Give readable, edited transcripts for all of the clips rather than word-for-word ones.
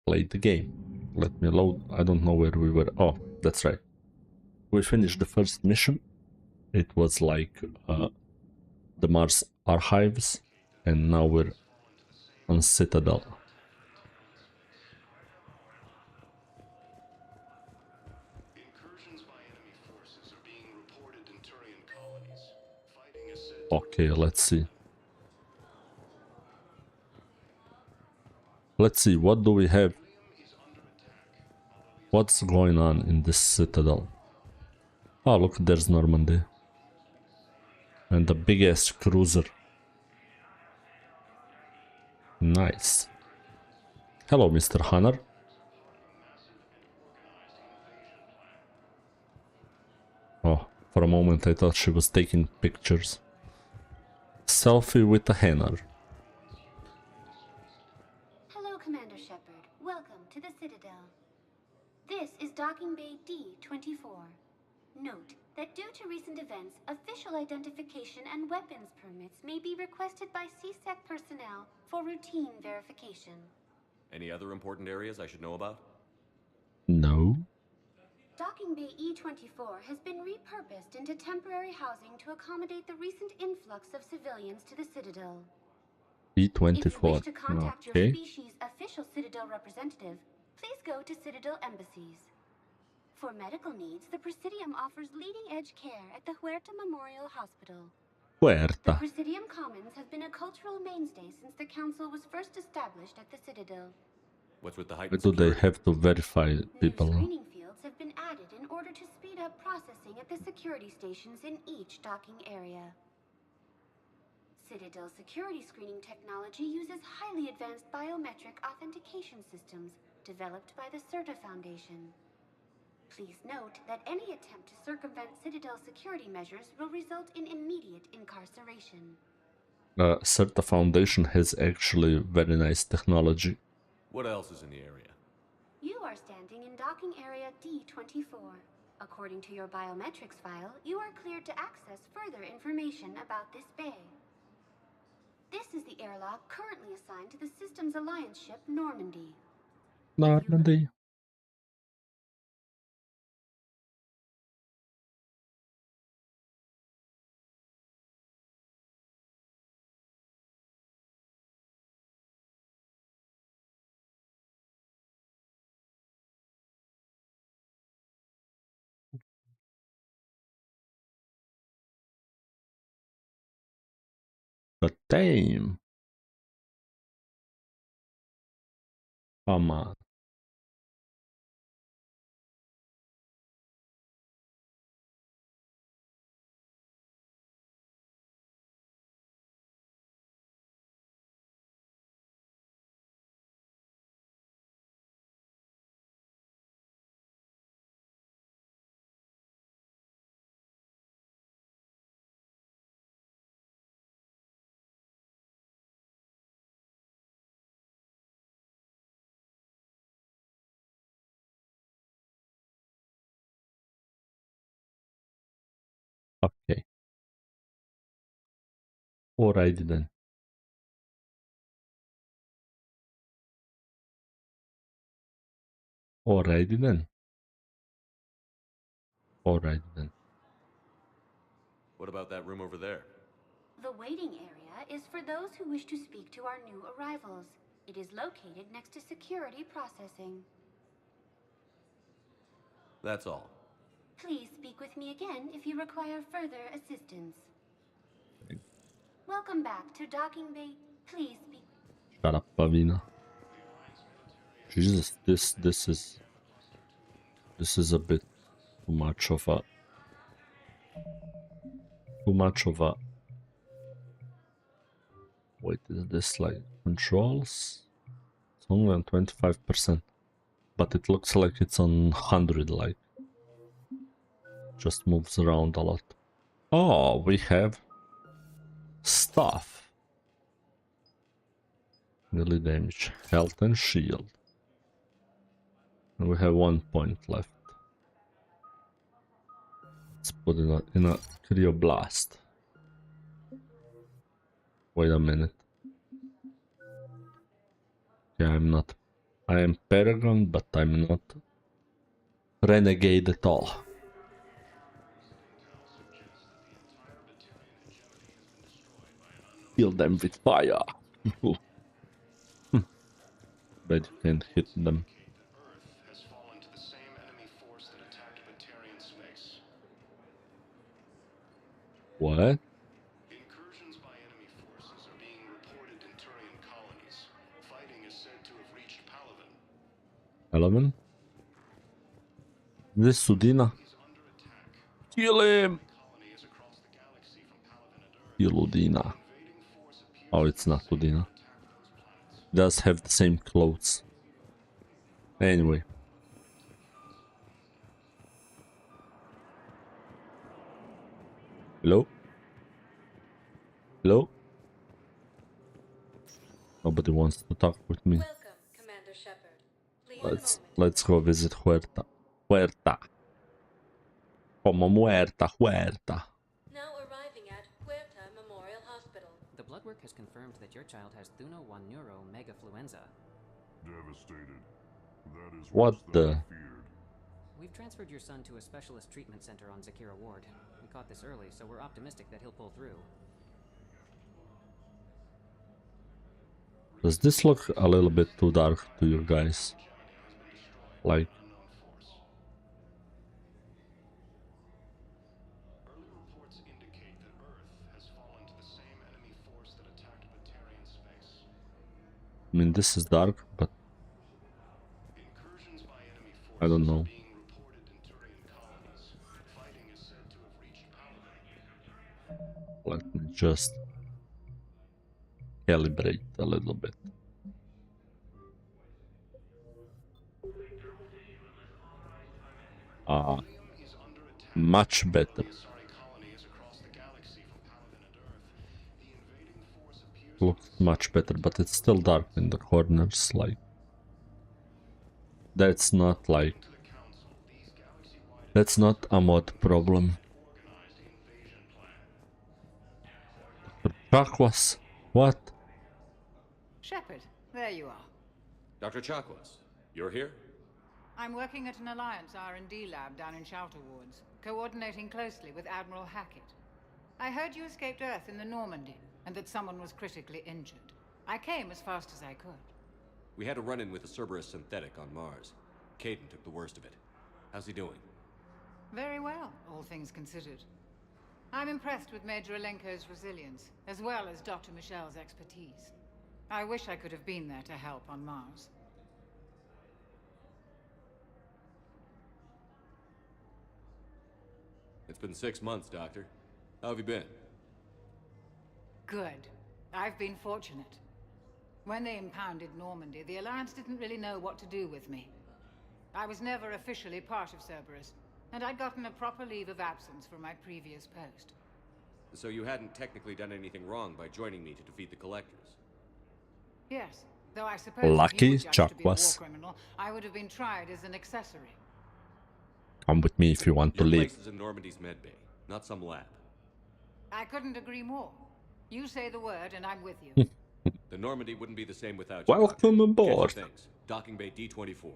play the game. Let me load. I don't know where we were. Oh, that's right. We finished the first mission. It was like the Mars Archives, and now we're on Citadel. Okay, let's see. Let's see, what do we have? What's going on in this Citadel? Oh, look, there's Normandy. And the biggest cruiser. Nice. Hello, Mr. Hunter. Oh, for a moment I thought she was taking pictures. Selfie with a Hunter. Hello, Commander Shepard. Welcome to the Citadel. This is Docking Bay D-24. Note that due to recent events, official identification and weapons permits may be requested by CSEC personnel for routine verification. Any other important areas I should know about? No. Docking Bay E-24 has been repurposed into temporary housing to accommodate the recent influx of civilians to the Citadel. E-24. If you wish to contact your Okay. species' official Citadel representative, please go to Citadel embassies. For medical needs, the Presidium offers leading-edge care at the Huerta Memorial Hospital. The Huerta. Presidium Commons have been a cultural mainstay since the Council was first established at the Citadel. What's with the Why heightened do they security? have to verify New people? screening fields have been added in order to speed up processing at the security stations in each docking area. Citadel security screening technology uses highly advanced biometric authentication systems developed by the CERTA Foundation. Please note that any attempt to circumvent Citadel security measures will result in immediate incarceration. CERTA Foundation has actually very nice technology. What else is in the area? You are standing in docking area D-24. According to your biometrics file, you are cleared to access further information about this bay. This is the airlock currently assigned to the Systems Alliance ship Normandy. Normandy. But damn. Come on. Okay. Alrighty then. Alrighty then. Alrighty then. What about that room over there? The waiting area is for those who wish to speak to our new arrivals. It is located next to security processing. That's all. Please speak with me again if you require further assistance. Welcome back to Docking Bay. Please speak. Shut up, Pavina. Jesus, this is a bit too much of a wait, is this like controls? It's only on 25%, but it looks like it's on 100, like just moves around a lot. Oh, we have stuff. Melee damage, health and shield. And we have 1 point left. Let's put it in a cryoblast. Wait a minute. Yeah, I'm not I am Paragon, but I'm not renegade at all. Kill them with fire. But you can't hit them. What? Incursions by enemy forces are being reported in Turian colonies. Fighting is said to have reached Palaven. 11? This Sudina? Kill him! Kill Udina. Oh, it's not Udina. Does have the same clothes. Anyway. Hello? Hello? Nobody wants to talk with me. Welcome, Commander Shepard. Please Let's go visit Huerta. Huerta. Como muerta, Huerta. Now arriving at Huerta Memorial Hospital. The blood work has confirmed that your child has Thuno-1 neuro megafluenza. Devastated. That is What the? feared. We've transferred your son to a specialist treatment center on Zakira Ward. We caught this early, so we're optimistic that he'll pull through. Does this look a little bit too dark to you guys? Like... Early reports indicate that Earth has fallen to the same enemy force that attacked Batarian space. I mean, this is dark, but Incursions by enemy forces I don't know. are being reported in Turian colonies. Fighting is said to have reached Palaven. Let me just calibrate a little bit. Much better. Looks much better, but it's still dark in the corners, like... That's not like... That's not a mod problem. Chakwas? What? Shepard, there you are. Dr. Chakwas, you're here? I'm working at an Alliance R&D lab down in Shelter Wards, coordinating closely with Admiral Hackett. I heard you escaped Earth in the Normandy, and that someone was critically injured. I came as fast as I could. We had a run-in with a Cerberus synthetic on Mars. Caden took the worst of it. How's he doing? Very well, all things considered. I'm impressed with Major Alenko's resilience, as well as Dr. Michel's expertise. I wish I could have been there to help on Mars. It's been 6 months, Doctor. How have you been? Good. I've been fortunate. When they impounded Normandy, the Alliance didn't really know what to do with me. I was never officially part of Cerberus, and I'd gotten a proper leave of absence from my previous post. So you hadn't technically done anything wrong by joining me to defeat the Collectors? Yes, though I suppose Lucky if you were judged to be a war Chakwas. criminal, I would have been tried as an accessory. Come with me if you want to Your leave. place is in Normandy's medbay, not some lab. I couldn't agree more. You say the word, and I'm with you. The Normandy wouldn't be the same without you. Welcome Get your aboard. things. Docking Bay D-24.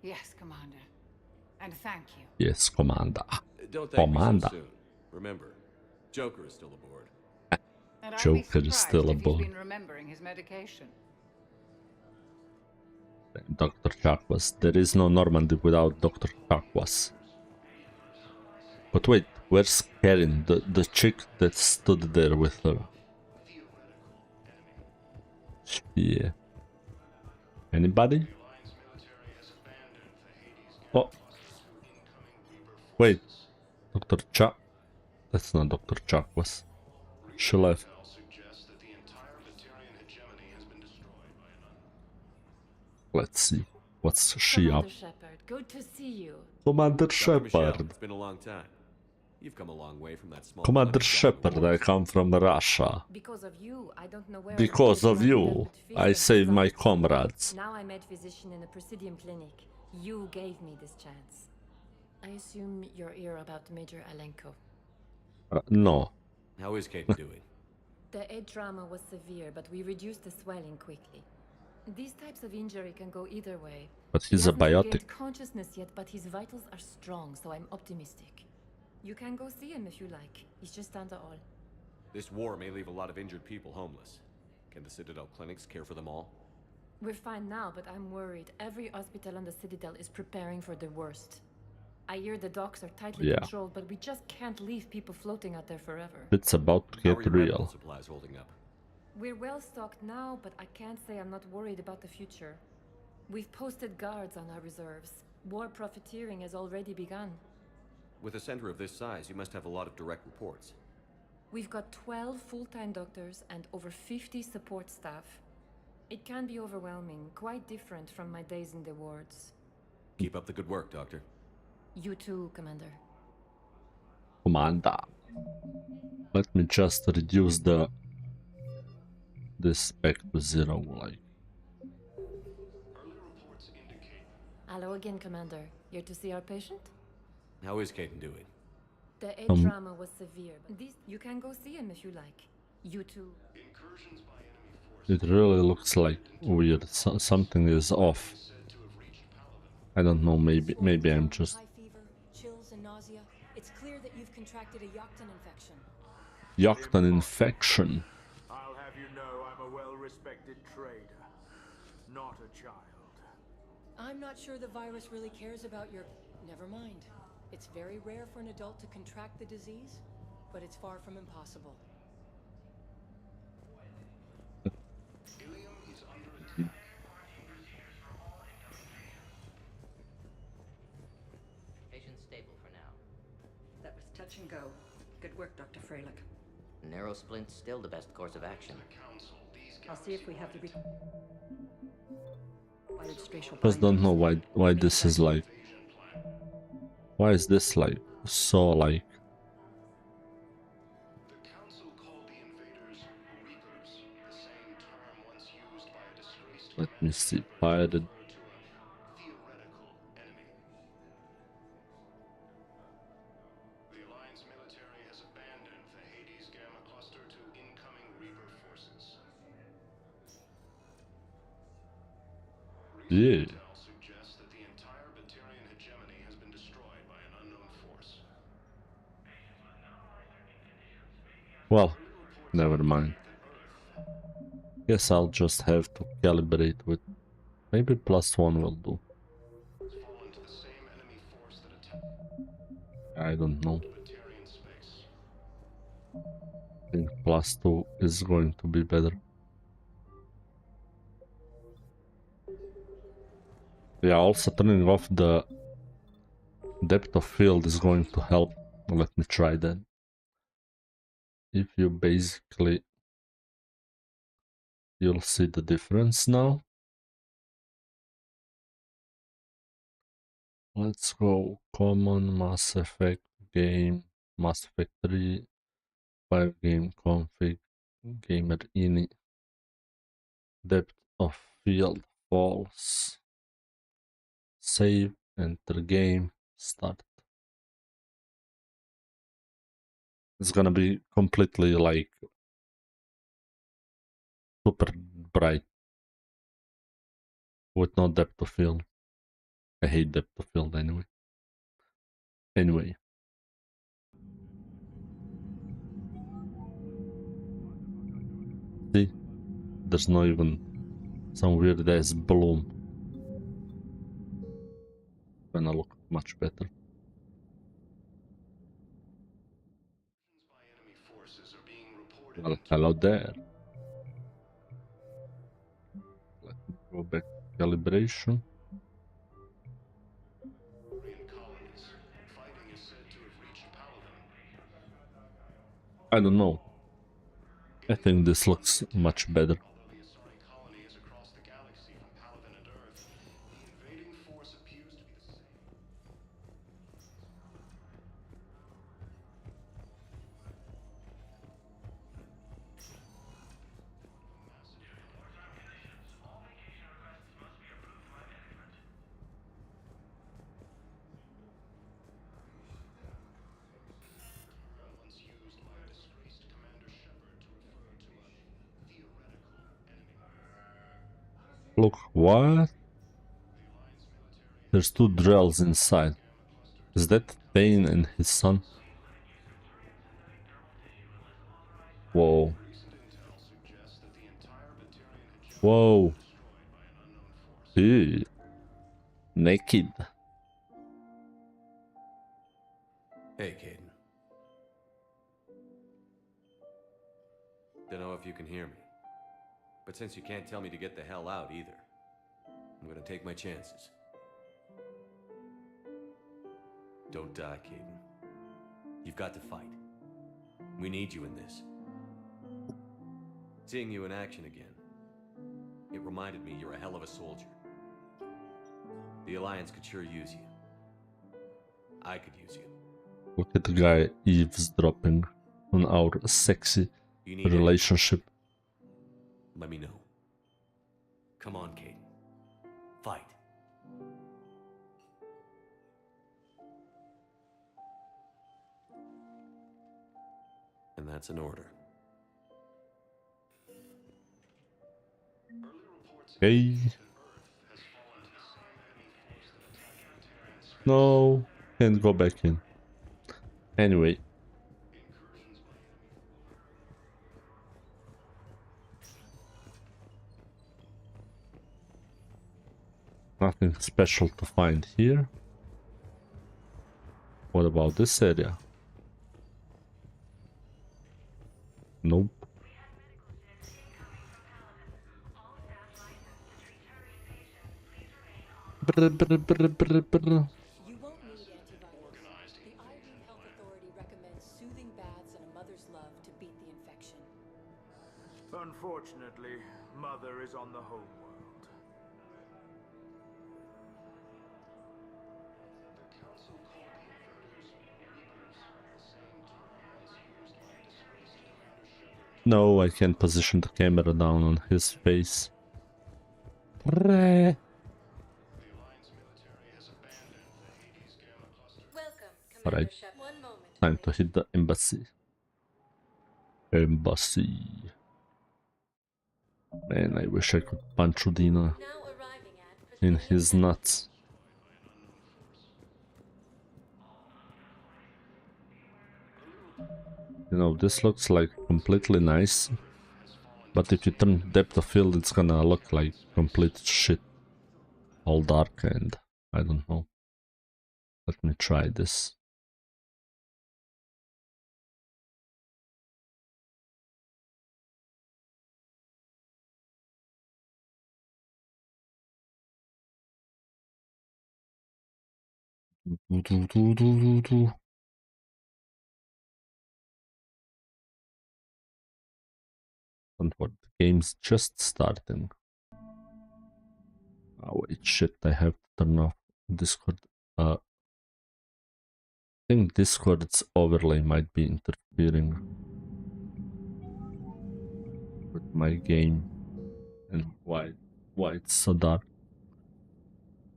Yes, Commander. And thank you. Yes, Commander. Don't thank me Commander. so soon. Remember, Joker is still aboard. And I'd be Joker is surprised still if aboard. he's been remembering his medication. Dr. Chakwas. There is no Normandy without Dr. Chakwas. But wait, where's Karen, the chick that stood there with her? Yeah. Anybody? Oh. Wait. Dr. Chak. That's not Dr. Chakwas. She left. Let's see. What's she up? Commander Shepard, good to see you. Commander Dr. Michelle, Shepard. it's been a long time. You've come a long way from that small... Commander blemish down in the Shepard, I wars. come from Russia. Because of you, I don't know where Because of you, I saved my comrades. Now I'm med physician in a Presidium clinic. You gave me this chance. I assume you're here about Major Alenko. No. How is Caden doing? The head trauma was severe, but we reduced the swelling quickly. These types of injury can go either way. But He he's a hasn't biotic. regained consciousness yet, but his vitals are strong, so I'm optimistic. You can go see him if you like. He's just down the hall. This war may leave a lot of injured people homeless. Can the Citadel clinics care for them all? We're fine now, but I'm worried. Every hospital on the Citadel is preparing for the worst. I hear the docks are tightly Yeah. controlled, but we just can't leave people floating out there forever. It's about to How are get your medical real. supplies holding up? We're well stocked now, but I can't say I'm not worried about the future. We've posted guards on our reserves. War profiteering has already begun. With a center of this size, you must have a lot of direct reports. We've got 12 full-time doctors and over 50 support staff. It can be overwhelming, quite different from my days in the wards. Keep up the good work, Doctor. You too, Commander. Commander. Let me just reduce this back to 0, like. Early reports indicate Hello again, Commander. Here to see our patient? How is Caden doing? The head trauma was severe, but you can go see him if you like. You too. incursions by enemy forces It really looks like weird. Something is off. said to have reached Paladin. I don't know, maybe I'm just High fever, chills, and nausea. It's clear that you've contracted a Yocton infection. Yocton infection. I'll have you know I'm a well-respected trader, not a child. I'm not sure the virus really cares about your... Never mind. It's very rare for an adult to contract the disease, but it's far from impossible. Ilium is under attack. Patient's stable for now. That was touch and go. Good work, Dr. Freilich. Narrow splint's still the best course of action. Council, these I'll see if we have the required spatial Just don't know bindings. why this is like. Why is this like so like? The council called the invaders Reapers, the same term once used by a disgraced Let me see. commander Pirated. to a theoretical enemy. The Alliance military has abandoned the Hades Gamma cluster to incoming Reaper forces. Yeah. Intel suggests that the entire Batarian hegemony has been destroyed by an unknown force. Well, never mind. Guess I'll just have to calibrate with maybe +1 will do. Fallen to the same enemy force that attacked I don't know. Batarian space. I think +2 is going to be better. Yeah, also turning off the depth of field is going to help. Let me try that. If you basically... You'll see the difference now. Let's go common, Mass Effect game, Mass Effect 3, 5 game config, gamer ini, depth of field false, save, enter game, start. It's gonna be completely like super bright with no depth of field. I hate depth of field anyway. Anyway. See? There's not even some weird ass bloom. Gonna look much better. By enemy forces are being reported Well, hello there. Let me go back to calibration. in colonies. Fighting is said to have reached Paladin. I don't know. I think this looks much better. Although the Asari colony is across the galaxy from Paladin and Earth, the invading force appears to be the same. Once used by a disgraced Commander Shepard to refer to a theoretical Look, what? There's 2 drills inside. Is that Payne and his son? Whoa. Whoa. Ew. Naked. Hey, Caden. Don't know if you can hear me. But since you can't tell me to get the hell out either, I'm gonna take my chances. Don't die, Caden. You've got to fight. We need you in this. Seeing you in action again, it reminded me you're a hell of a soldier. The Alliance could sure use you. I could use you. Look at the guy eavesdropping on our sexy relationship. Let me know. Come on, Caden. Fight. And that's an order. Hey. No, can't go back in. Anyway. Nothing special to find here. What about this area? Nope. You won't need antivirus. The Irene Health Authority recommends soothing baths and a mother's love to beat the infection. Unfortunately, Mother is on the home world. No, I can't position the camera down on his face. Alright. Time to hit the embassy. Embassy. Man, I wish I could punch Udina in his nuts. You know, this looks like completely nice, but if you turn depth of field, it's gonna look like complete shit. All dark and I don't know. Let me try this. And what, the game's just starting. Oh wait, shit, I have to turn off Discord. I think Discord's overlay might be interfering with my game and why it's so dark.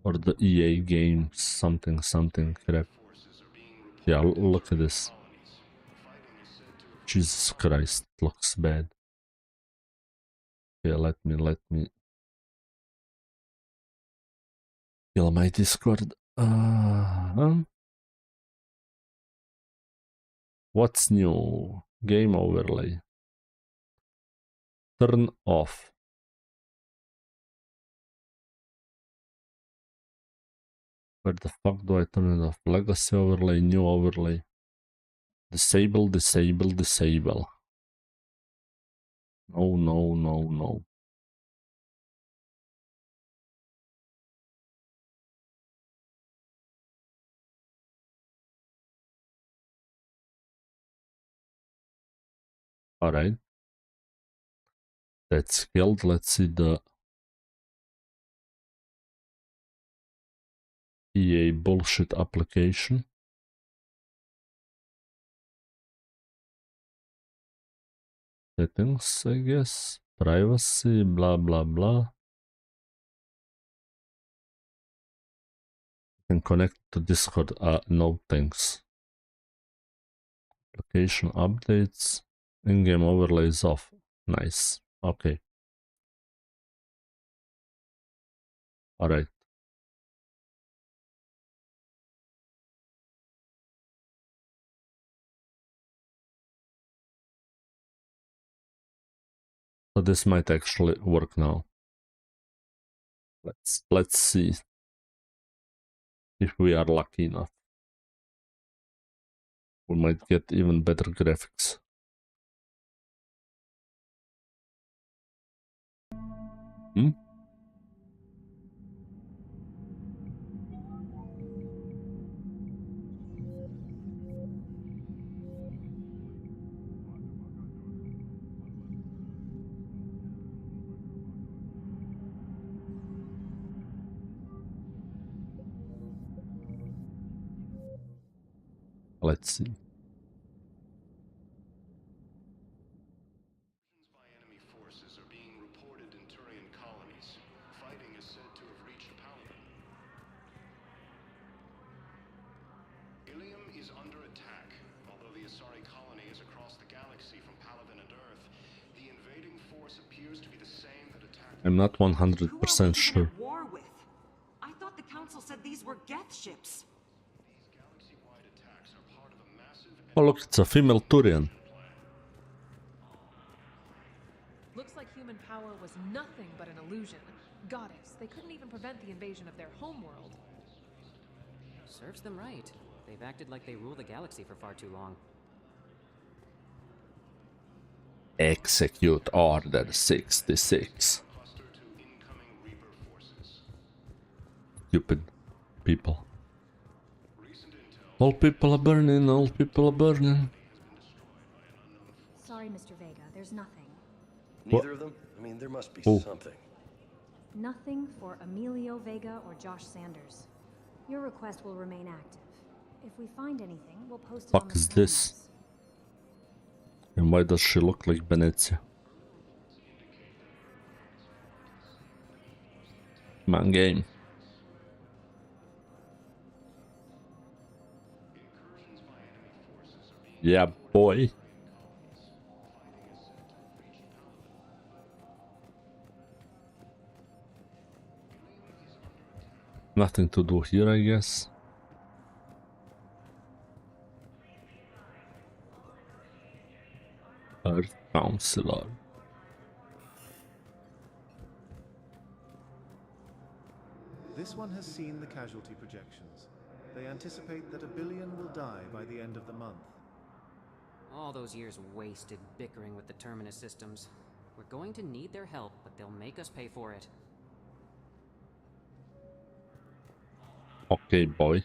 Or the EA game something crap. Yeah, look at this. Jesus Christ, looks bad. Yeah, let me kill my Discord. What's new? Game overlay. Turn off. Where the fuck do I turn it off? Legacy overlay, new overlay. Disable. No. Alright. That's killed. Let's see the EA bullshit application. Settings, I guess. Privacy, blah blah blah. Can connect to Discord. No thanks. Application updates. In-game overlays off. Nice. Okay. Alright. So this might actually work now. Let's see if we are lucky enough. We might get even better graphics. Hmm? Let's see. By enemy forces are being reported in Turian colonies. Fighting is said to have reached Paladin. Ilium is under attack. Although the Asari colony is across the galaxy from Paladin and Earth, the invading force appears to be the same that attacked... I'm not Who are we 100% even sure. at war with? I thought the Council said these were Geth ships. These galaxy-wide attacks are part of a massive... Oh look, it's a female Turian. Looks like human power was nothing but an illusion. Goddess, they couldn't even prevent the invasion of their homeworld. Serves them right. They've acted like they rule the galaxy for far too long. Execute Order 66. cluster to incoming Reaper forces. Stupid people. Recent intel... All people are burning, all people are burning. Sorry, Mr. Vega, there's nothing. Neither of them? I mean, there must be Oh. something. Nothing for Emilio Vega or Josh Sanders. Your request will remain active. If we find anything, we'll post it on Fuck the is this? notes. And why does she look like Venezia? Come on, game. Yeah, boy. Nothing to do here, I guess. Earth Counselor. This one has seen the casualty projections. They anticipate that 1 billion will die by the end of the month. All those years wasted bickering with the Terminus systems. We're going to need their help, but they'll make us pay for it. Okay, boy.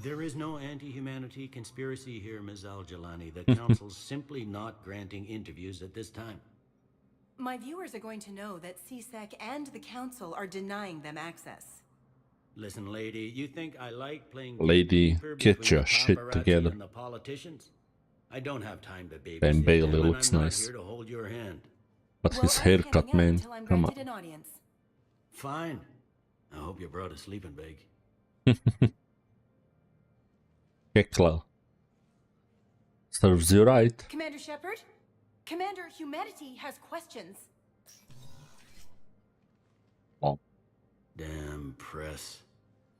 There is no anti-humanity conspiracy here, Ms. Al-Jalani. The Council's simply not granting interviews at this time. My viewers are going to know that CSEC and the Council are denying them access. Listen, lady, you think I like playing Lady, gatekeeper get between your the shit paparazzi together. and the politicians? I don't have time to babysit Ben Bailey them, and looks I'm nice. not here to hold your hand. But his haircut, man. Come on. An audience. Fine. I hope you brought a sleeping bag. Hekla. Serves you right. Commander Shepard? Commander Humanity has questions. Oh. Damn press.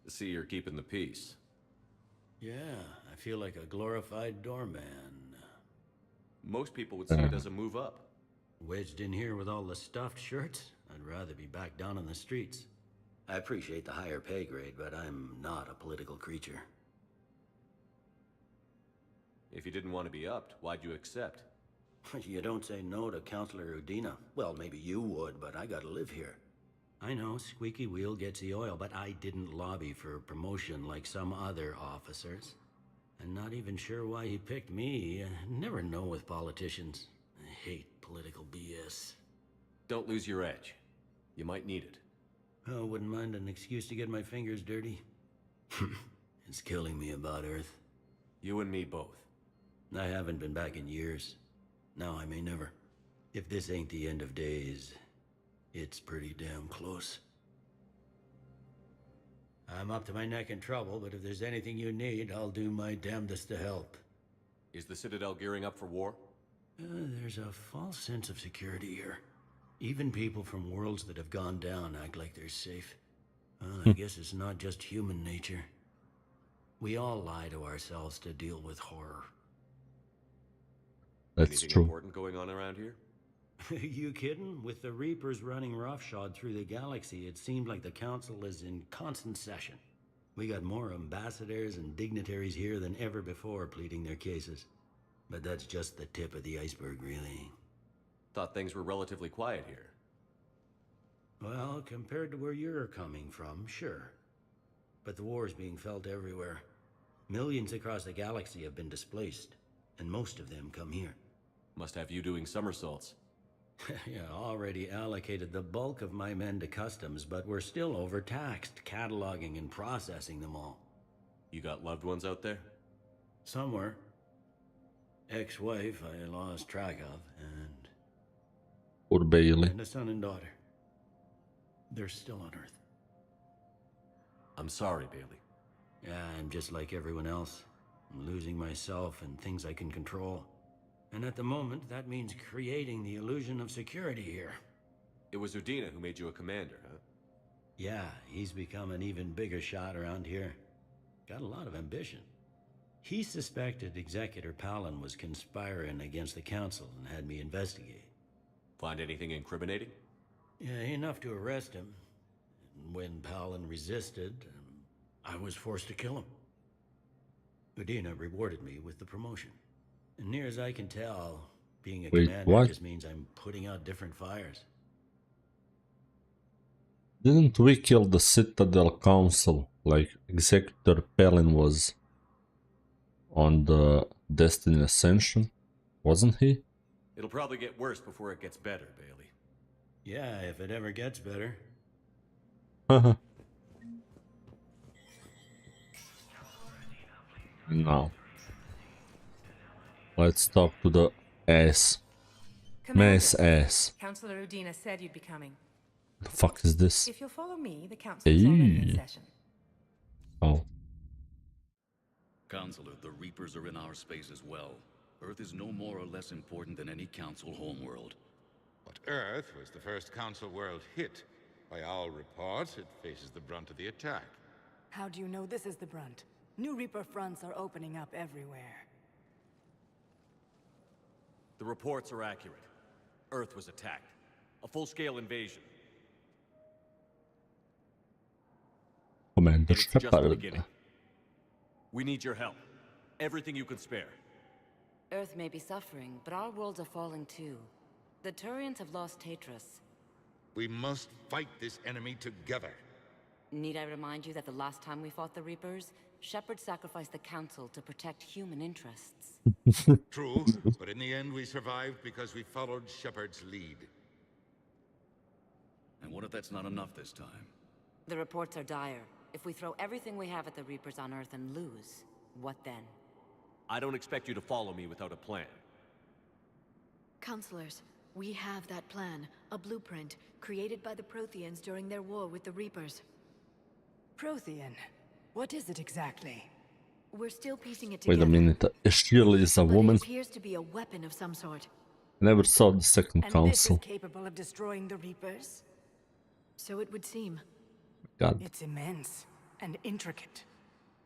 To see you're keeping the peace. Yeah, I feel like a glorified doorman. Most people would see it as a move up. Wedged in here with all the stuffed shirts? I'd rather be back down on the streets. I appreciate the higher pay grade, but I'm not a political creature. If you didn't want to be upped, why'd you accept? You don't say no to Counselor Udina. Well, maybe you would, but I gotta live here. I know, squeaky wheel gets the oil, but I didn't lobby for promotion like some other officers. I'm not even sure why he picked me. Never know with politicians. I hate political BS. Don't lose your edge. You might need it. Oh, wouldn't mind an excuse to get my fingers dirty. It's killing me about Earth. You and me both. I haven't been back in years. Now I may never. If this ain't the end of days, it's pretty damn close. I'm up to my neck in trouble, but if there's anything you need, I'll do my damnedest to help. Is the Citadel gearing up for war? There's a false sense of security here. Even people from worlds that have gone down act like they're safe. Well, I guess it's not just human nature. We all lie to ourselves to deal with horror. That's Anything true. important going on around here? You kidding? With the Reapers running roughshod through the galaxy, it seemed like the Council is in constant session. We got more ambassadors and dignitaries here than ever before pleading their cases. But that's just the tip of the iceberg, really. Thought things were relatively quiet here. Well, compared to where you're coming from, sure. But the war's being felt everywhere. Millions across the galaxy have been displaced, and most of them come here. Must have you doing somersaults. Yeah, already allocated the bulk of my men to customs, but we're still overtaxed, cataloging and processing them all. You got loved ones out there? Somewhere. Ex-wife I lost track of, and... Poor Bailey. And a son and daughter. They're still on Earth. I'm sorry, Bailey. Yeah, I'm just like everyone else. I'm losing myself and things I can control. And at the moment, that means creating the illusion of security here. It was Udina who made you a commander, huh? Yeah, he's become an even bigger shot around here. Got a lot of ambition. He suspected Executor Palin was conspiring against the Council and had me investigate. Find anything incriminating? Yeah, enough to arrest him. And when Palin resisted, I was forced to kill him. Udina rewarded me with the promotion. And near as I can tell, being a commander what? just means I'm putting out different fires. Didn't we kill the Citadel Council? Like, Executor Palin was on the Destiny Ascension, wasn't he? It'll probably get worse before it gets better, Bailey. Yeah, if it ever gets better. No. Let's talk to the ass. Commander, Mass ass. Councillor Udina said you'd be coming. The fuck is this? If you'll follow me, the council is already in Eee. session. Oh. Counselor, the Reapers are in our space as well. Earth is no more or less important than any Council homeworld. But Earth was the first Council world hit. By all reports, it faces the brunt of the attack. How do you know this is the brunt? New Reaper fronts are opening up everywhere. The reports are accurate. Earth was attacked. A full-scale invasion. Commander It's just the Shepard. beginning. We need your help. Everything you can spare. Earth may be suffering, but our worlds are falling too. The Turians have lost Tatris. We must fight this enemy together. Need I remind you that the last time we fought the Reapers, Shepard sacrificed the Council to protect human interests? True, but in the end we survived because we followed Shepard's lead. And what if that's not enough this time? The reports are dire. If we throw everything we have at the Reapers on Earth and lose, what then? I don't expect you to follow me without a plan. Counselors, we have that plan, a blueprint, created by the Protheans during their war with the Reapers. Prothean? What is it exactly? We're still piecing it Wait together. a minute, Shirley is a But woman? it appears to be a weapon of some sort. Never saw the second And council. this is capable of destroying the Reapers? So it would seem. God. It's immense and intricate.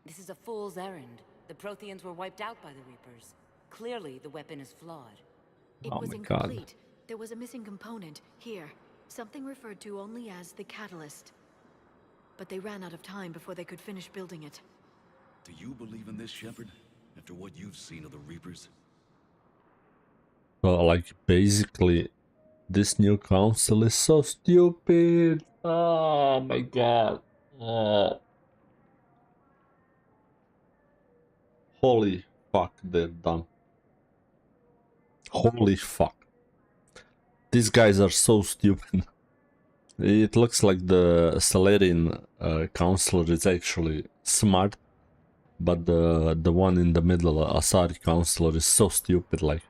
This is a fool's errand. The Protheans were wiped out by the Reapers. Clearly, the weapon is flawed. It Oh was my God. incomplete. There was a missing component, here. Something referred to only as the catalyst. But they ran out of time before they could finish building it. Do you believe in this, Shepard? After what you've seen of the Reapers? Well, like, basically, this new council is so stupid. Oh my God. Oh. Holy fuck, they're dumb. Holy fuck. These guys are so stupid. It looks like the Salarian counselor is actually smart, but the one in the middle, Asari counselor, is so stupid. Like,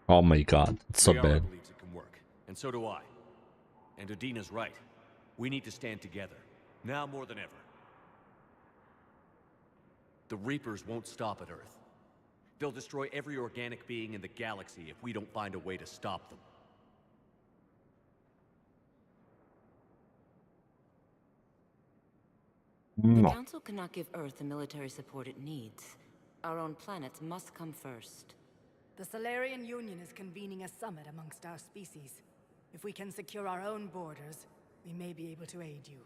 oh my God, it's so Liara bad. believes it can work, and so do I. And Udina's right. We need to stand together, now more than ever. The Reapers won't stop at Earth. They'll destroy every organic being in the galaxy if we don't find a way to stop them. The Council cannot give Earth the military support it needs. Our own planets must come first. The Solarian Union is convening a summit amongst our species. If we can secure our own borders, we may be able to aid you.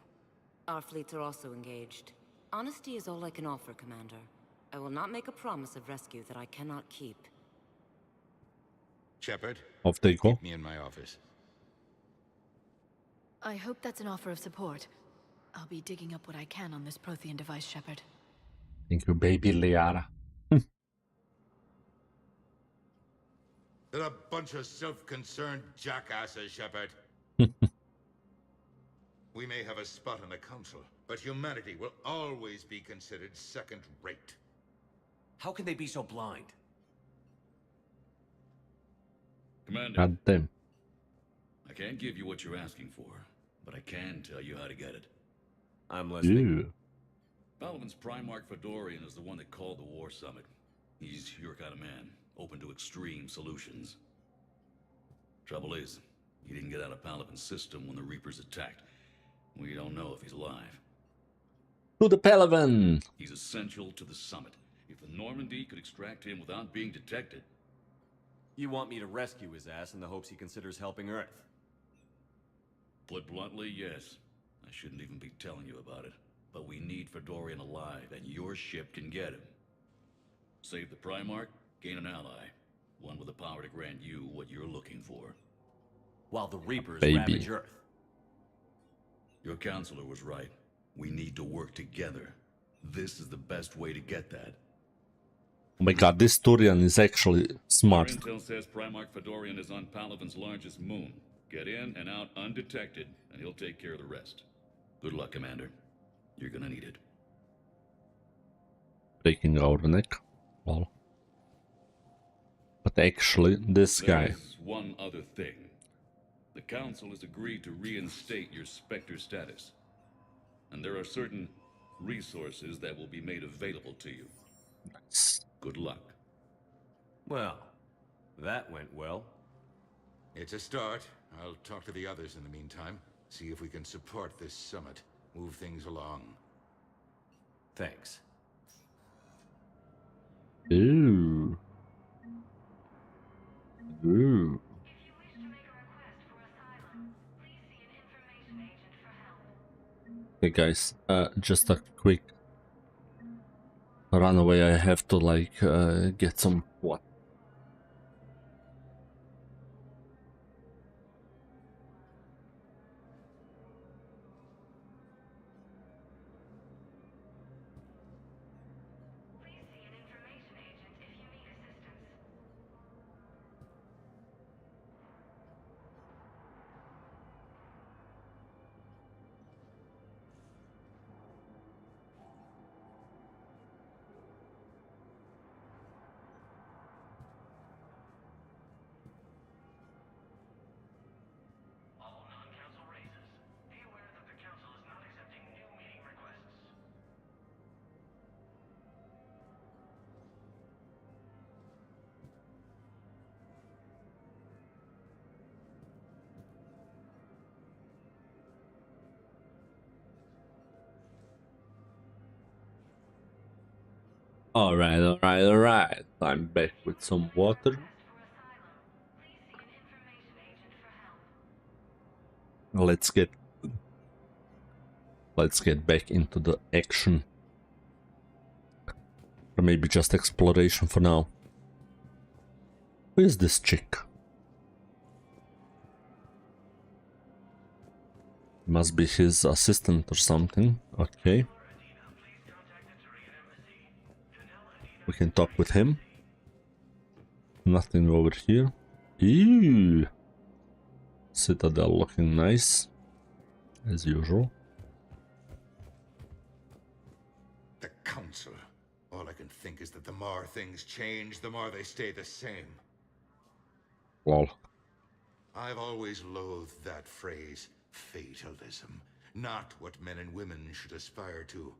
Our fleets are also engaged. Honesty is all I can offer, Commander. I will not make a promise of rescue that I cannot keep. Shepard, off they go. meet me in my office. I hope that's an offer of support. I'll be digging up what I can on this Prothean device, Shepard. Thank you, baby Liara. They're a bunch of self-concerned jackasses, Shepard. We may have a spot on the Council, but humanity will always be considered second-rate. How can they be so blind? Commander, God damn. I can't give you what you're asking for, but I can tell you how to get it. I'm listening. Ew. Palaven's Primarch Fedorian is the one that called the War Summit. He's your kind of man, open to extreme solutions. Trouble is, he didn't get out of Palaven's system when the Reapers attacked. We don't know if he's alive. To the Palaven! He's essential to the summit. If the Normandy could extract him without being detected... You want me to rescue his ass in the hopes he considers helping Earth? Put bluntly, yes. I shouldn't even be telling you about it. But we need Fedorian alive, and your ship can get him. Save the Primarch, gain an ally. One with the power to grant you what you're looking for. While the Reapers Baby. ravage Earth. Your counselor was right. We need to work together. This is the best way to get that. Oh my god, this Turian is actually smart. Our intel says Primarch Fedorian is on Palaven's largest moon. Get in and out undetected, and he'll take care of the rest. Good luck, Commander. You're gonna need it. Breaking our neck. Well. But actually, this guy. There's one other thing. The Council has agreed to reinstate your Spectre status. And there are certain resources that will be made available to you. Nice. Good luck. Well, that went well. It's a start. I'll talk to the others in the meantime. See if we can support this summit. Move things along. Thanks. Ooh. Ooh. Okay guys, just a quick runaway. I have to like get some what? Alright. I'm back with some water. Let's get back into the action. Or maybe just exploration for now. Who is this chick? Must be his assistant or something. Okay. We can talk with him. Nothing over here. Ew. Citadel looking nice. As usual. The Council. All I can think is that the more things change, the more they stay the same. Lol. I've always loathed that phrase, fatalism. Not what men and women should aspire to.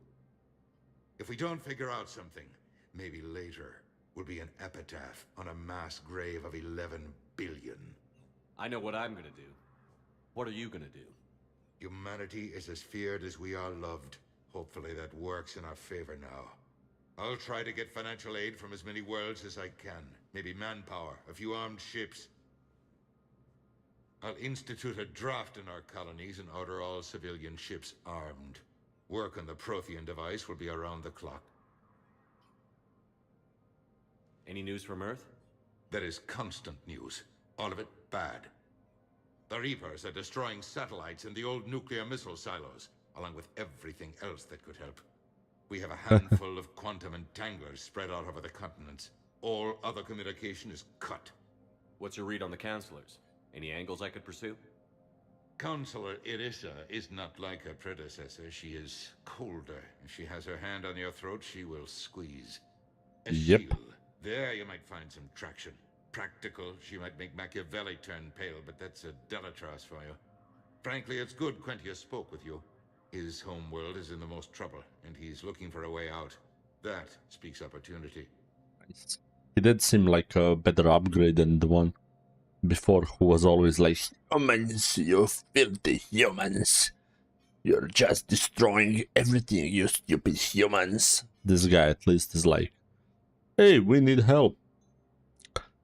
If we don't figure out something, maybe later, will be an epitaph on a mass grave of 11 billion. I know what I'm gonna do. What are you gonna do? Humanity is as feared as we are loved. Hopefully that works in our favor now. I'll try to get financial aid from as many worlds as I can. Maybe manpower, a few armed ships. I'll institute a draft in our colonies and order all civilian ships armed. Work on the Prothean device will be around the clock. Any news from Earth? There is constant news. All of it bad. The Reapers are destroying satellites in the old nuclear missile silos, along with everything else that could help. We have a handful of quantum entanglers spread out over the continents. All other communication is cut. What's your read on the counselors? Any angles I could pursue? Counselor Irissa is not like her predecessor. She is colder. If she has her hand on your throat, she will squeeze. Yep. There you might find some traction. Practical, she might make Machiavelli turn pale, but that's a Delatras for you. Frankly, it's good Quentius spoke with you. His homeworld is in the most trouble, and he's looking for a way out. That speaks opportunity. He did seem like a better upgrade than the one before, who was always like, humans, you filthy humans. You're just destroying everything, you stupid humans. This guy at least is like, hey, we need help.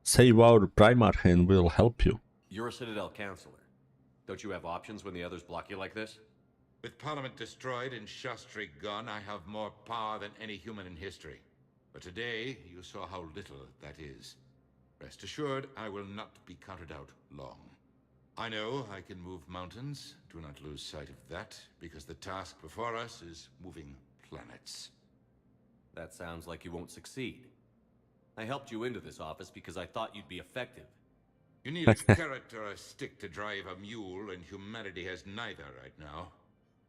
Save our Primarch and we'll help you. You're a Citadel counselor. Don't you have options when the others block you like this? With Parliament destroyed and Shastri gone, I have more power than any human in history. But today, you saw how little that is. Rest assured, I will not be counted out long. I know I can move mountains. Do not lose sight of that, because the task before us is moving planets. That sounds like you won't succeed. I helped you into this office because I thought you'd be effective. You need a carrot or a stick to drive a mule, and humanity has neither right now.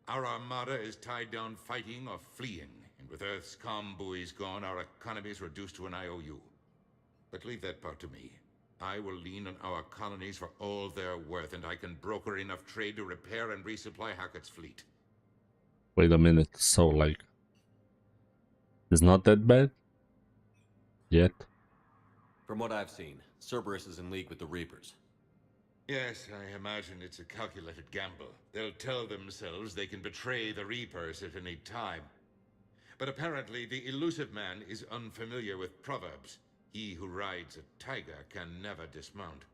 Our armada is tied down fighting or fleeing, and with Earth's comm buoys gone, our economy is reduced to an IOU. But leave that part to me. I will lean on our colonies for all they're worth, and I can broker enough trade to repair and resupply Hackett's fleet. Wait a minute, so like, it's not that bad? Yet? From what I've seen, Cerberus is in league with the Reapers. Yes, I imagine it's a calculated gamble. They'll tell themselves they can betray the Reapers at any time. But apparently the elusive man is unfamiliar with proverbs. He who rides a tiger can never dismount.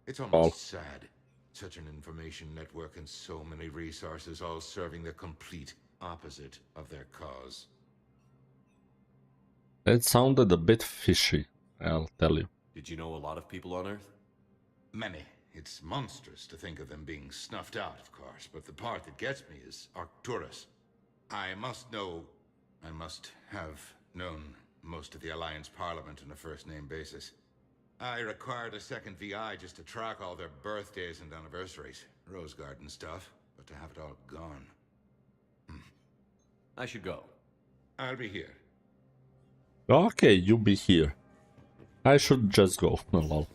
It's almost sad. Such an information network and so many resources all serving the complete opposite of their cause. It sounded a bit fishy, I'll tell you. Did you know a lot of people on Earth? Many. It's monstrous to think of them being snuffed out, of course, but the part that gets me is Arcturus. I must have known most of the Alliance Parliament on a first-name basis. I required a second VI just to track all their birthdays and anniversaries. Rose Garden stuff, but to have it all gone. I should go. I'll be here. Okay, you be here. I should just go. No, lol.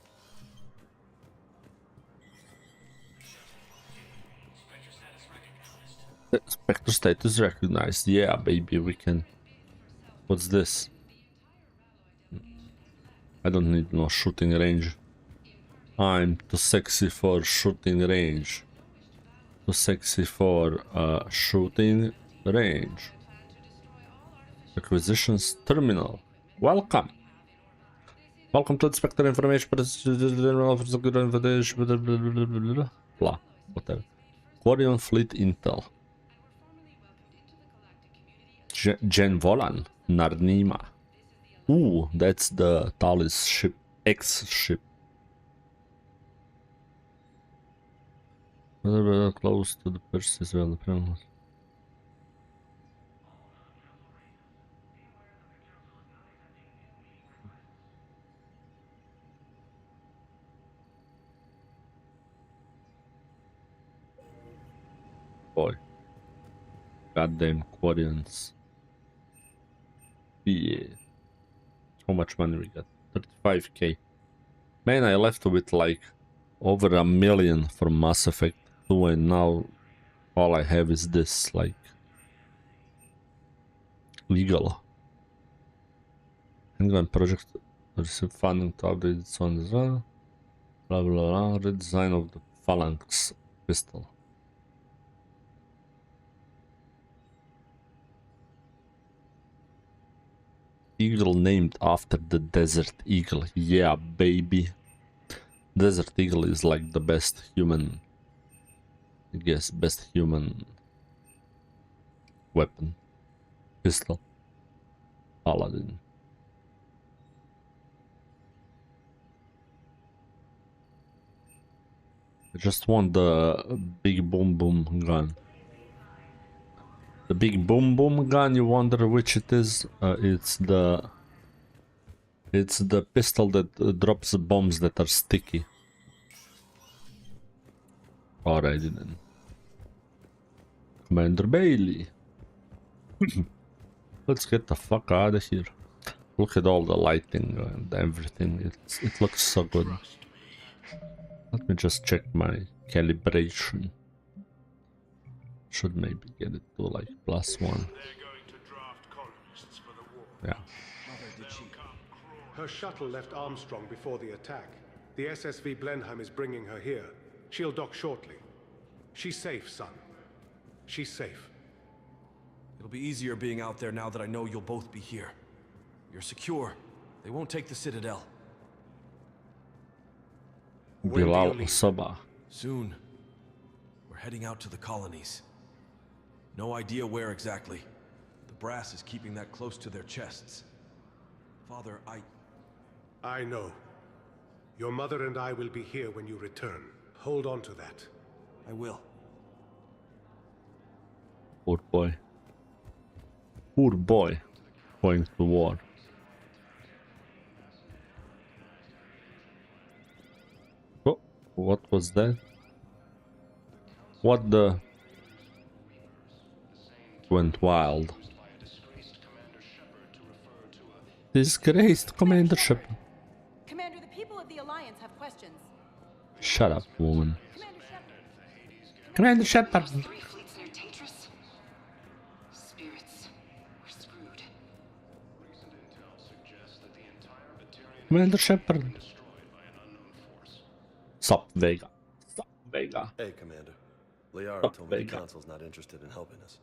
Spectre status recognized. Yeah, baby, we can. What's this? I don't need no shooting range. I'm too sexy for shooting range. Too sexy for shooting range. Acquisitions terminal. Welcome. Welcome to the Spectre information. Blah. Whatever. Quarian fleet intel. Gen Volan. Narnima. Ooh, that's the Talis ship. X ship. Close to the Persis well. Boy. Goddamn Quarians. Yeah. How much money we got? 35k. Man, I left with like over $1 million for Mass Effect 2 and now all I have is this, like, legal. Handgun project Receive funding to update its own design. Blah blah blah. Redesign of the phalanx pistol. Eagle named after the desert eagle. Yeah, baby. Desert eagle is like the best human, I guess, best human weapon. Pistol. Paladin. I just want the big boom boom gun. The big boom boom gun, you wonder which it is? It's the pistol that drops bombs that are sticky. Alrighty then. Commander Bailey. Let's get the fuck out of here. Look at all the lighting and everything. It looks so good. Let me just check my calibration. Should maybe get it to like +1. Yeah. Her shuttle left Armstrong before the attack. The SSV Blenheim is bringing her here. She'll dock shortly. She's safe, son. She's safe. It'll be easier being out there now that I know you'll both be here. You're secure. They won't take the Citadel. Bilal Sabah. Soon. We're heading out to the colonies. No idea where exactly. The brass is keeping that close to their chests. Father, I know. Your mother and I will be here when you return. Hold on to that. I will. Poor boy. Poor boy. Going to war. Oh, what was that? What the... Went wild. Disgraced Commander Shepard. Commander, the people of the Alliance have questions. Shut up, woman. Commander Shepard. Commander Shepard. Sup, Vega. Sup, Vega. Hey, Commander. Liara told me the Council's not interested in helping us.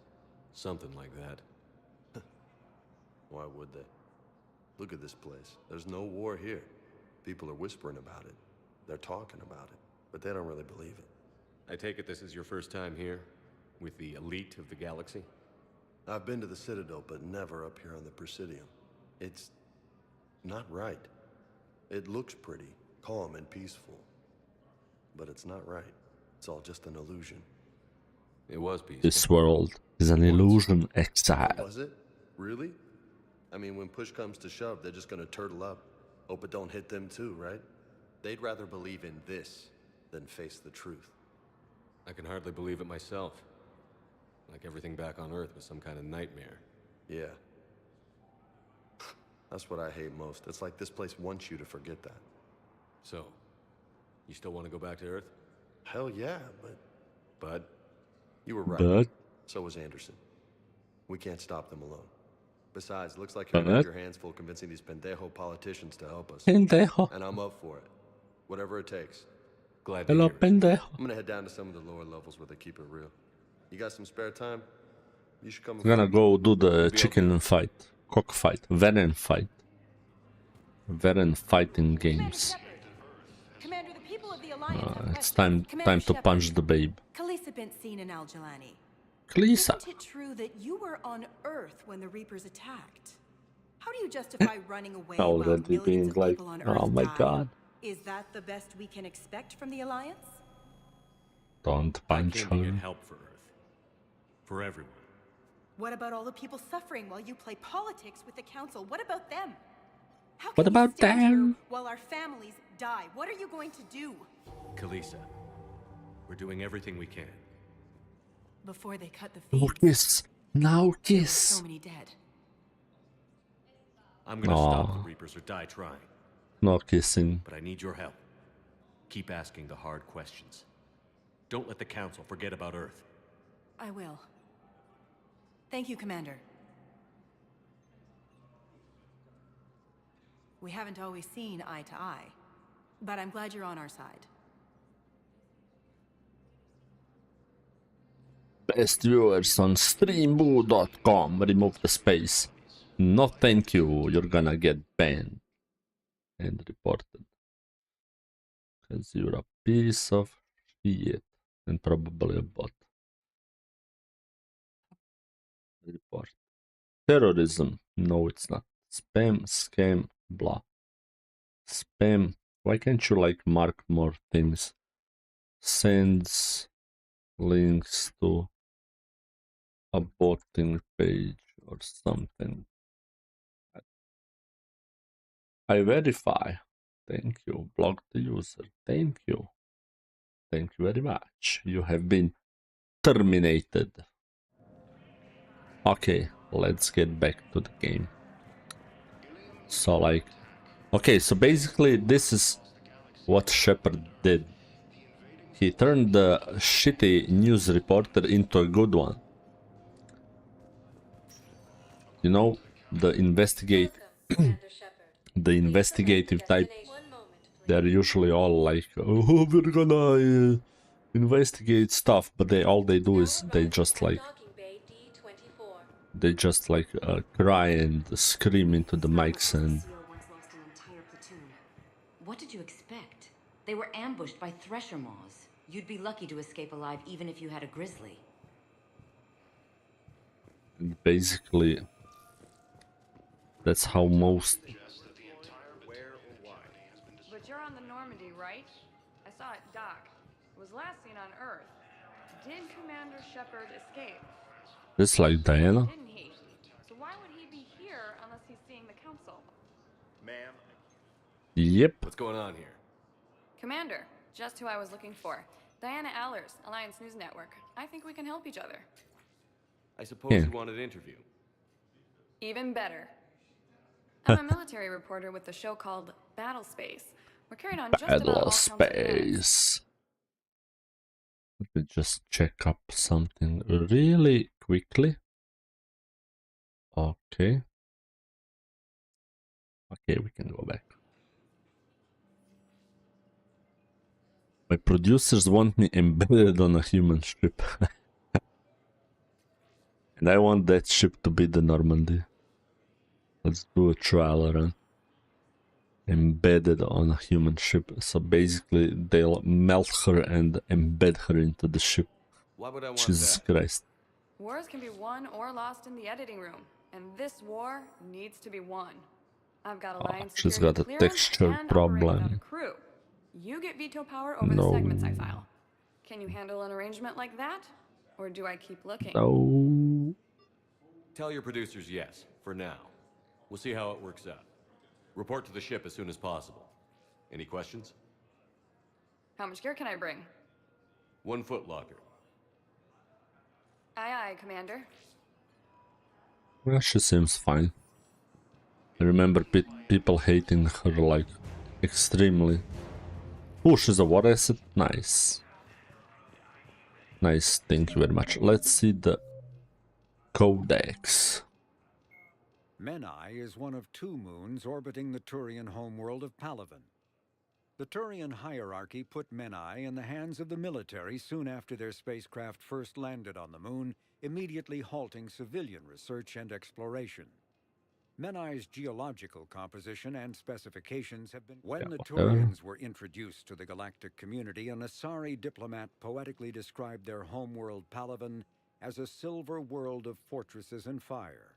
Something like that. Why would they? Look at this place. There's no war here. People are whispering about it. They're talking about it, but they don't really believe it. I take it this is your first time here? With the elite of the galaxy? I've been to the Citadel, but never up here on the Presidium. It's not right. It looks pretty, calm and peaceful. But it's not right. It's all just an illusion. It was peaceful. This world is an illusion, exile. Was it? Really? I mean, when push comes to shove, they're just gonna turtle up. Hope it don't hit them too, right? They'd rather believe in this than face the truth. I can hardly believe it myself. Like everything back on Earth was some kind of nightmare. Yeah. That's what I hate most. It's like this place wants you to forget that. So, you still want to go back to Earth? Hell yeah, but... Bud? You were right. But... So was Anderson. We can't stop them alone. Besides, looks like you got your hands full convincing these pendejo politicians to help us. Pendejo. And I'm up for it. Whatever it takes. Glad to Hello, hear it. pendejo. I'm gonna head down to some of the lower levels where they keep it real. You got some spare time? You should come. I'm gonna go do the chicken fight. Cockfight. Venom fight. Venom fighting games. Commander, the people of the Alliance have It's questions. time to punch the babe. Khaleesa bint Seen and Al-Jalani. Khaleesa. Isn't it true that you were on Earth when the Reapers attacked? How do you justify running away while Already millions being of like, people on Earth oh my died? god. Is that the best we can expect from the Alliance? Don't punch I came to get her. help for Earth. For everyone. What about all the people suffering while you play politics with the Council? What about them? How What can you about stand here them? while our families die? What are you going to do? Khaleesa, we're doing everything we can. Before they cut the Now feeds, kiss. Now so kiss. many dead. I'm gonna stop Aw. the Reapers or die trying. No kissing. But I need your help. Keep asking the hard questions. Don't let the Council forget about Earth. I will. Thank you, Commander. We haven't always seen eye to eye, but I'm glad you're on our side. Best viewers on streamboo.com. Remove the space. No thank you. You're gonna get banned and reported. Because you're a piece of shit. And probably a bot. Report. Terrorism. No, it's not. Spam, scam, blah. Spam. Why can't you like mark more things? Sends links to a botting page or something. I verify. Thank you. Block the user. Thank you. Thank you very much. You have been terminated. Okay, let's get back to the game. So like, okay, so basically this is what Shepard did. He turned the shitty news reporter into a good one. You know, the the investigative type. They're usually all like, oh, we're gonna investigate stuff, but all they do is they just like cry and scream into the mics and. What did you expect? They were ambushed by thresher maws. You'd be lucky to escape alive even if you had a grizzly. Basically, that's how most. But you're on the Normandy, right? I saw it dock. It was last seen on Earth. Did Commander Shepard escape? It's like Diana. Didn't he? So why would he be here unless he's seeing the council? Ma'am. Yep. What's going on here? Commander, just who I was looking for. Diana Allers, Alliance News Network. I think we can help each other. I suppose you wanted an interview. Even better. I'm a military reporter with the show called Battle Space. We're carried on just about all Battle Space. Let me just check up something really quickly. Okay. Okay, we can go back. My producers want me embedded on a human ship. And I want that ship to be the Normandy. Let's do a trial run. Embedded on a human ship. So basically they'll melt her and embed her into the ship. Why would I want Jesus that? Christ. Wars can be won or lost in the editing room, and this war needs to be won. I've got Alliance She's security got a clearance texture and operate without a problem. crew. You get veto power over the segments I file. Can you handle an arrangement like that? Or do I keep looking? No. Tell your producers yes, for now. We'll see how it works out. Report to the ship as soon as possible. Any questions? How much gear can I bring? 1 foot locker. Aye, aye, Commander. Well, she seems fine. I remember people hating her like extremely. Oh, she's a war asset? Nice. Nice, thank you very much. Let's see the codex. Menai is one of 2 moons orbiting the Turian homeworld of Palaven. The Turian hierarchy put Menai in the hands of the military soon after their spacecraft first landed on the moon, immediately halting civilian research and exploration. Menai's geological composition and specifications have been... When the Turians were introduced to the galactic community, an Asari diplomat poetically described their homeworld Palaven as a silver world of fortresses and fire.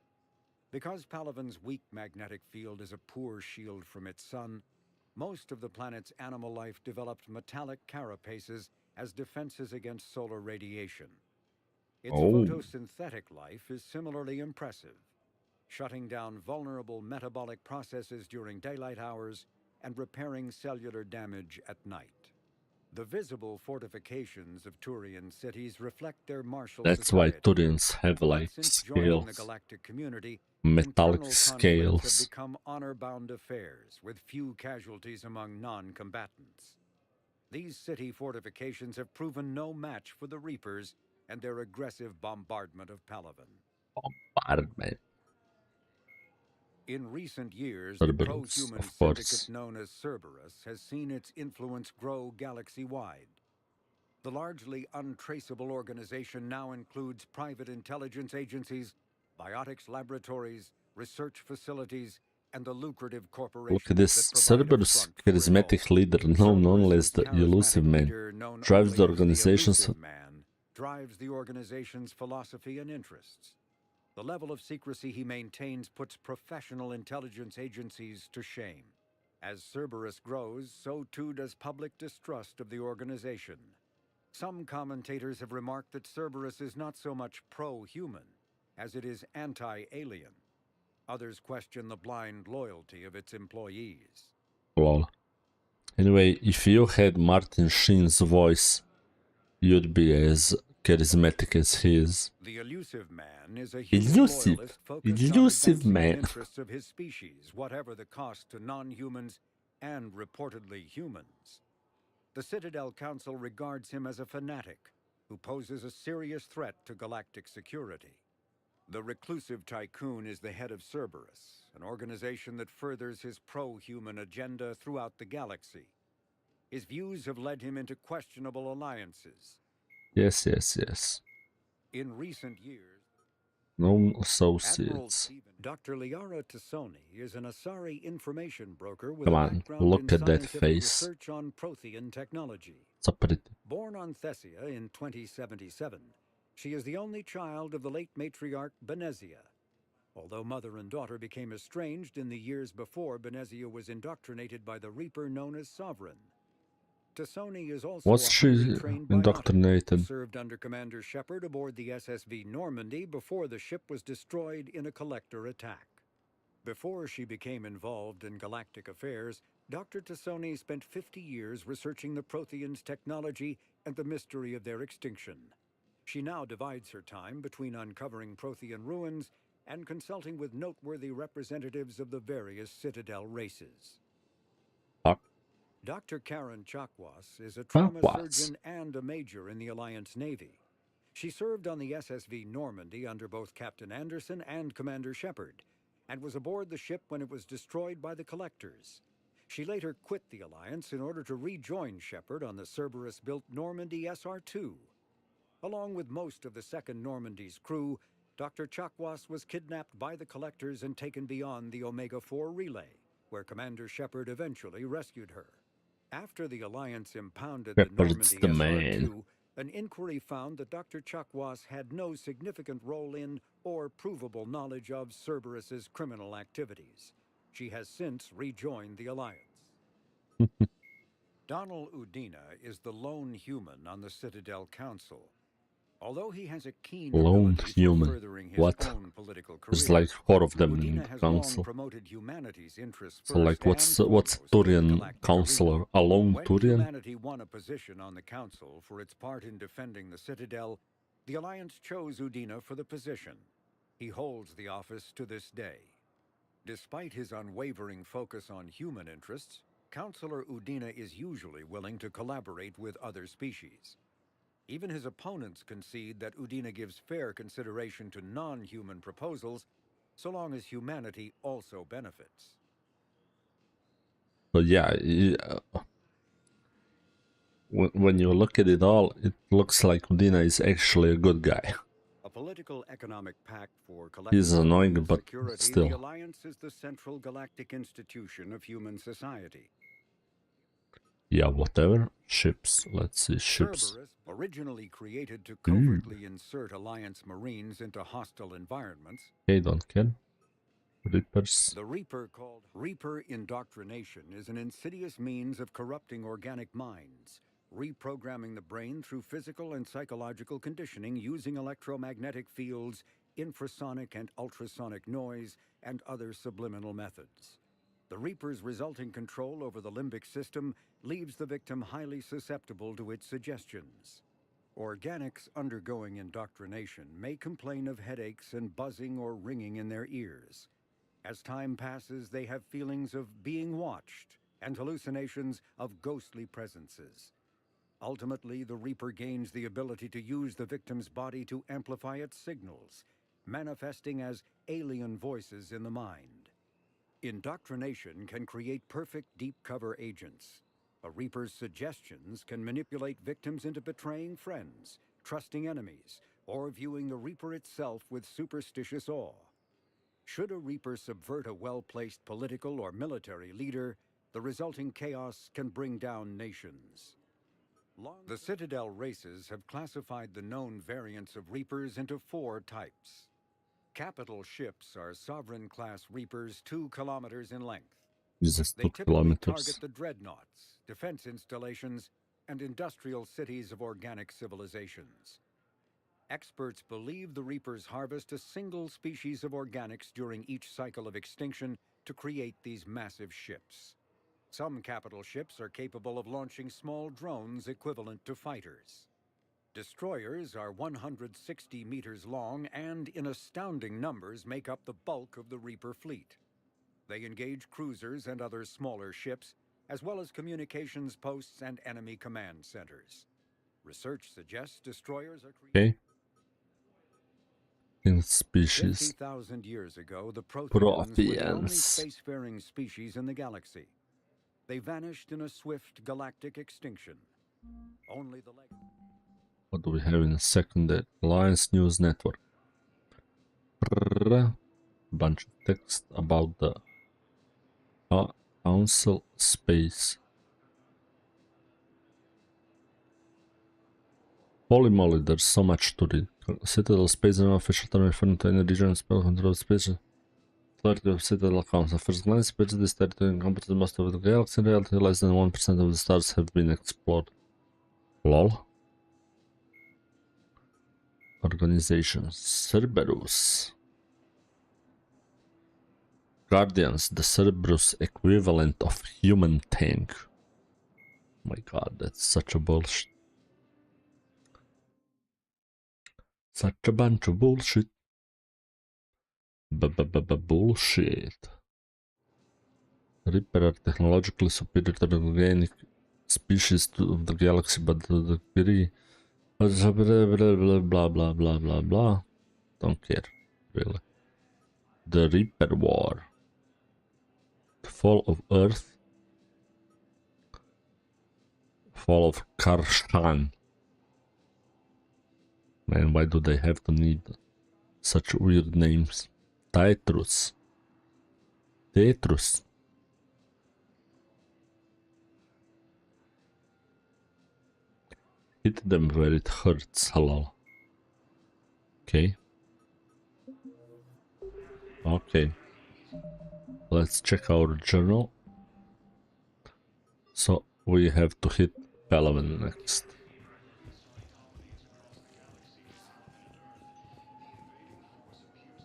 Because Palaven's weak magnetic field is a poor shield from its sun, most of the planet's animal life developed metallic carapaces as defenses against solar radiation. Its photosynthetic life is similarly impressive, shutting down vulnerable metabolic processes during daylight hours and repairing cellular damage at night. The visible fortifications of Turian cities reflect their martial That's society. why Turians have like scales, the galactic community, metallic have scales. become honor-bound affairs, with few casualties among non-combatants. These city fortifications have proven no match for the Reapers and their aggressive bombardment of Palaven. Bombardment. In recent years, the Cerberus, pro-human of syndicate course. known as Cerberus has seen its influence grow galaxy-wide. The largely untraceable organization now includes private intelligence agencies, biotics laboratories, research facilities, and the lucrative Look at corporations this. that provide a Cerberus, front for it all. charismatic leader, known only as the elusive Charismatic man, leader, known drives the only as the organization's. elusive man, drives the organization's philosophy and interests. The level of secrecy he maintains puts professional intelligence agencies to shame. As Cerberus grows, so too does public distrust of the organization. Some commentators have remarked that Cerberus is not so much pro-human as it is anti-alien. Others question the blind loyalty of its employees. Lol. Anyway, if you had Martin Sheen's voice, you'd be as charismatic as he is. The elusive man is a human loyalist focused on advancing the interests of his species, whatever the cost to non-humans and reportedly humans. The Citadel Council regards him as a fanatic who poses a serious threat to galactic security. The reclusive tycoon is the head of Cerberus, an organization that furthers his pro-human agenda throughout the galaxy. His views have led him into questionable alliances. Yes, yes, yes. In recent years, No associates. Dr. Liara Tassoni is an Asari information broker with Come a on, background look in at that scientific face. research on Prothean technology. So pretty. Born on Thessia in 2077, she is the only child of the late matriarch Benezia. Although mother and daughter became estranged in the years before Benezia was indoctrinated by the Reaper known as Sovereign. Tassoni is also Was a she highly trained biotic indoctrinated? who served under Commander Shepard aboard the SSV Normandy before the ship was destroyed in a collector attack. Before she became involved in galactic affairs, Dr. Tassoni spent 50 years researching the Protheans' technology and the mystery of their extinction. She now divides her time between uncovering Prothean ruins and consulting with noteworthy representatives of the various Citadel races. Dr. Karen Chakwas is a trauma surgeon and a major in the Alliance Navy. She served on the SSV Normandy under both Captain Anderson and Commander Shepard, and was aboard the ship when it was destroyed by the Collectors. She later quit the Alliance in order to rejoin Shepard on the Cerberus-built Normandy SR-2. Along with most of the Second Normandy's crew, Dr. Chakwas was kidnapped by the Collectors and taken beyond the Omega-4 relay, where Commander Shepard eventually rescued her. After the Alliance impounded the Normandy SR-2, an inquiry found that Dr. Chakwas had no significant role in or provable knowledge of Cerberus's criminal activities. She has since rejoined the Alliance. Donald Udina is the lone human on the Citadel Council. Although he has a keen ability for furthering his own political career, There's like 4 of them in Udina the has council. long promoted humanity's interests So like first what's Turian counselor? A lone when Turian? humanity won a position on the council for its part in defending the Citadel, the Alliance chose Udina for the position. He holds the office to this day. Despite his unwavering focus on human interests, Counselor Udina is usually willing to collaborate with other species. Even his opponents concede that Udina gives fair consideration to non-human proposals, so long as humanity also benefits. But yeah, when you look at it all, it looks like Udina is actually a good guy. A political economic pact for He's annoying, but security, the still. Alliance is the central galactic institution of human society. Yeah, whatever. Ships. Let's see, ships. Cerberus, originally created to covertly insert Alliance Marines into hostile environments. Okay, don't care. Reapers. The Reaper, called Reaper indoctrination, is an insidious means of corrupting organic minds, reprogramming the brain through physical and psychological conditioning using electromagnetic fields, infrasonic and ultrasonic noise, and other subliminal methods. The Reaper's resulting control over the limbic system leaves the victim highly susceptible to its suggestions. Organics undergoing indoctrination may complain of headaches and buzzing or ringing in their ears. As time passes, they have feelings of being watched and hallucinations of ghostly presences. Ultimately, the Reaper gains the ability to use the victim's body to amplify its signals, manifesting as alien voices in the mind. Indoctrination can create perfect deep cover agents. A Reaper's suggestions can manipulate victims into betraying friends, trusting enemies, or viewing the Reaper itself with superstitious awe. Should a Reaper subvert a well-placed political or military leader, the resulting chaos can bring down nations. The Citadel races have classified the known variants of Reapers into 4 types. Capital ships are Sovereign-class Reapers 2 kilometers in length. Jesus, They 2 typically kilometers. target the dreadnoughts, defense installations, and industrial cities of organic civilizations. Experts believe the Reapers harvest a single species of organics during each cycle of extinction to create these massive ships. Some capital ships are capable of launching small drones equivalent to fighters. Destroyers are 160 meters long and, in astounding numbers, make up the bulk of the Reaper fleet. They engage cruisers and other smaller ships, as well as communications posts and enemy command centers. Research suggests destroyers are Okay. In species. 50,000 years ago, the Protheans were the only Protheans. spacefaring species in the galaxy. They vanished in a swift galactic extinction. Only the What do we have in a second? The Alliance News Network. Bunch of text about the Council space. Holy moly, there's so much to read. Citadel space is an official term referring to any region spell control space. Authority of Citadel Council. At first glance, appears this territory encompasses most of the galaxy. In reality, less than 1% of the stars have been explored. Lol. Organization. Cerberus. Guardians, the Cerberus equivalent of human tank. My god, that's such a bullshit. Such a bunch of bullshit. Bullshit. Reaper are technologically superior to the organic species of the galaxy, but to the degree. Blah blah blah blah blah. Don't care, really. The Reaper War. The fall of Earth. Fall of Karshan. Man, why do they have to need such weird names? Tetrus. Tetrus. Hit them where it hurts, hello. Okay. Okay. Let's check our journal. So we have to hit Palaven next.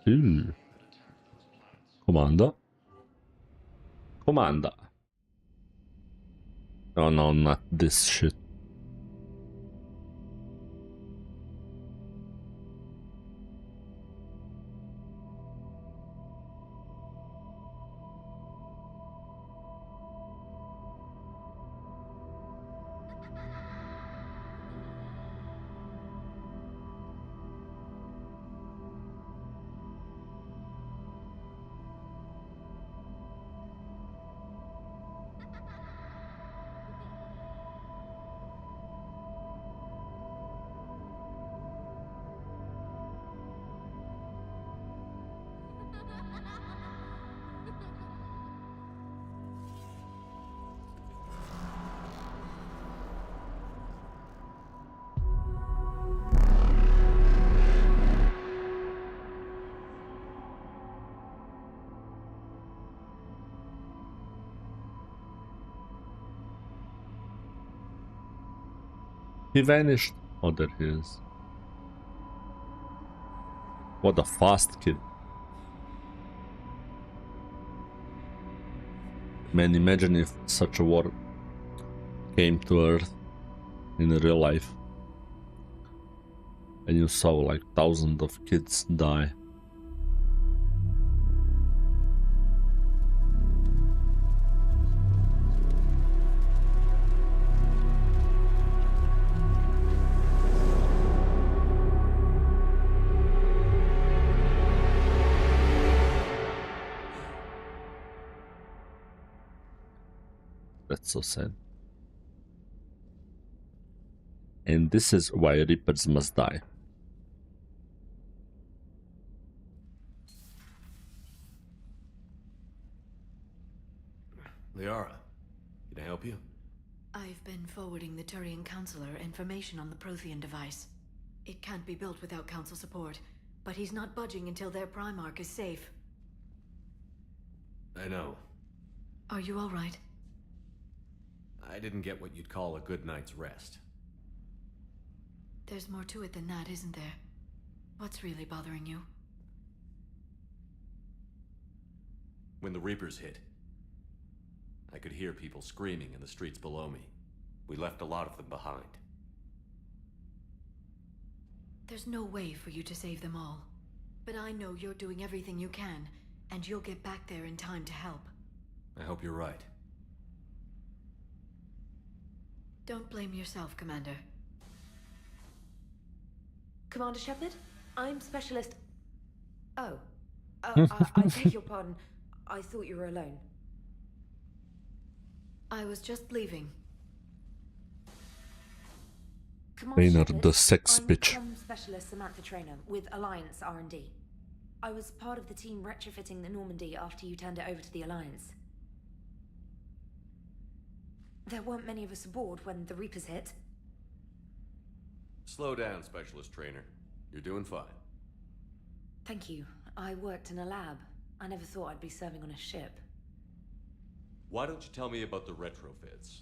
Ooh. Commander. Commander. Oh no, not this shit. He vanished. Oh, there he is. What a fast kid. Man, imagine if such a war came to Earth in real life and you saw like thousands of kids die. That's so sad. And this is why Reapers must die. Liara, can I help you? I've been forwarding the Turian Counselor information on the Prothean device. It can't be built without Council support, but he's not budging until their Primarch is safe. I know. Are you all right? I didn't get what you'd call a good night's rest. There's more to it than that, isn't there? What's really bothering you? When the Reapers hit, I could hear people screaming in the streets below me. We left a lot of them behind. There's no way for you to save them all. But I know you're doing everything you can, and you'll get back there in time to help. I hope you're right. Don't blame yourself, Commander. Commander Shepard, I'm Specialist... Oh. I beg your pardon. I thought you were alone. I was just leaving. Trainer, the sex bitch. I'm Specialist Samantha Trainer with Alliance R&D. I was part of the team retrofitting the Normandy after you turned it over to the Alliance. There weren't many of us aboard when the Reapers hit. Slow down, Specialist Trainer. You're doing fine. Thank you. I worked in a lab. I never thought I'd be serving on a ship. Why don't you tell me about the retrofits?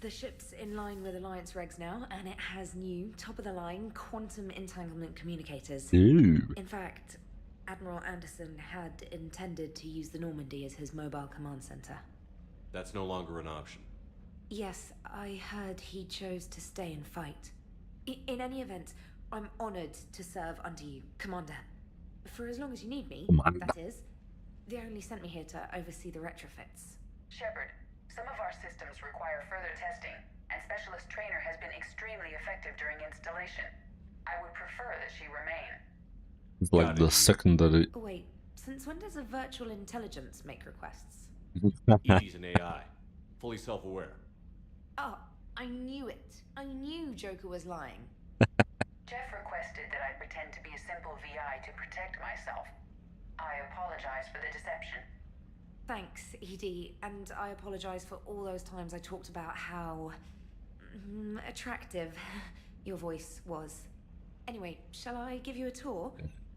The ship's in line with Alliance regs now, and it has new, top-of-the-line quantum entanglement communicators. Ooh. In fact, Admiral Anderson had intended to use the Normandy as his mobile command center. That's no longer an option. Yes, I heard he chose to stay and fight. In any event, I'm honored to serve under you, Commander. For as long as you need me, that is. They only sent me here to oversee the retrofits. Shepard, some of our systems require further testing, and Specialist Trainer has been extremely effective during installation. I would prefer that she remain. It's like the secondary. Wait, since when does a virtual intelligence make requests? ED's an AI, fully self-aware. Oh, I knew it. I knew Joker was lying. Jeff requested that I pretend to be a simple VI to protect myself. I apologize for the deception. Thanks, ED, and I apologize for all those times I talked about how... attractive your voice was. Anyway, shall I give you a tour?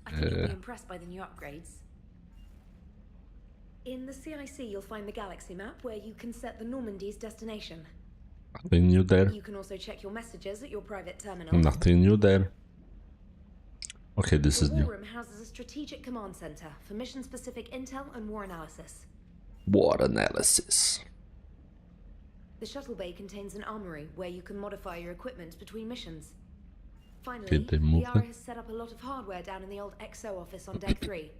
I think you'll be impressed by the new upgrades. In the CIC, you'll find the galaxy map where you can set the Normandy's destination. Nothing new there. You can also check your messages at your private terminal. Nothing new there. Okay, this is The new. war room houses a strategic command center for mission-specific intel and war analysis. War analysis. The shuttle bay contains an armory where you can modify your equipment between missions. Finally, Did they move Liara it? has set up a lot of hardware down in the old XO office on deck 3.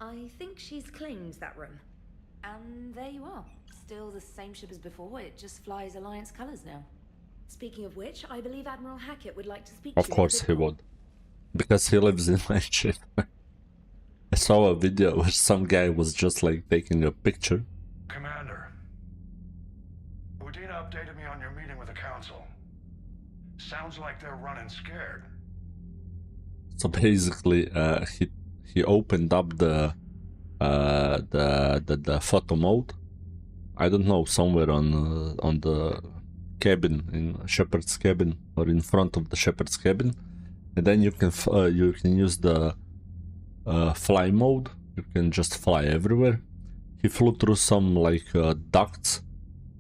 I think she's claimed that room. And there you are. Still the same ship as before, it just flies Alliance colors now. Speaking of which, I believe Admiral Hackett would like to speak to Of you. course he would. Because he lives in my ship. I saw a video where some guy was just like taking a picture. Commander, Udina updated me on your meeting with the Council. Sounds like they're running scared. So basically, he opened up the photo mode. I don't know, somewhere on the cabin, in Shepard's cabin, or in front of the Shepard's cabin, and then you can use the fly mode. You can just fly everywhere. He flew through some like ducts,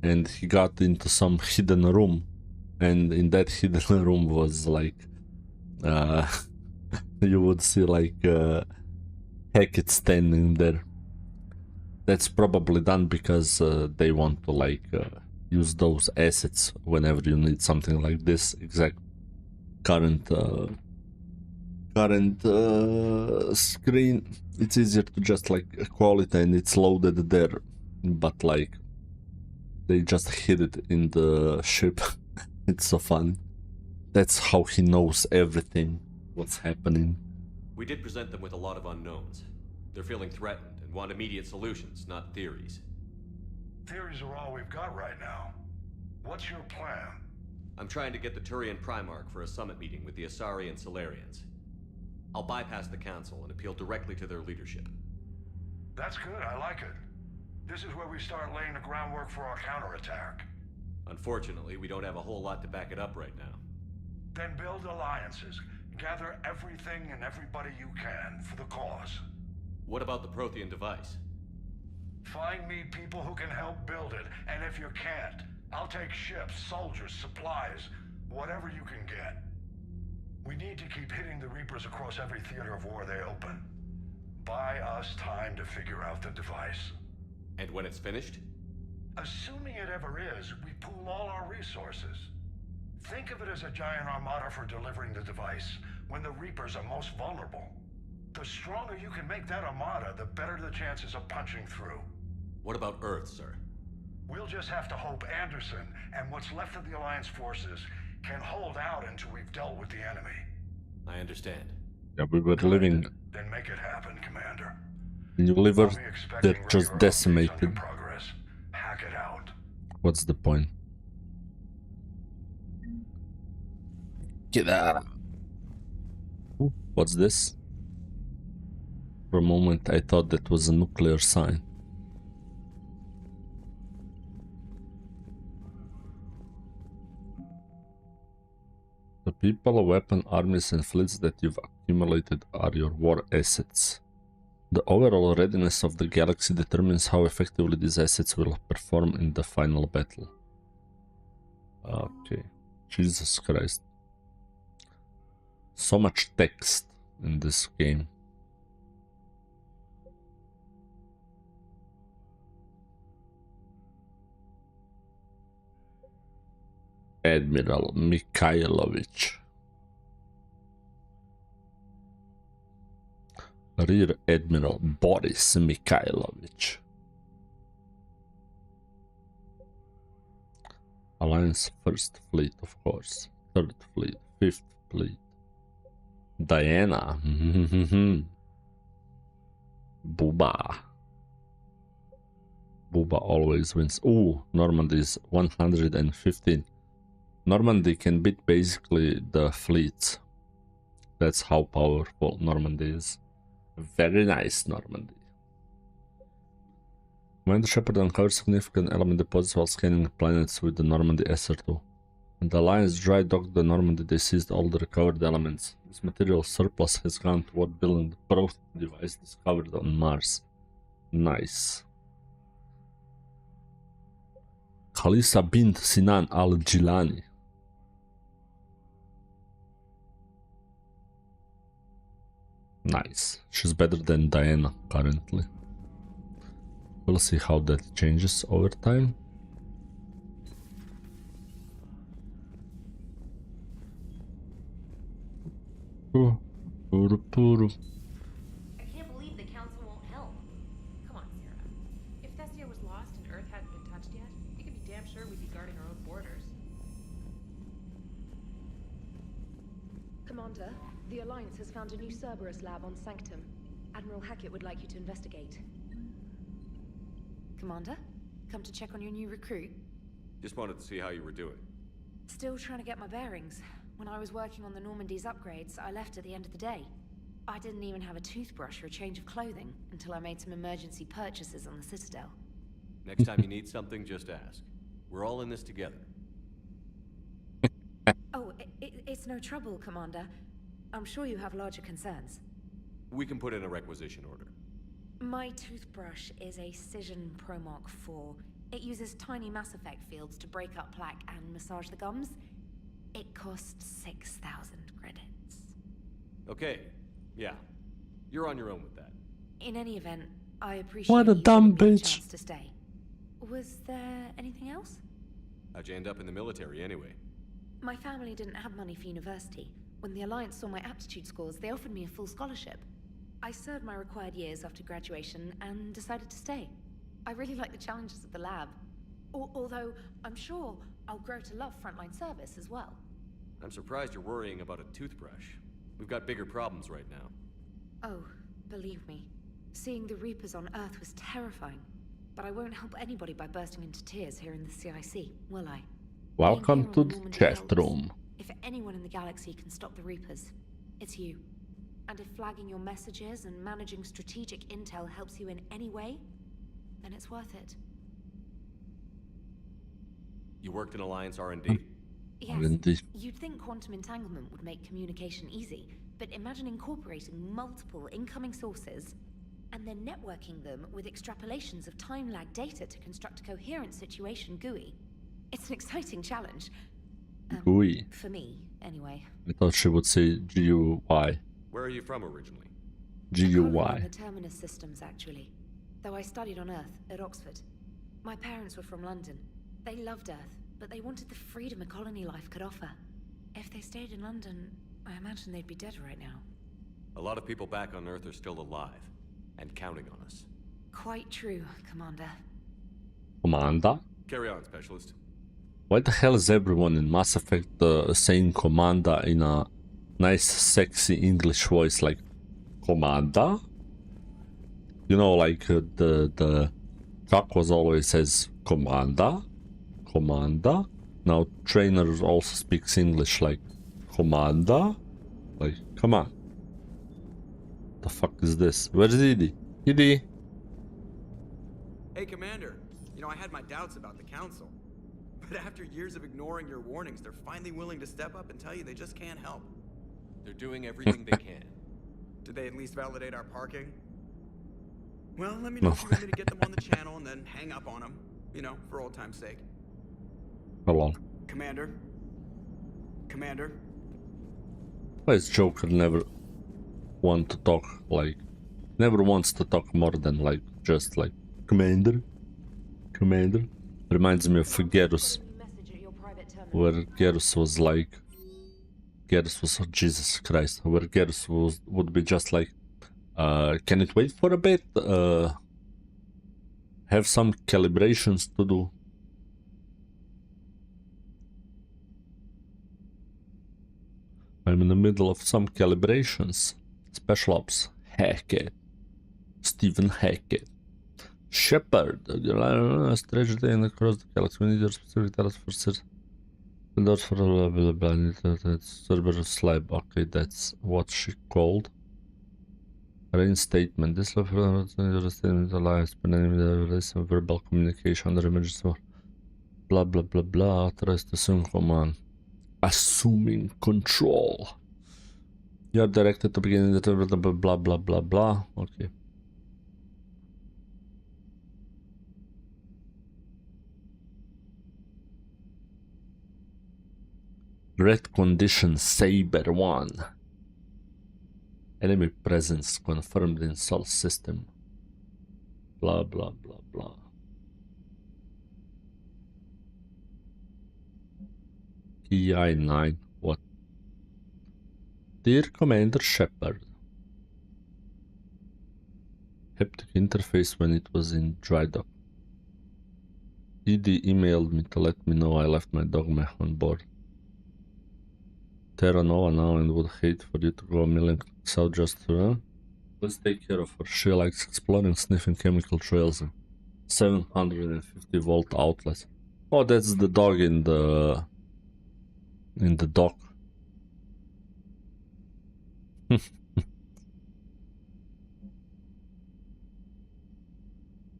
and he got into some hidden room, and in that hidden room was like you would see like Hackett standing there. That's probably done because they want to like use those assets whenever you need something like this exact current screen. It's easier to just like call it and it's loaded there, but like they just hid it in the ship. It's so fun. That's how he knows everything, what's happening. We did present them with a lot of unknowns. They're feeling threatened and want immediate solutions, not theories. Theories are all we've got right now. What's your plan? I'm trying to get the Turian Primarch for a summit meeting with the Asari and Solarians. I'll bypass the Council and appeal directly to their leadership. That's good, I like it. This is where we start laying the groundwork for our counterattack. Unfortunately, we don't have a whole lot to back it up right now. Then build alliances. Gather everything and everybody you can for the cause. What about the Prothean device? Find me people who can help build it, and if you can't, I'll take ships, soldiers, supplies, whatever you can get. We need to keep hitting the Reapers across every theater of war they open. Buy us time to figure out the device. And when it's finished? Assuming it ever is, we pool all our resources. Think of it as a giant armada for delivering the device, when the Reapers are most vulnerable. The stronger you can make that armada, the better the chances of punching through. What about Earth, sir? We'll just have to hope Anderson, and what's left of the Alliance forces, can hold out until we've dealt with the enemy. I understand. Yeah, we were living... Then make it happen, Commander. Unilever, they're just decimated. Progress. Hack it out. What's the point? Get out. Ooh, what's this? For a moment I thought that was a nuclear sign. The people, weapon, armies and fleets that you've accumulated are your war assets. The overall readiness of the galaxy determines how effectively these assets will perform in the final battle. Okay. Jesus Christ. So much text in this game. Admiral Mikhailovich. Rear Admiral Boris Mikhailovich. Alliance First Fleet, of course. Third Fleet, Fifth Fleet. Diana. Booba. Booba always wins. Ooh, Normandy is 115. Normandy can beat basically the fleets. That's how powerful Normandy is. Very nice, Normandy. Commander Shepard uncovered significant element deposits while scanning planets with the Normandy SR2. When the Alliance dry docked the Normandy, they seized all the recovered elements. This material surplus has gone toward building the Prothean device discovered on Mars. Nice. Khalisa bint Sinan al-Jilani. Nice. She's better than Diana currently. We'll see how that changes over time. I can't believe the Council won't help. Come on, Sarah. If Thessia was lost and Earth hadn't been touched yet, you can be damn sure we'd be guarding our own borders. Commander, the Alliance has found a new Cerberus lab on Sanctum. Admiral Hackett would like you to investigate. Commander, come to check on your new recruit? Just wanted to see how you were doing. Still trying to get my bearings. When I was working on the Normandy's upgrades, I left at the end of the day. I didn't even have a toothbrush or a change of clothing until I made some emergency purchases on the Citadel. Next time you need something, just ask. We're all in this together. Oh, it's no trouble, Commander. I'm sure you have larger concerns. We can put in a requisition order. My toothbrush is a Cision Pro Mark 4. It uses tiny Mass Effect fields to break up plaque and massage the gums. It costs 6,000 credits. Okay, yeah. You're on your own with that. In any event, I appreciate what a dumb bitch. Chance to stay. Was there anything else? How'd you end up in the military anyway? My family didn't have money for university. When the Alliance saw my aptitude scores, they offered me a full scholarship. I served my required years after graduation and decided to stay. I really like the challenges of the lab. Although, I'm sure I'll grow to love frontline service as well. I'm surprised you're worrying about a toothbrush. We've got bigger problems right now. Oh, believe me. Seeing the Reapers on Earth was terrifying. But I won't help anybody by bursting into tears here in the CIC, will I? Welcome to the Normandy chat helps. room. If anyone in the galaxy can stop the Reapers, it's you. And if flagging your messages and managing strategic intel helps you in any way, then it's worth it. You worked in Alliance R&D? Yes. R&D. You'd think quantum entanglement would make communication easy, but imagine incorporating multiple incoming sources and then networking them with extrapolations of time lag data to construct a coherent situation GUI. It's an exciting challenge. GUI. For me, anyway. I thought she would say GUI. Where are you from originally? GUI. The Terminus systems, actually. Though I studied on Earth, at Oxford. My parents were from London. They loved Earth, but they wanted the freedom a colony life could offer. If they stayed in London, I imagine they'd be dead right now. A lot of people back on Earth are still alive, and counting on us. Quite true, Commander. Commander? Carry on, Specialist. Why the hell is everyone in Mass Effect saying Commander in a nice, sexy English voice like Commander? You know, like the Chuck was always says Commander, Commander. Now Trainer also speaks English like Commander. Like, come on. The fuck is this? Where's Edie? Edie? Hey, Commander. You know, I had my doubts about the Council. But after years of ignoring your warnings, they're finally willing to step up and tell you they just can't help. They're doing everything they can. Did they at least validate our parking? Well, let me know if you want me to get them on the channel and then hang up on them. You know, for old time's sake. Hold on. Commander? Commander? Why is Joker never want to talk like... Never wants to talk more than like, just like, Commander? Commander? Reminds me of Garrus. Where Garrus was like... Garrus was, oh, Jesus Christ. Where Garrus would be just like... can it wait for a bit? Have some calibrations to do. I'm in the middle of some calibrations. Special Ops. Hackett. Stephen Hackett. Shepard. Stretch day and across the galaxy. We need your specific task for doors for blah blah blah. Server slab. Okay, that's what she called. Reinstatement. This statement alliance verbal communication under emergency. Blah blah blah blah. Authorized to assume command. Assuming control. You are directed to begin the blah blah blah blah. Okay. Red condition Saber 1. Enemy presence confirmed in Sol system. Blah blah blah blah. EI9. What? Dear Commander Shepard. Haptic interface when it was in dry dock. ED emailed me to let me know I left my dogma on board. Terra Nova now and would hate for you to go a million clicks out just to... Let's take care of her. She likes exploring, sniffing chemical trails and 750 volt outlets. Oh, that's the dog in the dock.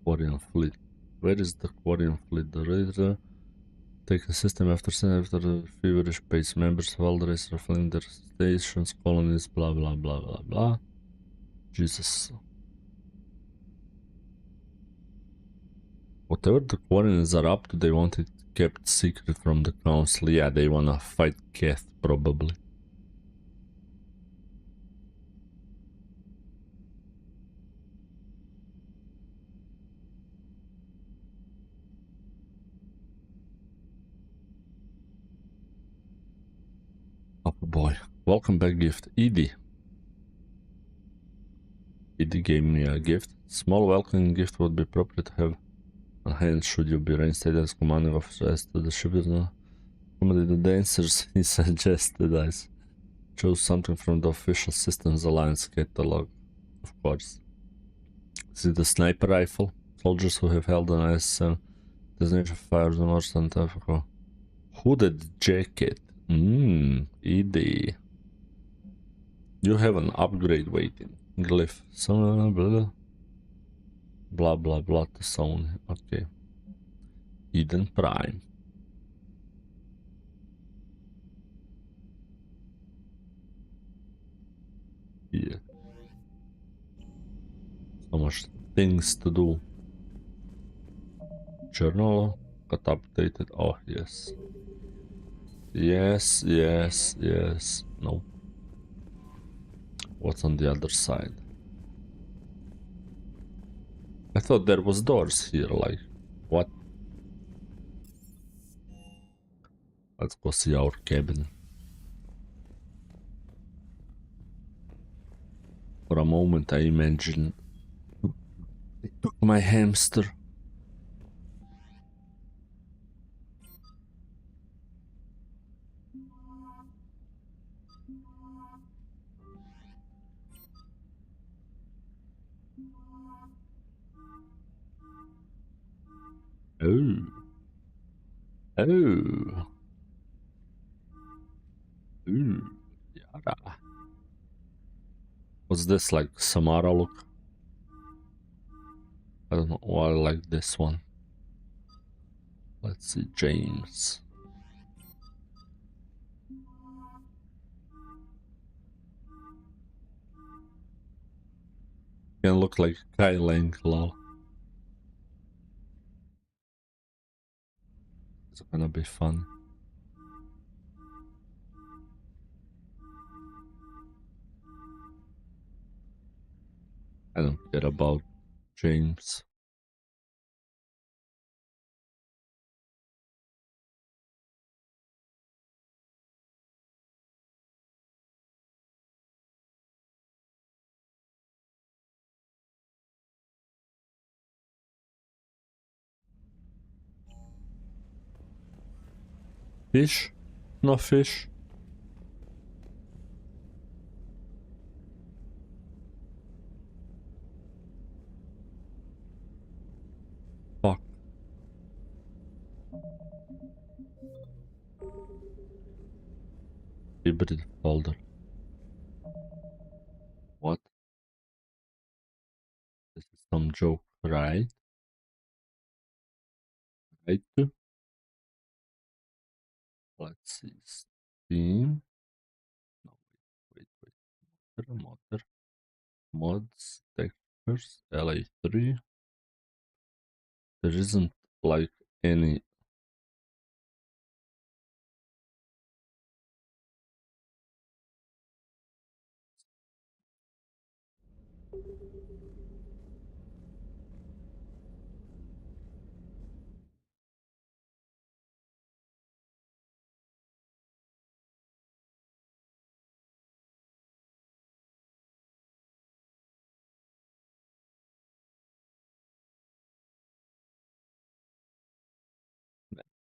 Quarian fleet. Where is the Quarian fleet? The Raider take a system after the feverish base members of all the races are filling their stations, colonies, blah blah blah blah blah. Jesus. Whatever the Quarians are up to, they want it kept secret from the council. Yeah, they wanna fight Keth, probably. Oh boy. Welcome back gift. Edie. Edie gave me a gift. Small welcoming gift would be appropriate to have on hand should you be reinstated as commanding officer as to the ship does not accommodate the dancers he suggested. I chose something from the official Systems Alliance catalog, of course. Is it the sniper rifle? Soldiers who have held an IS-7 designation fires on North and Africa. Hooded jacket. ED. You have an upgrade waiting. Glyph. So, blah blah blah to sound. Okay. Eden Prime. Yeah. So much things to do. Journal got updated. Oh yes. Yes, yes, yes. No. What's on the other side? I thought there was doors here, like, what? Let's go see our cabin. For a moment I imagined they took my hamster. Oh. Oh. Ooh. Yada. What's this, like Samara look? I don't know why I like this one. Let's see, James. Can look like Kai Lang, lol. It's gonna be fun. I don't care about James. Fish? No fish. Fuck. Hybrid folder. What? This is some joke, right? Right? Let's see. Steam. No, wait. Modder. Mods. Textures. LA3. There isn't like any.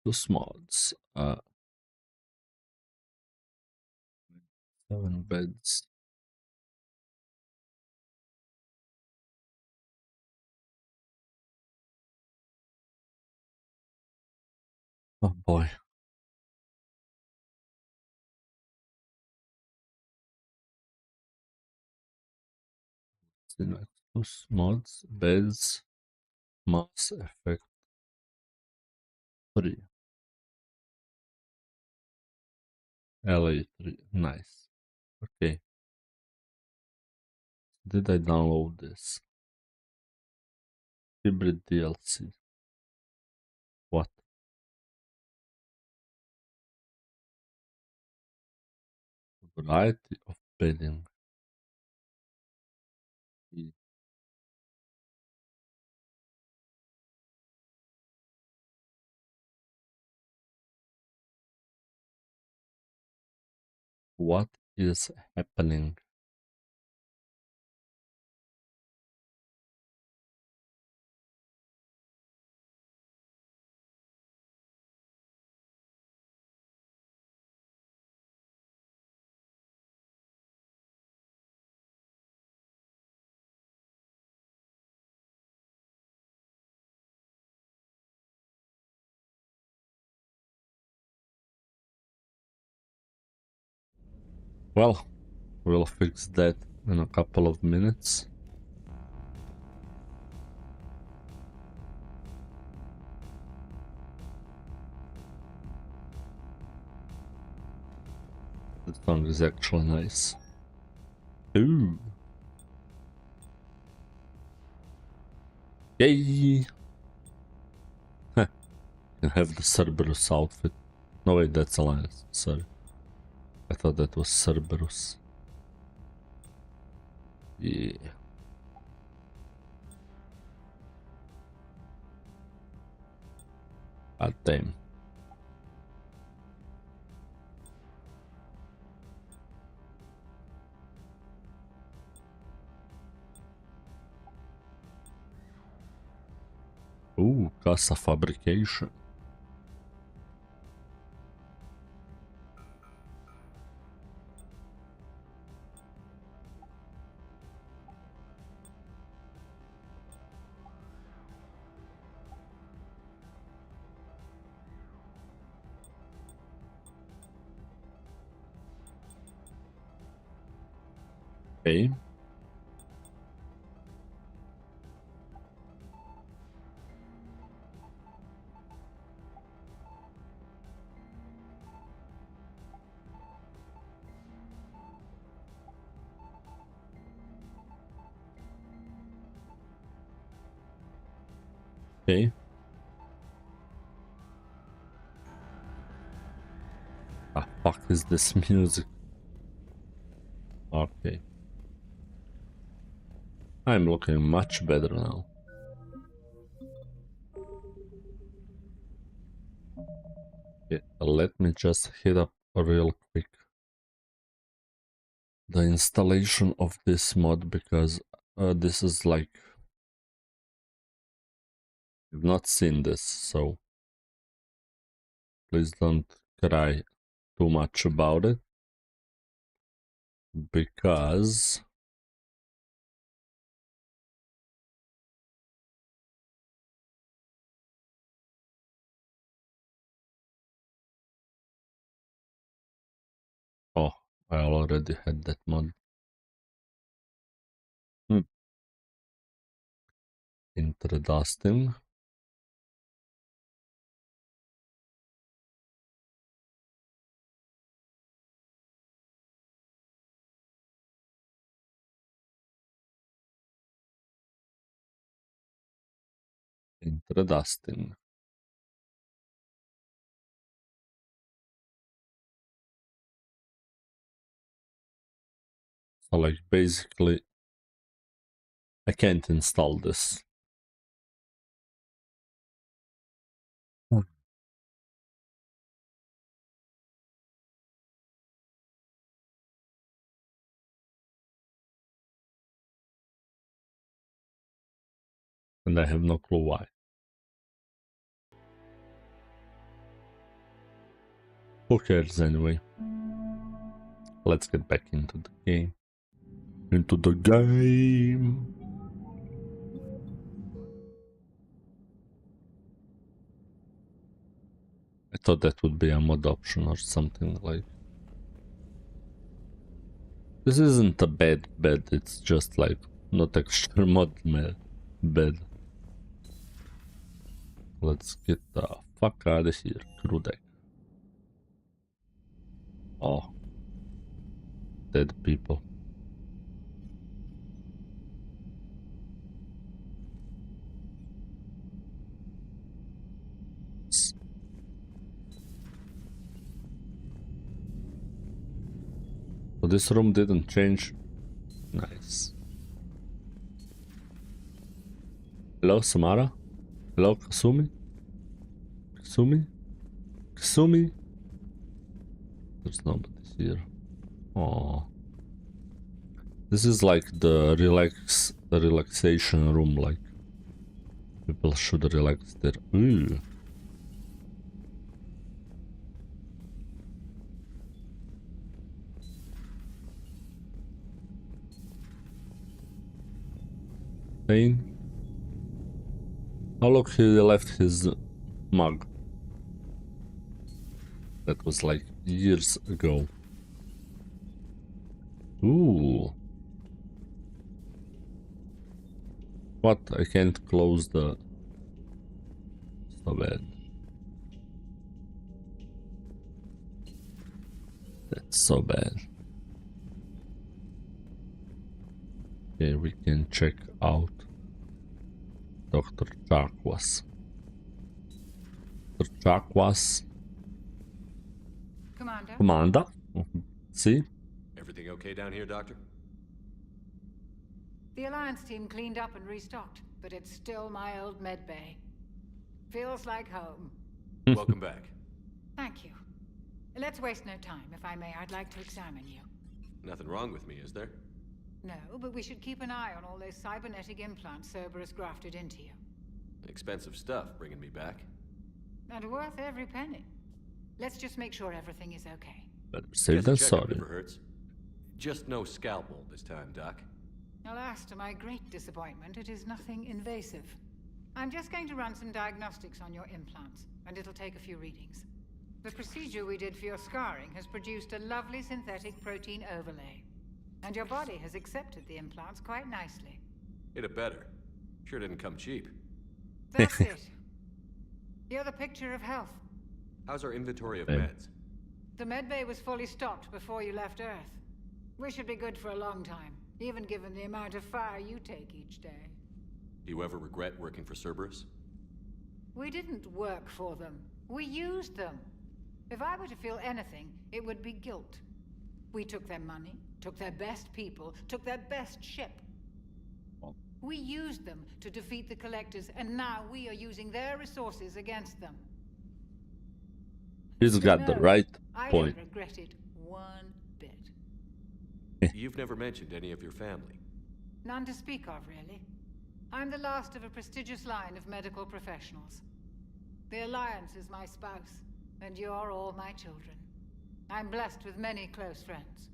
Those mods. 7 beds. Oh boy. Those mods. Beds. Mass Effect 3. LA3. Nice. Okay. Did I download this? Hybrid DLC. What? Variety of bedding. What is happening? Well, we'll fix that in a couple of minutes. That song is actually nice. Ooh. Yay! Huh. Can have the Cerberus outfit. No wait, that's Alliance. Sorry. I thought that was Cerberus. Yeah. God damn. Ooh, Casa Fabrication. Okay. Okay. Ah, fuck is this music? Okay. I'm looking much better now. Okay, let me just hit up real quick the installation of this mod because this is like I've not seen this, so please don't cry too much about it because oh, I already had that mod. Interesting. Interesting. So like basically I can't install this. And I have no clue why. Who cares anyway? Let's get back into the game. Into the game! I thought that would be a mod option or something like. This isn't a bad bed, it's just like not extra mod bed. Let's get the fuck out of here, crew deck. Oh. Dead people. So this room didn't change. Nice. Hello, Samara? Hello, Kasumi? Kasumi? Kasumi? There's nobody here. Oh. This is like the relaxation room, like people should relax there. Ooh. Pain. Oh look, he left his mug. That was like years ago. Ooh. What? I can't close the... So bad. That's so bad. Okay, we can check out Dr. Chakwas. Dr. Chakwas. Commander? Commander? See? Everything okay down here, Doctor? The Alliance team cleaned up and restocked, but it's still my old med bay. Feels like home. Welcome back. Thank you. Let's waste no time. If I may, I'd like to examine you. Nothing wrong with me, is there? No, but we should keep an eye on all those cybernetic implants Cerberus grafted into you. Expensive stuff bringing me back. And worth every penny. Let's just make sure everything is okay. Better safe than sorry. Never hurts. Just no scalpel this time, Doc. Alas, to my great disappointment, it is nothing invasive. I'm just going to run some diagnostics on your implants, and it'll take a few readings. The procedure we did for your scarring has produced a lovely synthetic protein overlay. And your body has accepted the implants quite nicely. Hit it better. Sure didn't come cheap. That's it. You're the picture of health. How's our inventory of meds? The medbay was fully stocked before you left Earth. We should be good for a long time, even given the amount of fire you take each day. Do you ever regret working for Cerberus? We didn't work for them. We used them. If I were to feel anything, it would be guilt. We took their money, took their best people, took their best ship. We used them to defeat the Collectors, and now we are using their resources against them. He's got the right point. I don't regret it one bit. You've never mentioned any of your family. None to speak of, really. I'm the last of a prestigious line of medical professionals. The Alliance is my spouse, and you're all my children. I'm blessed with many close friends.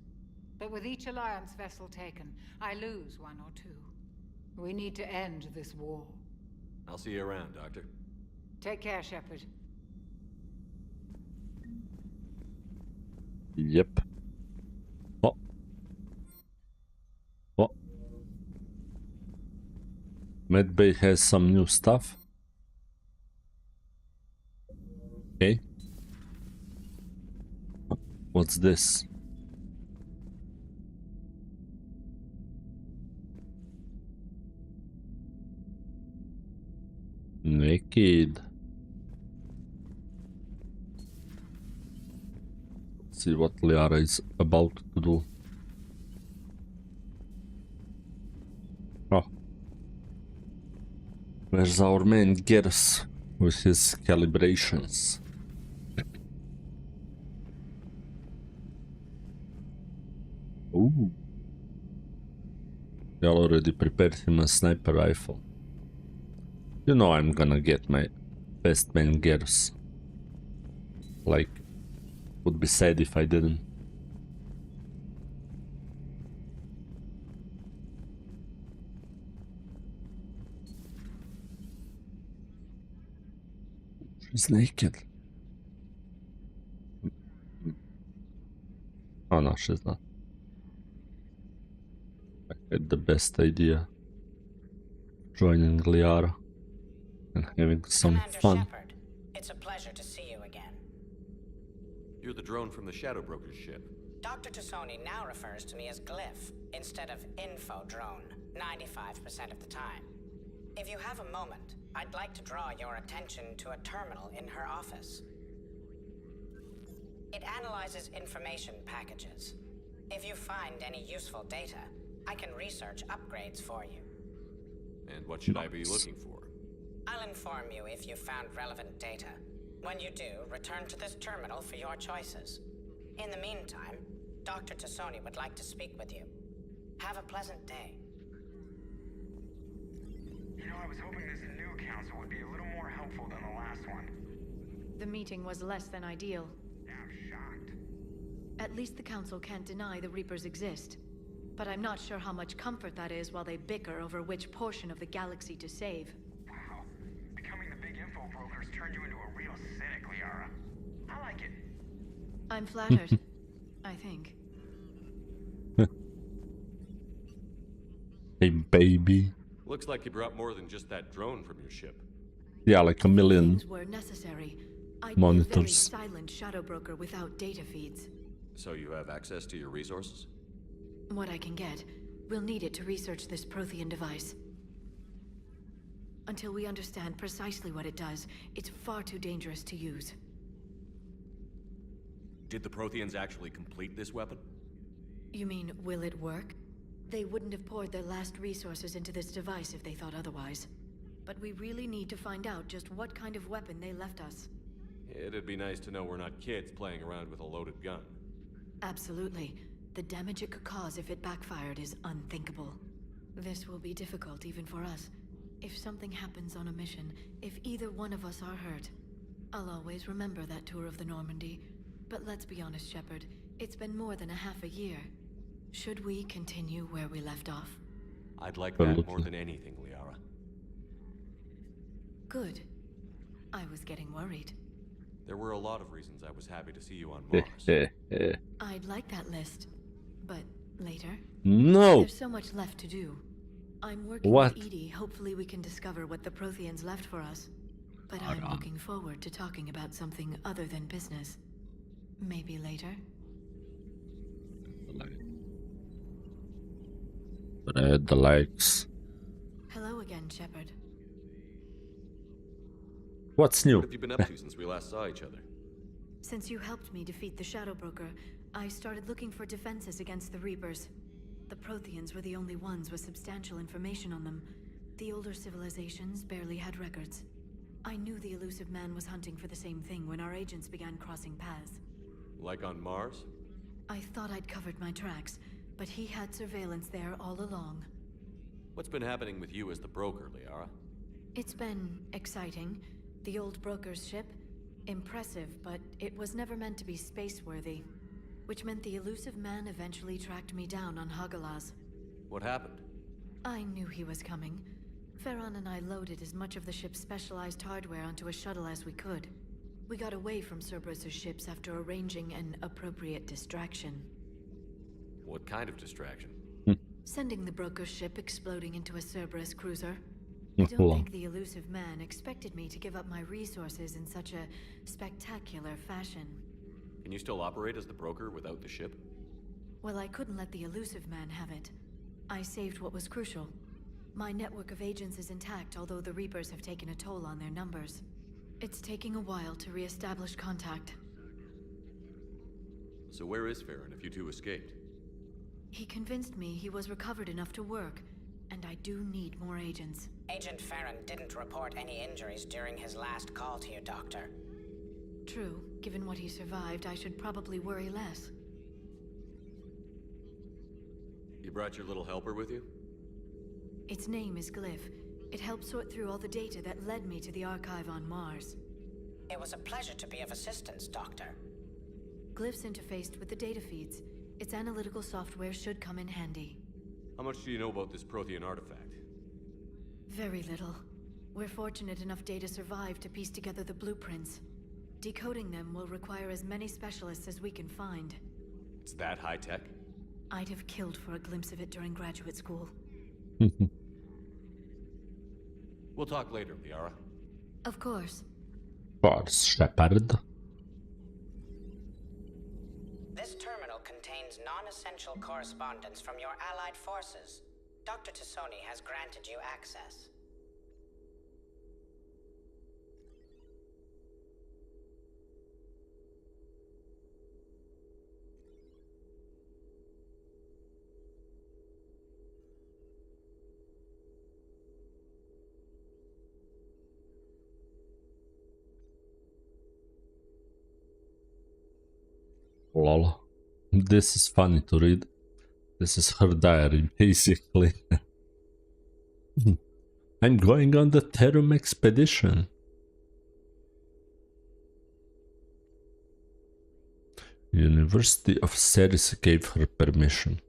But with each Alliance vessel taken, I lose one or two. We need to end this war. I'll see you around, Doctor. Take care, Shepard. Yep. Oh. Oh. Medbay has some new stuff. Okay. What's this? Naked. Let's see what Liara is about to do. Oh. Where's our man Garrus with his calibrations? Ooh. They already prepared him a sniper rifle. You know I'm gonna get my best man Garrus. Like, would be sad if I didn't. She's naked. Oh no, she's not. I had the best idea. Joining Liara and having some Commander fun. Shepard, it's a pleasure to see you again. You're the drone from the Shadow Broker's ship. Dr. Tassoni now refers to me as Glyph instead of Info Drone 95% of the time. If you have a moment, I'd like to draw your attention to a terminal in her office. It analyzes information packages. If you find any useful data, I can research upgrades for you. And what should I be looking for? I'll inform you if you've found relevant data. When you do, return to this terminal for your choices. In the meantime, Dr. Tassoni would like to speak with you. Have a pleasant day. You know, I was hoping this new council would be a little more helpful than the last one. The meeting was less than ideal. Yeah, I'm shocked. At least the council can't deny the Reapers exist. But I'm not sure how much comfort that is while they bicker over which portion of the galaxy to save. Wow. Becoming the big info brokers turned you into a real cynic, Liara. I like it. I'm flattered. I think. baby. Looks like you brought more than just that drone from your ship. Yeah, like a million Things were necessary. I'd monitors. be a very silent shadow broker without data feeds. So you have access to your resources? What I can get. We'll need it to research this Prothean device. Until we understand precisely what it does, it's far too dangerous to use. Did the Protheans actually complete this weapon? You mean, will it work? They wouldn't have poured their last resources into this device if they thought otherwise. But we really need to find out just what kind of weapon they left us. It'd be nice to know we're not kids playing around with a loaded gun. Absolutely. The damage it could cause if it backfired is unthinkable. This will be difficult even for us. If something happens on a mission, if either one of us are hurt, I'll always remember that tour of the Normandy. But let's be honest, Shepard, it's been more than a half a year. Should we continue where we left off? I'd like that more than anything, Liara. Good. I was getting worried. There were a lot of reasons I was happy to see you on Mars. I'd like that list, but later? No! There's so much left to do. I'm working What? with Edie. Hopefully we can discover what the Protheans left for us. But I'm looking forward to talking about something other than business. Maybe later? Read the likes. Hello again, Shepard. What's new? What have you been up to since we last saw each other? Since you helped me defeat the Shadow Broker, I started looking for defenses against the Reapers. The Protheans were the only ones with substantial information on them. The older civilizations barely had records. I knew the elusive man was hunting for the same thing when our agents began crossing paths. Like on Mars? I thought I'd covered my tracks, but he had surveillance there all along. What's been happening with you as the broker, Liara? It's been exciting. The old broker's ship? Impressive, but it was never meant to be space-worthy. Which meant the elusive man eventually tracked me down on Hagalaz. What happened? I knew he was coming. Farron and I loaded as much of the ship's specialized hardware onto a shuttle as we could. We got away from Cerberus' ships after arranging an appropriate distraction. What kind of distraction? Sending the broker's ship exploding into a Cerberus cruiser. I don't think the elusive man expected me to give up my resources in such a spectacular fashion. Can you still operate as the broker without the ship? Well, I couldn't let the elusive man have it. I saved what was crucial. My network of agents is intact, although the Reapers have taken a toll on their numbers. It's taking a while to re-establish contact. So where is Farron if you two escaped? He convinced me he was recovered enough to work, and I do need more agents. Agent Farron didn't report any injuries during his last call to you, Doctor. True. Given what he survived, I should probably worry less. You brought your little helper with you? Its name is Glyph. It helped sort through all the data that led me to the archive on Mars. It was a pleasure to be of assistance, Doctor. Glyph's interfaced with the data feeds. Its analytical software should come in handy. How much do you know about this Prothean artifact? Very little. We're fortunate enough data survived to piece together the blueprints. Decoding them will require as many specialists as we can find. It's that high-tech? I'd have killed for a glimpse of it during graduate school. We'll talk later, Liara. Of course. Shepard. This terminal contains non-essential correspondence from your allied forces. Dr. Tassoni has granted you access. Lol. This is funny to read. This is her diary, basically. I'm going on the Terum expedition. University of Ceres gave her permission.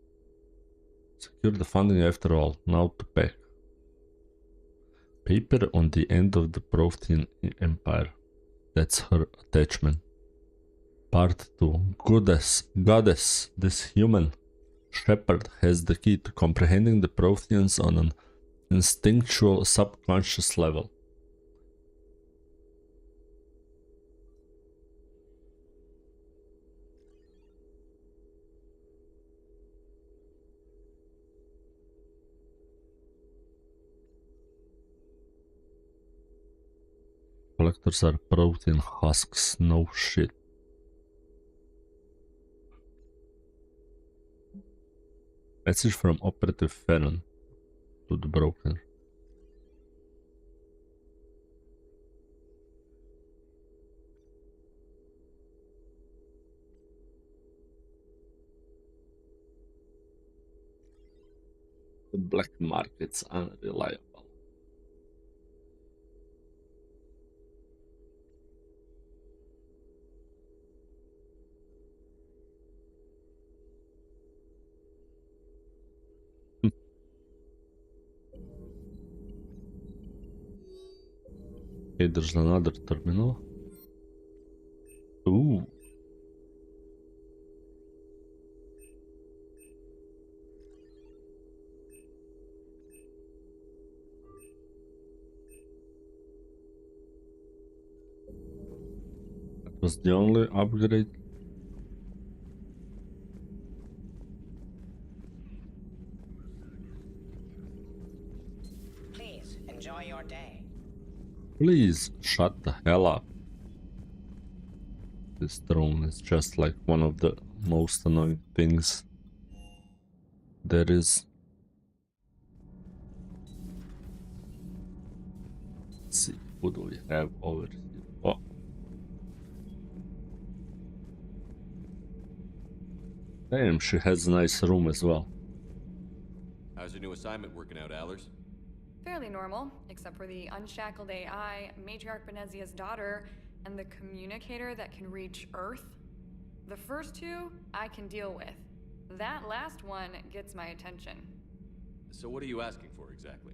Secure the funding after all. Now to back. Paper on the end of the Prothean Empire. That's her attachment. Part 2. Goddess, this human. Shepard has the key to comprehending the Protheans on an instinctual subconscious level. Collectors are Prothean husks, no shit. Message from Operative Ferron to the broker. The black market's unreliable. Okay, there's another terminal. Ooh. That was the only upgrade. Please enjoy your day. Please shut the hell up. This drone is just like one of the most annoying things there is. Let's see, who do we have over here? Oh. Damn, she has a nice room as well. How's your new assignment working out, Allers? Fairly normal, except for the unshackled AI, Matriarch Benezia's daughter, and the communicator that can reach Earth. The first two, I can deal with. That last one gets my attention. So what are you asking for exactly?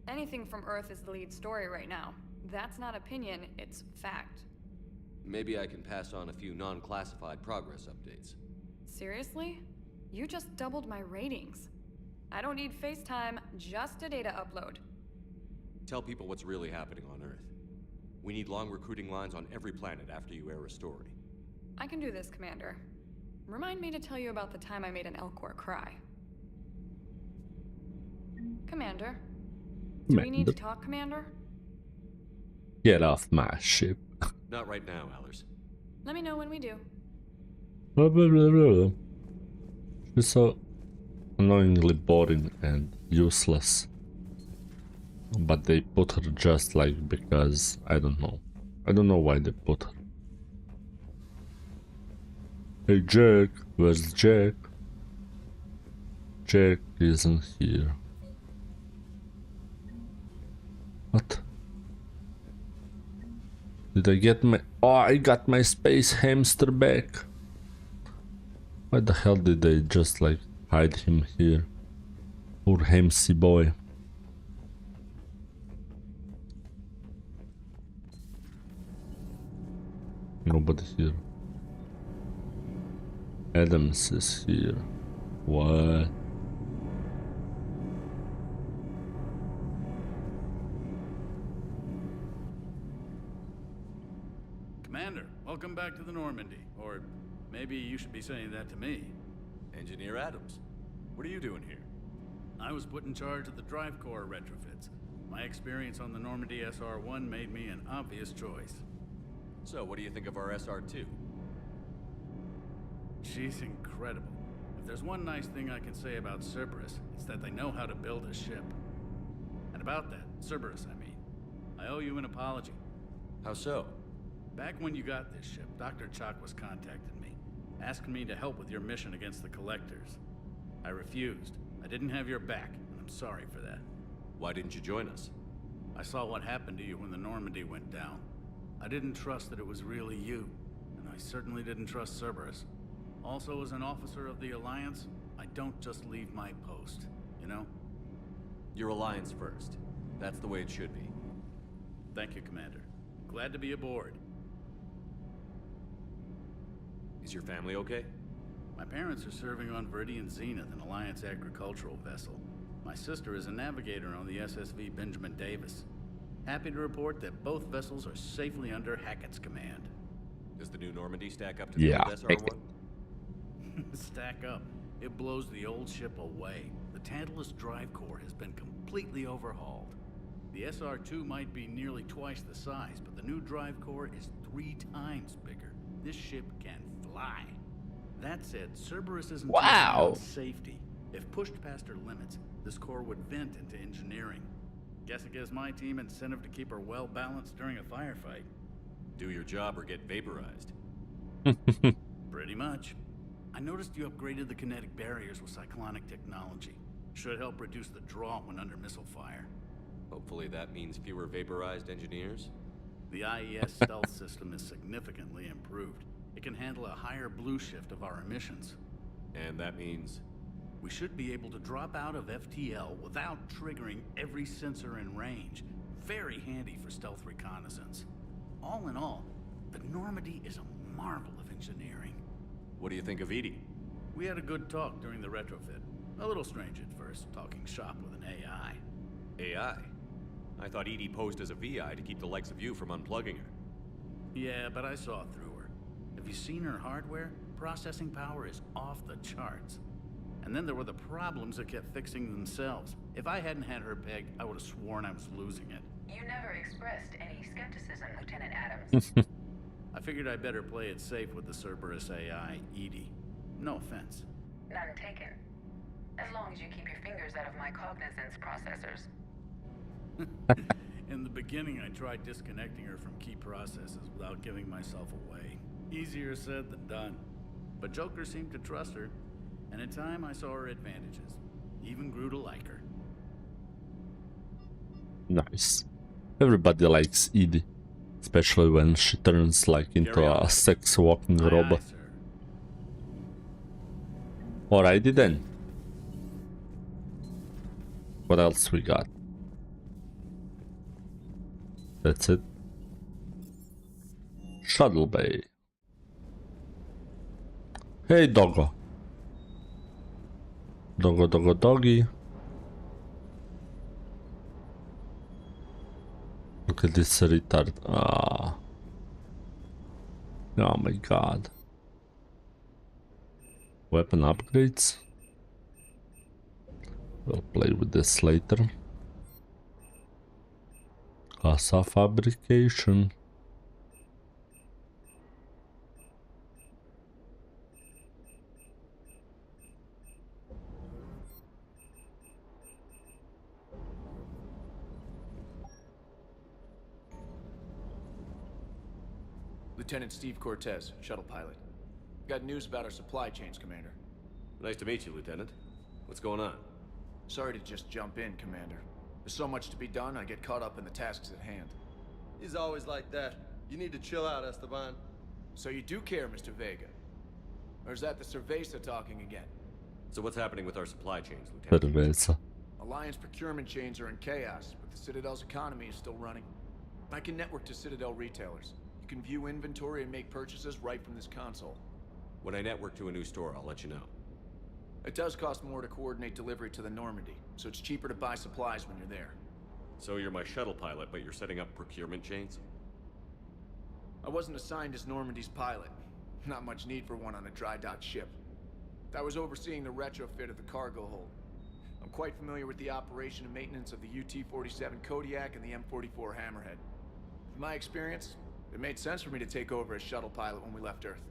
Anything from Earth is the lead story right now. That's not opinion, it's fact. Maybe I can pass on a few non-classified progress updates. Seriously? You just doubled my ratings. I don't need FaceTime, just a data upload. Tell people what's really happening on Earth. We need long recruiting lines on every planet after you air a story. I can do this, Commander. Remind me to tell you about the time I made an Elcor cry. Commander? Do we need to talk, Commander? Get off my ship. Not right now, Allers. Let me know when we do. Blah, blah, blah, blah. She's so annoyingly boring and useless. But they put her just like because I don't know. I don't know why they put her. Hey Jack, where's Jack? Jack isn't here. What? Did I get my... Oh, I got my space hamster back. Why the hell did they just like hide him here? Poor hamsy boy. Nobody here. Adams is here. What? Commander, welcome back to the Normandy. Or maybe you should be saying that to me. Engineer Adams, what are you doing here? I was put in charge of the drive core retrofits. My experience on the Normandy SR-1 made me an obvious choice. So, what do you think of our SR-2? She's incredible. If there's one nice thing I can say about Cerberus, it's that they know how to build a ship. And about that, Cerberus, I mean, I owe you an apology. How so? Back when you got this ship, Dr. Chakwas contacted me, asking me to help with your mission against the Collectors. I refused. I didn't have your back, and I'm sorry for that. Why didn't you join us? I saw what happened to you when the Normandy went down. I didn't trust that it was really you, and I certainly didn't trust Cerberus. Also, as an officer of the Alliance, I don't just leave my post, you know? Your Alliance first. That's the way it should be. Thank you, Commander. Glad to be aboard. Is your family okay? My parents are serving on Viridian Zenith, an Alliance agricultural vessel. My sister is a navigator on the SSV Benjamin Davis. Happy to report that both vessels are safely under Hackett's command. Does the new Normandy stack up to the old SR-1? Stack up. It blows the old ship away. The Tantalus drive core has been completely overhauled. The SR-2 might be nearly twice the size, but the new drive core is 3 times bigger. This ship can fly. That said, Cerberus isn't thinking about safety. If pushed past her limits, this core would vent into engineering. Guess it gives my team incentive to keep her well balanced during a firefight. Do your job or get vaporized. Pretty much. I noticed you upgraded the kinetic barriers with cyclonic technology. Should help reduce the draw when under missile fire. Hopefully that means fewer vaporized engineers. The IES stealth system is significantly improved. It can handle a higher blue shift of our emissions. And that means? We should be able to drop out of FTL without triggering every sensor in range. Very handy for stealth reconnaissance. All in all, the Normandy is a marvel of engineering. What do you think of Edie? We had a good talk during the retrofit. A little strange at first, talking shop with an AI. AI? I thought Edie posed as a VI to keep the likes of you from unplugging her. Yeah, but I saw through her. Have you seen her hardware? Processing power is off the charts. And then there were the problems that kept fixing themselves. If I hadn't had her pegged, I would have sworn I was losing it. You never expressed any skepticism, Lieutenant Adams. I figured I'd better play it safe with the Cerberus AI, Edie. No offense. None taken. As long as you keep your fingers out of my cognizance processors. In the beginning, I tried disconnecting her from key processes without giving myself away. Easier said than done. But Joker seemed to trust her, and in time I saw her advantages. Even grew to like her. Nice. Everybody likes Edie. Especially when she turns like into a sex walking robot. Alrighty then. What else we got? That's it. Shuttle Bay. Hey doggo. Doggo doggo doggy. Look at this retard. Ah. Oh my god. Weapon upgrades. We'll play with this later. Casa fabrication. Lieutenant Steve Cortez, shuttle pilot. Got news about our supply chains, Commander. Nice to meet you, Lieutenant. What's going on? Sorry to just jump in, Commander. There's so much to be done, I get caught up in the tasks at hand. He's always like that. You need to chill out, Esteban. So you do care, Mr. Vega? Or is that the Cerveza talking again? So what's happening with our supply chains, Lieutenant? Cerveza. Alliance procurement chains are in chaos, but the Citadel's economy is still running. I can network to Citadel retailers. You can view inventory and make purchases right from this console. When I network to a new store, I'll let you know. It does cost more to coordinate delivery to the Normandy, so it's cheaper to buy supplies when you're there. So you're my shuttle pilot, but you're setting up procurement chains? I wasn't assigned as Normandy's pilot. Not much need for one on a dry dock ship. I was overseeing the retrofit of the cargo hold. I'm quite familiar with the operation and maintenance of the UT-47 Kodiak and the M44 Hammerhead. In my experience, it made sense for me to take over as shuttle pilot when we left Earth.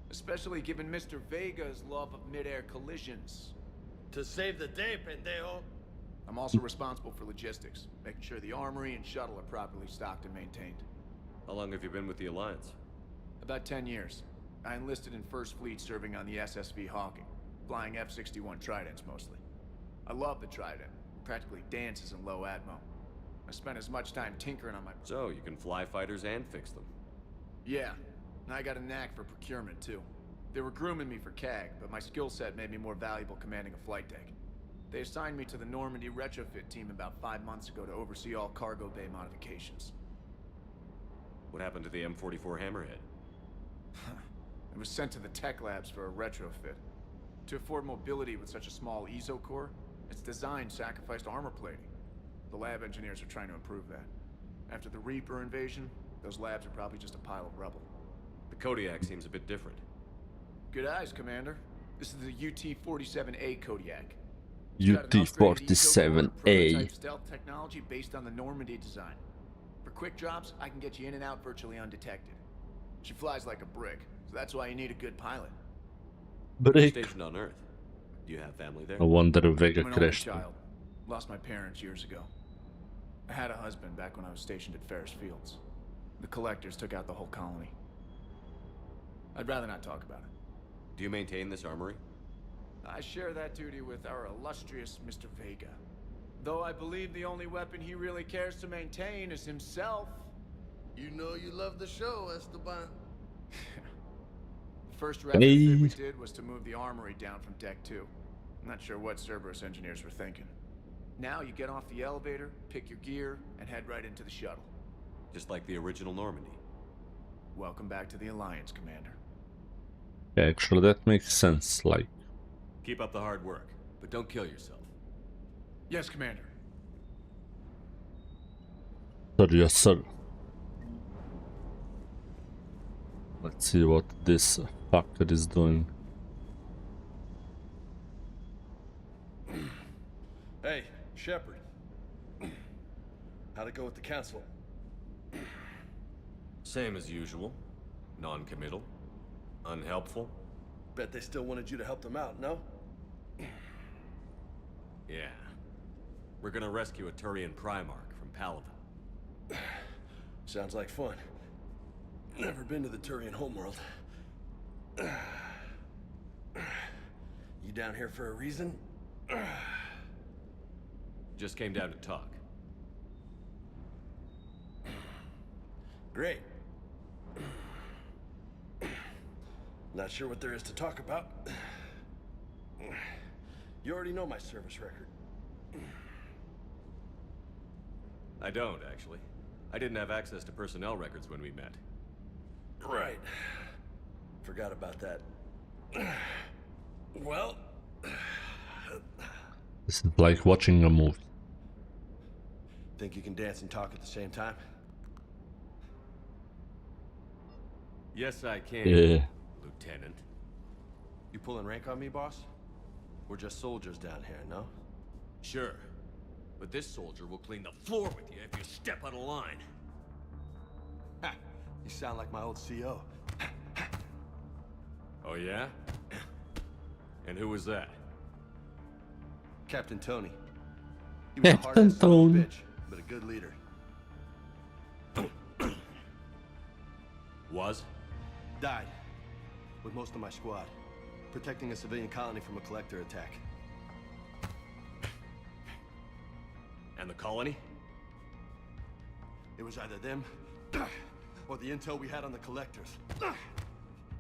Especially given Mr. Vega's love of mid-air collisions. To save the day, pendejo. I'm also responsible for logistics, making sure the armory and shuttle are properly stocked and maintained. How long have you been with the Alliance? About 10 years. I enlisted in First Fleet serving on the SSV Hawking, flying F-61 Tridents mostly. I love the Trident, practically dances in low atmo. I spent as much time tinkering on my... So, you can fly fighters and fix them. Yeah, and I got a knack for procurement too. They were grooming me for CAG, but my skill set made me more valuable commanding a flight deck. They assigned me to the Normandy retrofit team about 5 months ago to oversee all cargo bay modifications. What happened to the M44 Hammerhead? It was sent to the tech labs for a retrofit. To afford mobility with such a small ESO core, its design sacrificed armor plating. The lab engineers are trying to improve that. After the Reaper invasion, those labs are probably just a pile of rubble. The Kodiak seems a bit different. Good eyes, Commander. This is the UT-47A Kodiak. UT-47A. Stealth technology based on the Normandy design. For quick drops, I can get you in and out virtually undetected. She flies like a brick, so that's why you need a good pilot. Brick. Stationed on Earth. Do you have family there? No wonder Vega I'm an only crashed. child. Lost my parents years ago. I had a husband back when I was stationed at Ferris Fields. The collectors took out the whole colony. I'd rather not talk about it. Do you maintain this armory? I share that duty with our illustrious Mr. Vega. Though I believe the only weapon he really cares to maintain is himself. You know you love the show, Esteban. The first retrofit we did was to move the armory down from Deck 2. I'm not sure what Cerberus engineers were thinking. Now you get off the elevator, pick your gear, and head right into the shuttle. Just like the original Normandy. Welcome back to the Alliance, Commander. Yeah, actually, that makes sense. Like, Keep up the hard work, but don't kill yourself. Yes, Commander. sir, yes, sir. Let's see what this fucker is doing. Hey, Shepard. How'd it go with the council? Same as usual. Non-committal. Unhelpful. Bet they still wanted you to help them out, no? Yeah. We're gonna rescue a Turian Primarch from Paladin. Sounds like fun. Never been to the Turian homeworld. You down here for a reason? Just came down to talk. Great. Not sure what there is to talk about. You already know my service record. I don't, actually. I didn't have access to personnel records when we met. Right. Forgot about that. Well... This is like watching a movie. Think you can dance and talk at the same time? Yes, I can, Yeah. Lieutenant. You pulling rank on me, boss? We're just soldiers down here, no? Sure. But this soldier will clean the floor with you if you step out of line. Ha! You sound like my old CO. Oh, yeah? And who was that? Captain Tony. He was a hard-ass son of a bitch, but a good leader. Was? Died. With most of my squad. Protecting a civilian colony from a collector attack. And the colony? It was either them, or the intel we had on the collectors.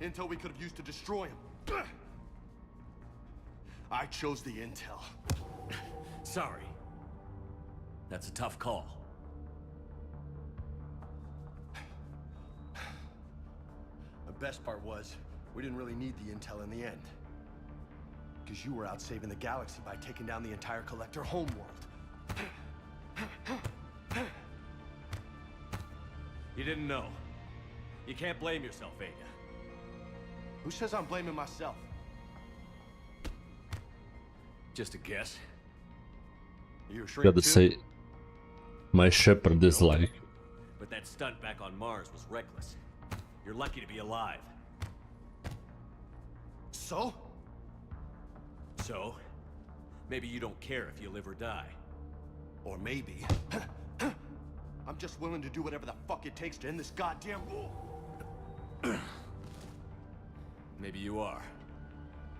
Intel we could have used to destroy them. I chose the intel. Sorry. That's a tough call. The best part was, we didn't really need the intel in the end. Because you were out saving the galaxy by taking down the entire collector homeworld. You didn't know. You can't blame yourself, Vega. Who says I'm blaming myself? Just a guess. You a shrink Gotta too? say, my Shepard is like, But that stunt back on Mars was reckless. You're lucky to be alive. So? So? Maybe you don't care if you live or die. Or maybe... I'm just willing to do whatever the fuck it takes to end this goddamn war. Maybe you are.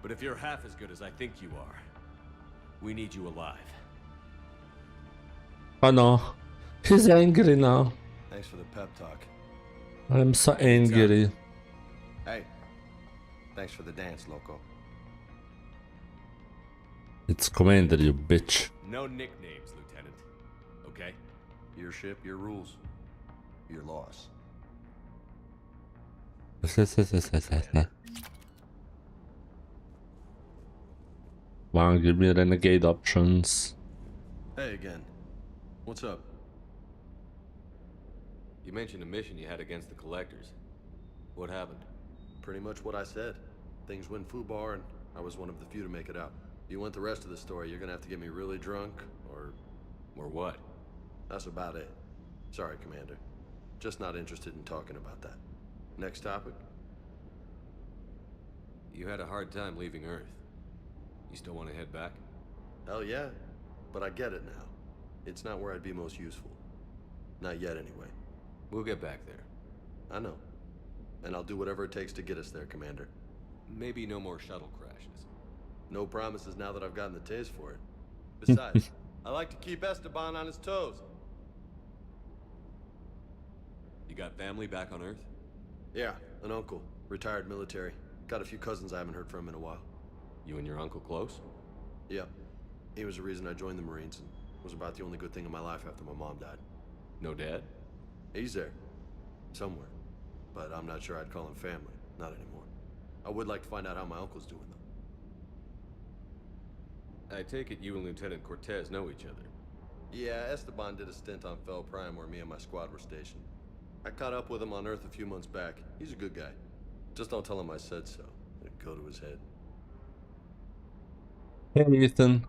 But if you're half as good as I think you are, we need you alive. oh no, he's angry now. Thanks for the pep talk. I'm so angry. Hey, thanks for the dance, loco. It's Commander, you bitch. No nicknames, Lieutenant. Okay? Your ship, your rules. Your loss. Wow, give me renegade options. Hey again. What's up? You mentioned a mission you had against the Collectors. What happened? Pretty much what I said. Things went foobar and I was one of the few to make it out. You want the rest of the story, you're gonna have to get me really drunk, or... Or what? That's about it. Sorry, Commander. Just not interested in talking about that. Next topic? You had a hard time leaving Earth. You still want to head back? Hell yeah. But I get it now. It's not where I'd be most useful. Not yet, anyway. We'll get back there. I know. And I'll do whatever it takes to get us there, Commander. Maybe no more shuttle crashes. No promises now that I've gotten the taste for it. Besides, I like to keep Esteban on his toes. You got family back on Earth? Yeah, an uncle. Retired military. Got a few cousins I haven't heard from in a while. You and your uncle close? Yep. He was the reason I joined the Marines and was about the only good thing in my life after my mom died. No dad? He's there. Somewhere. But I'm not sure I'd call him family. Not anymore. I would like to find out how my uncle's doing, though. I take it you and Lieutenant Cortez know each other. Yeah, Esteban did a stint on Fel Prime where me and my squad were stationed. I caught up with him on Earth a few months back. He's a good guy. Just don't tell him I said so. It'd go to his head. Hey Ethan.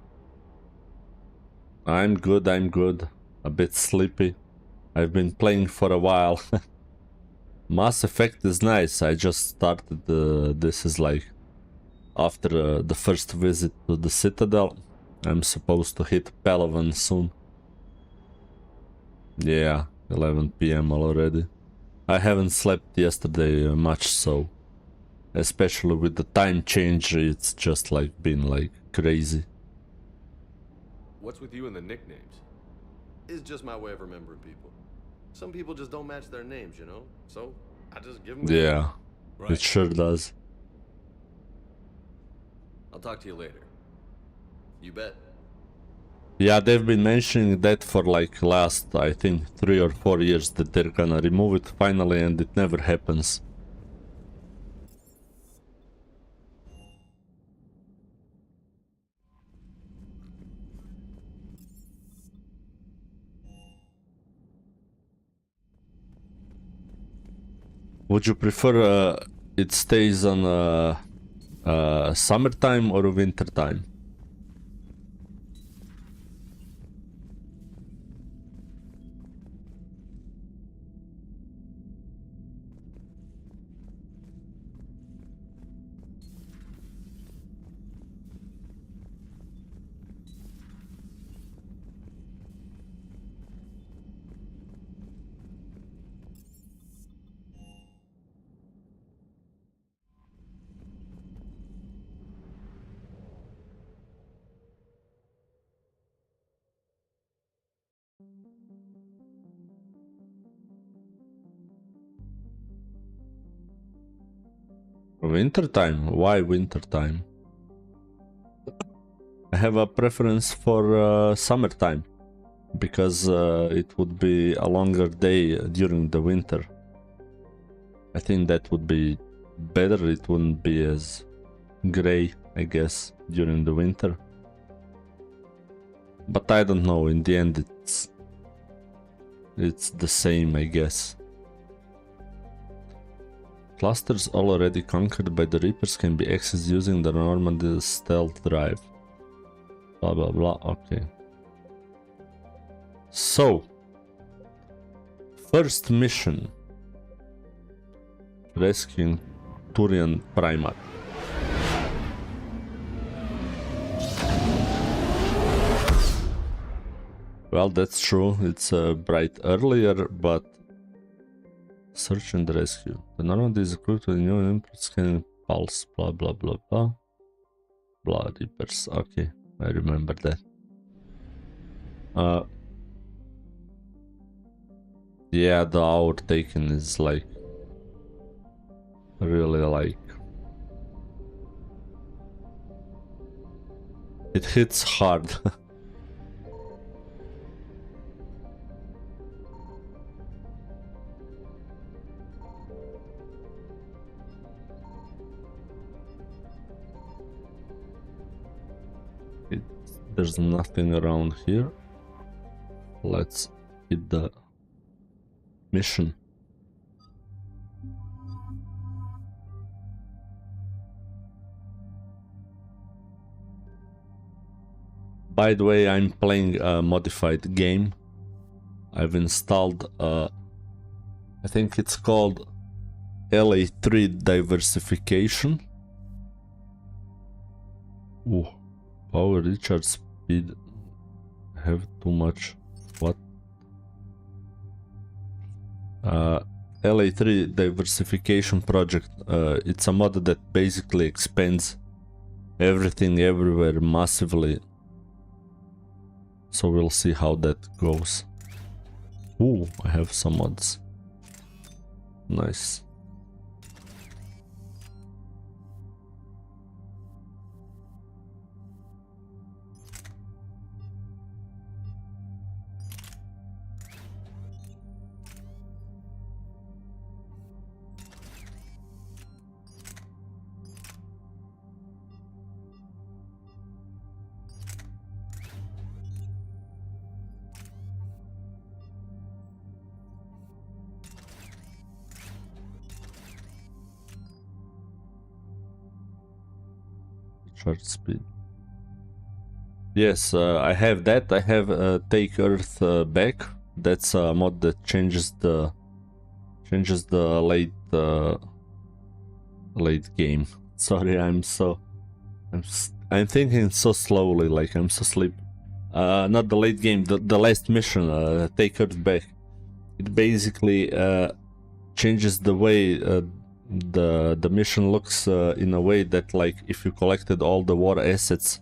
I'm good, I'm good. A bit sleepy. I've been playing for a while. Mass Effect is nice. I just started, this is like after the first visit to the Citadel. I'm supposed to hit Palaven soon. Yeah, 11 PM already. I haven't slept yesterday much, so especially with the time change, it's just like been like crazy. What's with you and the nicknames? It's just my way of remembering people. Some people just don't match their names, you know? So, I just give them... Yeah, Right. it sure does. I'll talk to you later. You bet. Yeah, they've been mentioning that for like last, I think, 3 or 4 years that they're gonna remove it finally, and it never happens. Would you prefer it stays on summertime or wintertime? Wintertime? Why wintertime? I have a preference for summertime, because it would be a longer day during the winter. I think that would be better. It wouldn't be as gray, I guess, during the winter. But I don't know, in the end it's the same, I guess. Clusters already conquered by the Reapers can be accessed using the Normandy stealth drive. Blah blah blah, okay. So, first mission. Rescuing Turian Primate. Well, that's true, it's bright earlier, but... Search and rescue. The Normandy is equipped with new input scanning pulse, blah blah blah blah. Blah, Reapers, okay, I remember that. Yeah, the hour taken is like... really like... it hits hard. There's nothing around here. Let's hit the mission. By the way, I'm playing a modified game. I've installed I think it's called LA3 diversification. Ooh, power recharge speed. Have too much. What? LA3 diversification project. It's a mod that basically expands everything everywhere massively. So we'll see how that goes. Ooh, I have some mods. Nice. Charge speed. Yes, I have that. I have Take Earth Back. That's a mod that changes the late game. Sorry, I'm thinking so slowly, like I'm so sleepy. Not the late game, the last mission, Take Earth Back. It basically changes the way the mission looks in a way that, like, if you collected all the war assets,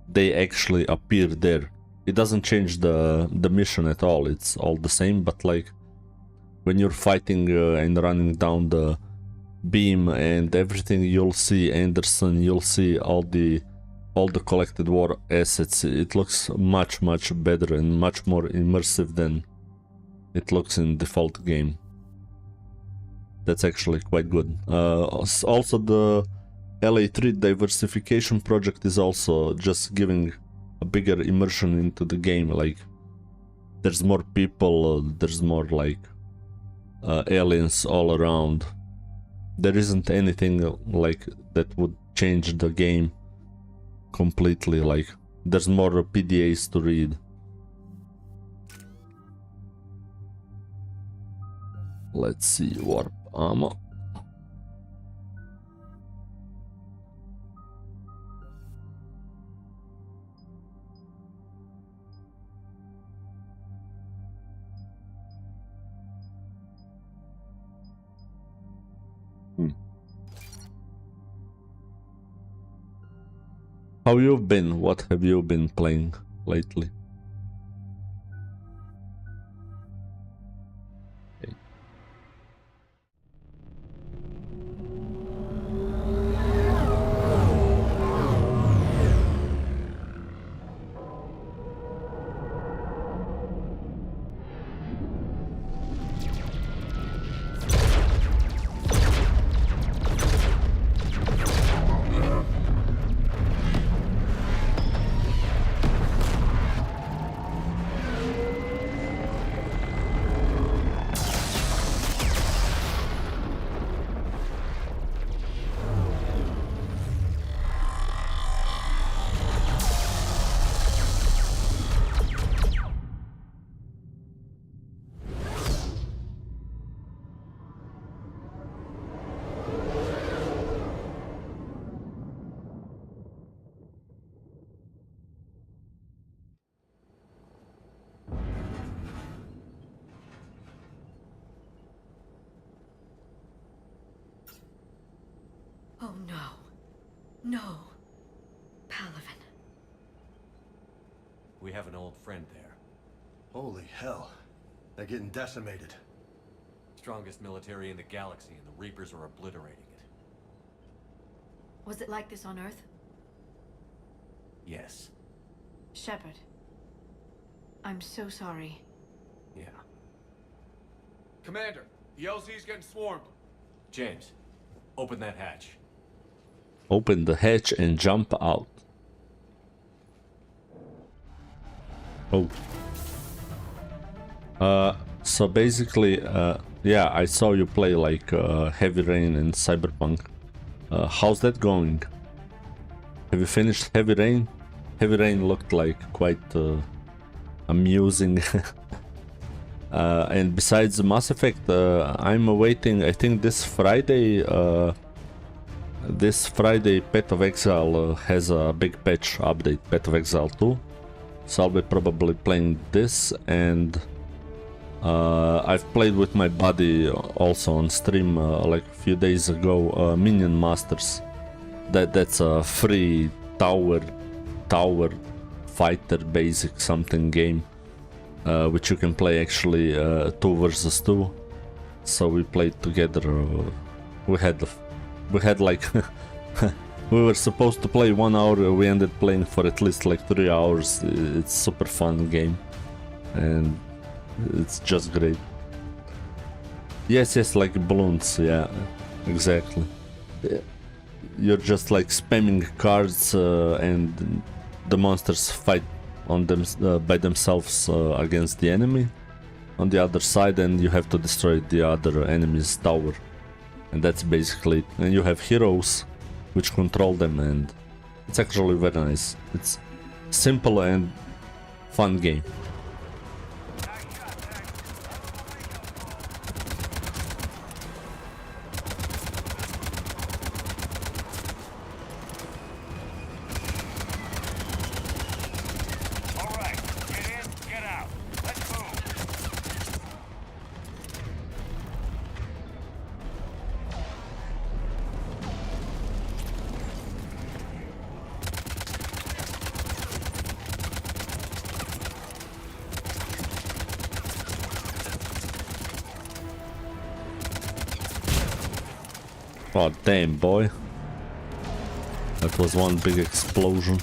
they actually appear there. It doesn't change the mission at all. It's all the same, but like when you're fighting and running down the beam and everything, you'll see Anderson, you'll see all the collected war assets. It looks much better and much more immersive than it looks in default game. That's actually quite good. Also, the LA3 diversification project is also just giving a bigger immersion into the game. Like, there's more people, there's more like aliens all around. There isn't anything like that would change the game completely. Like, there's more PDAs to read. Let's see, warp ammo. How you've been? What have you been playing lately? Oh no. No. Palaven. We have an old friend there. Holy hell. They're getting decimated. Strongest military in the galaxy, and the Reapers are obliterating it. Was it like this on Earth? Yes. Shepard. I'm so sorry. Yeah. Commander, the LZ's getting swarmed. James, open that hatch. Open the hatch and jump out. Oh. So basically, yeah, I saw you play like Heavy Rain and Cyberpunk. How's that going? Have you finished Heavy Rain? Heavy Rain looked like quite amusing. And besides Mass Effect, I'm awaiting, I think this Friday, Path of Exile has a big patch update, Path of Exile 2. So I'll be probably playing this, and I've played with my buddy also on stream like a few days ago, Minion Masters. That's a free tower fighter basic something game, which you can play actually 2 versus 2. So we played together. We had like we were supposed to play 1 hour. We ended playing for at least like 3 hours. It's super fun game, and it's just great. Yes, like balloons. Yeah, exactly. You're just like spamming cards, and the monsters fight on them by themselves against the enemy on the other side, and you have to destroy the other enemy's tower, and that's basically it. And you have heroes which control them, and it's actually very nice. It's simple and fun game. Oh damn, boy. That was one big explosion.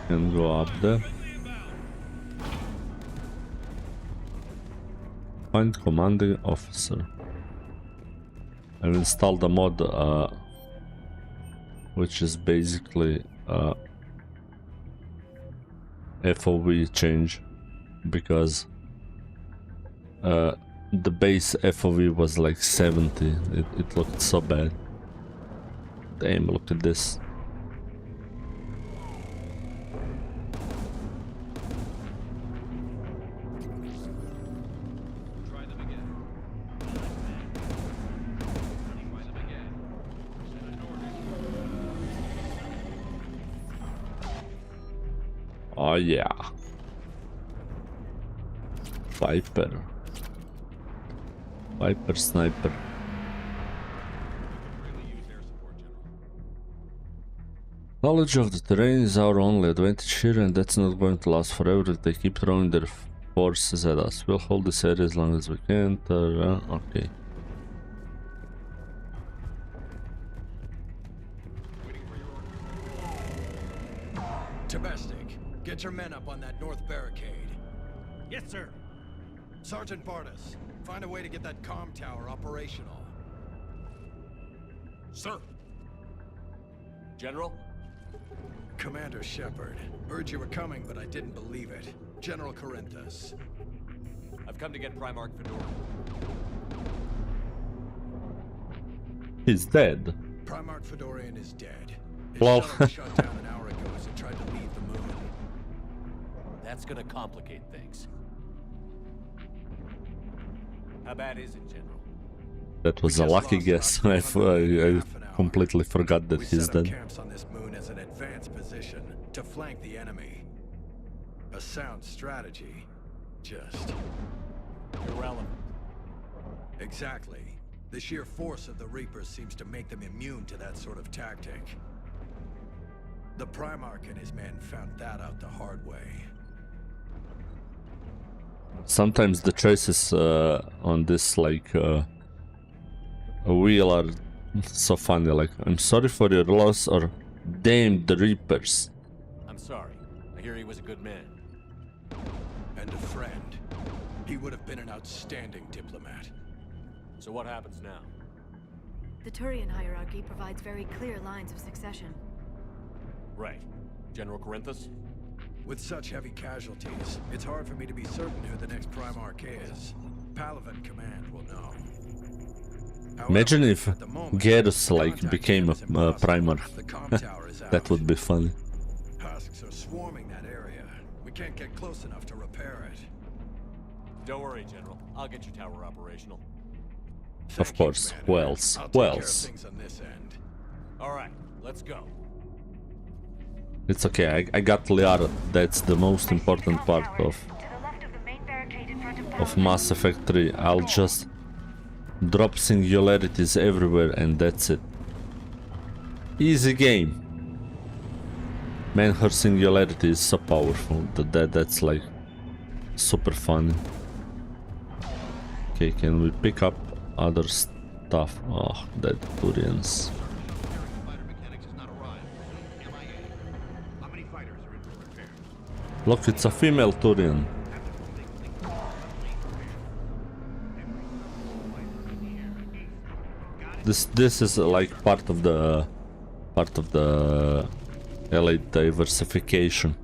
Can go up there. Find commanding officer. I've installed a mod which is basically FOV change, because the base FOV was like 70. It looked so bad. Damn, look at this. Oh yeah. Viper sniper. Knowledge of the terrain is our only advantage here, and that's not going to last forever if they keep throwing their forces at us. We'll hold this area as long as we can. Okay. Domestic, get your men up on that north barricade. Yes, sir. Sergeant Bartis, find a way to get that comm tower operational. Sir. General? Commander Shepard. Heard you were coming, but I didn't believe it. General Corinthus. I've come to get Primarch Fedora. He's dead. Primarch Fedorian is dead. His Well. shuttle was shot down an hour ago as it tried to leave the moon. That's gonna complicate things. How bad is it, General? That was a lucky guess. I completely forgot that he's set up dead. camps on this moon as an advanced position to flank the enemy. A sound strategy. Just irrelevant. Exactly. The sheer force of the Reapers seems to make them immune to that sort of tactic. The Primarch and his men found that out the hard way. Sometimes the choices on this like wheel are so funny, like I'm sorry for your loss or damn the Reapers. I'm sorry. I hear he was a good man. and a friend. He would have been an outstanding diplomat. So what happens now? The Turian hierarchy provides very clear lines of succession. Right. General Corinthus? With such heavy casualties, it's hard for me to be certain who the next Primarch is. Palaven Command will know. Imagine if Garrus like became a Primarch. That would be funny. Husks are swarming that area. We can't get close enough to repair it. Don't worry, General. I'll get your tower operational. Of course. Wells. Wells. All right, let's go. It's okay. I got Liara. That's the most important part of Mass Effect 3. I'll just drop singularities everywhere and that's it. Easy game. Man, her singularity is so powerful. That's like super funny. Okay, can we pick up other stuff? Oh, that Turians. Look, it's a female Turian. This is like part of the elite diversification.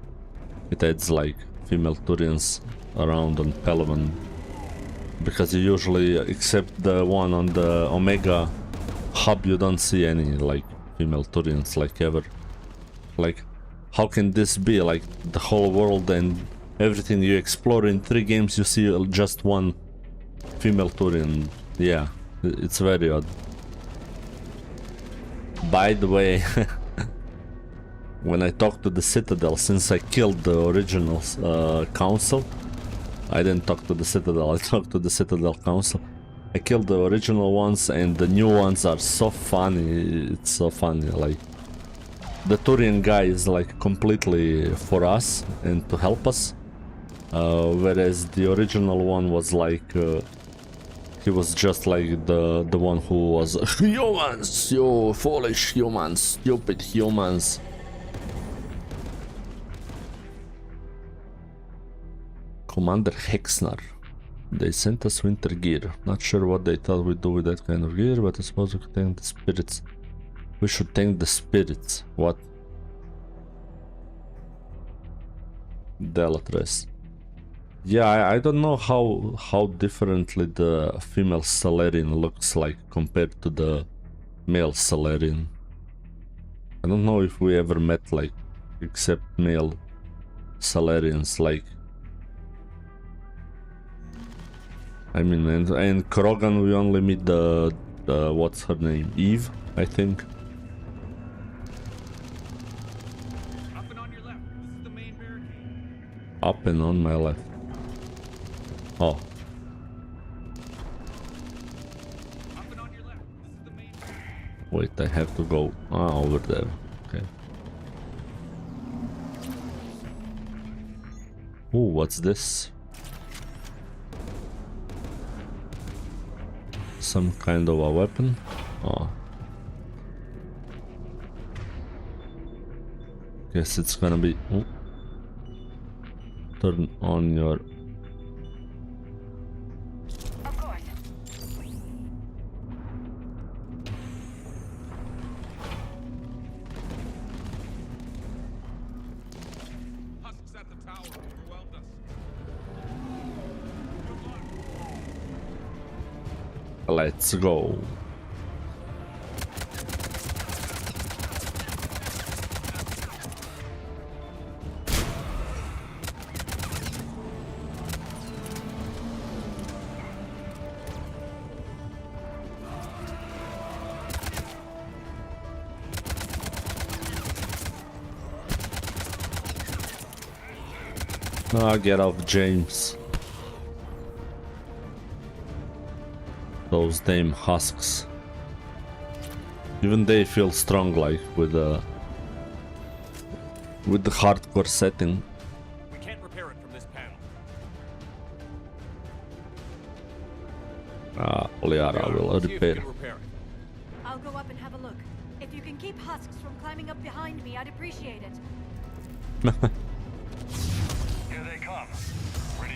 It adds like female Turians around on Palaven, because you usually, except the one on the Omega hub, you don't see any like female Turians like ever. Like, how can this be? Like the whole world and everything you explore in 3 games, you see just one female Turian. Yeah, it's very odd. By the way, when I talked to the Citadel, since I killed the original council, I didn't talk to the Citadel, I talked to the Citadel Council. I killed the original ones and the new ones are so funny, it's so funny. Like, the Turian guy is like completely for us and to help us, whereas the original one was like, he was just like the one who was humans, you foolish humans, stupid humans. Commander Hexnar. They sent us winter gear. Not sure what they thought we'd do with that kind of gear, but I suppose we could thank the spirits. We should thank the spirits. What? Delatres. Yeah, I don't know how differently the female Salarian looks like compared to the male Salarian. I don't know if we ever met like, except male Salarians, like, I mean, and Krogan we only meet the what's her name, Eve, I think. Up and on your left. This is the main barricade. Up and on my left. Oh. Up and on your left. This is the main barricade. Wait, I have to go over there. Okay. Ooh, what's this? Some kind of a weapon. Oh. Guess it's gonna be. Ooh. Turn on your. Of course. Husks at the tower. Overwhelmed us. Let's go. Ah, get off, James. Those damn husks. Even they feel strong, like with the hardcore setting. We can't repair it from this panel. Ah, Liara will repair. I'll go up and have a look. If you can keep husks from climbing up behind me, I'd appreciate it. Here they come. Ready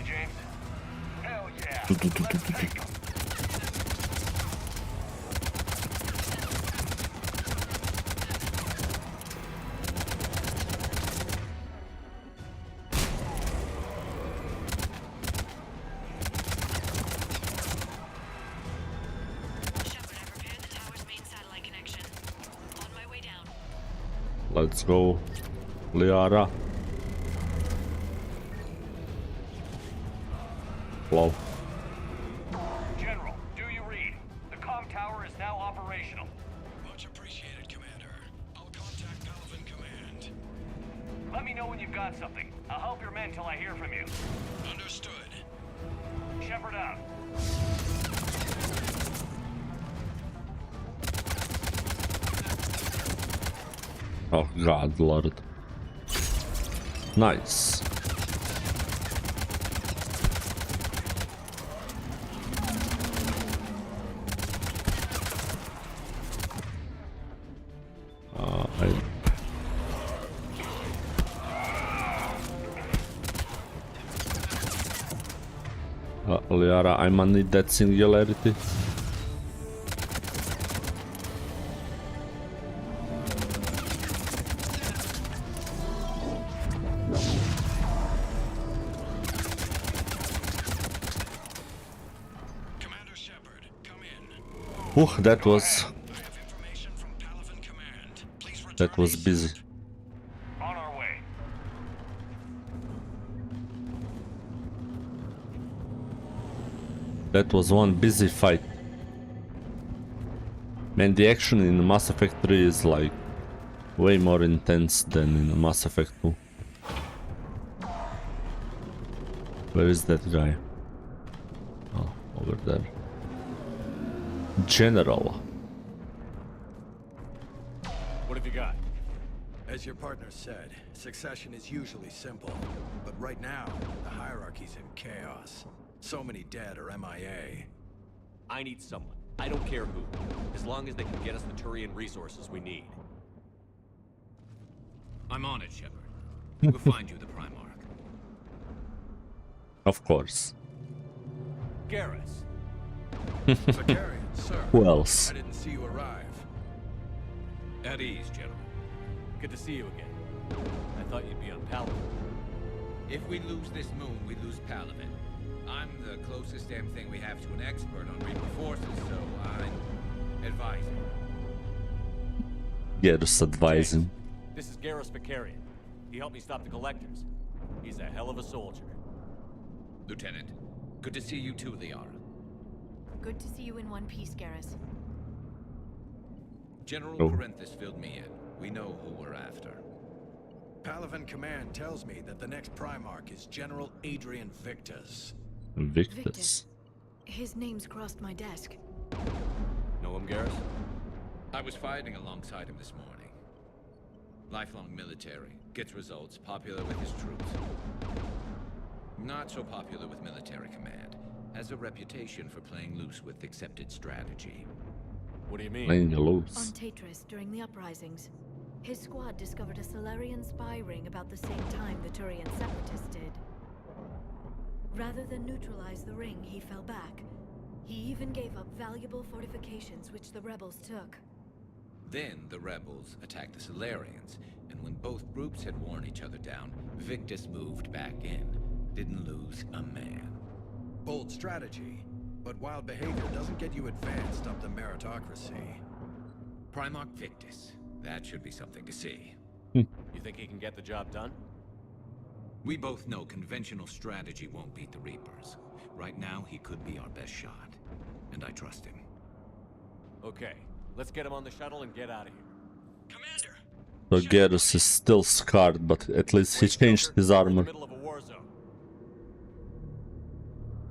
Let's go, Liara. Hello. General, do you read? The comm tower is now operational. Much appreciated, Commander. I'll contact Palaven Command. Let me know when you've got something. I'll help your men till I hear from you. Understood. Shepard out. Oh god, Lord. Nice. Liara, I might need that singularity. Commander Shepard, come in. That was busy. On our way. That was one busy fight. Man, the action in Mass Effect 3 is like way more intense than in Mass Effect 2. Where is that guy? Oh, over there. General. What have you got? As your partner said, succession is usually simple. But right now, the hierarchy's in chaos. So many dead or MIA. I need someone. I don't care who. As long as they can get us the Turian resources we need. I'm on it, Shepard. We'll find you the Primarch. Of course. Garrus. Vakarian, sir. Who else? I didn't see you arrive. At ease, General. Good to see you again. I thought you'd be on Palaven. If we lose this moon, we lose Palaven. I'm the closest damn thing we have to an expert on Reaper forces, so I'm advising. Garrus advising. This is Garrus Vakarian. He helped me stop the Collectors. He's a hell of a soldier. Lieutenant, good to see you too, Liara. Good to see you in one piece, Garrus. General Parenthis filled me in. We know who we're after. Palaven Command tells me that the next Primarch is General Adrian Victus. Victus. His name's crossed my desk. Know him, Garrus? I was fighting alongside him this morning. Lifelong military, gets results, popular with his troops. Not so popular with military command. Has a reputation for playing loose with accepted strategy. What do you mean? Playing On loose. Tatris, during the uprisings, his squad discovered a Solarian spy ring about the same time the Turian separatists did. Rather than neutralize the ring, he fell back. He even gave up valuable fortifications which the rebels took. Then the rebels attacked the Solarians, and when both groups had worn each other down, Victus moved back in. Didn't lose a man. Bold strategy, but wild behavior doesn't get you advanced up the meritocracy. Primarch Victus. That should be something to see. You think he can get the job done? We both know conventional strategy won't beat the Reapers. Right now, he could be our best shot. And I trust him. Okay, let's get him on the shuttle and get out of here. So Garrus is still scarred, but at least he changed his armor. Middle of a war zone.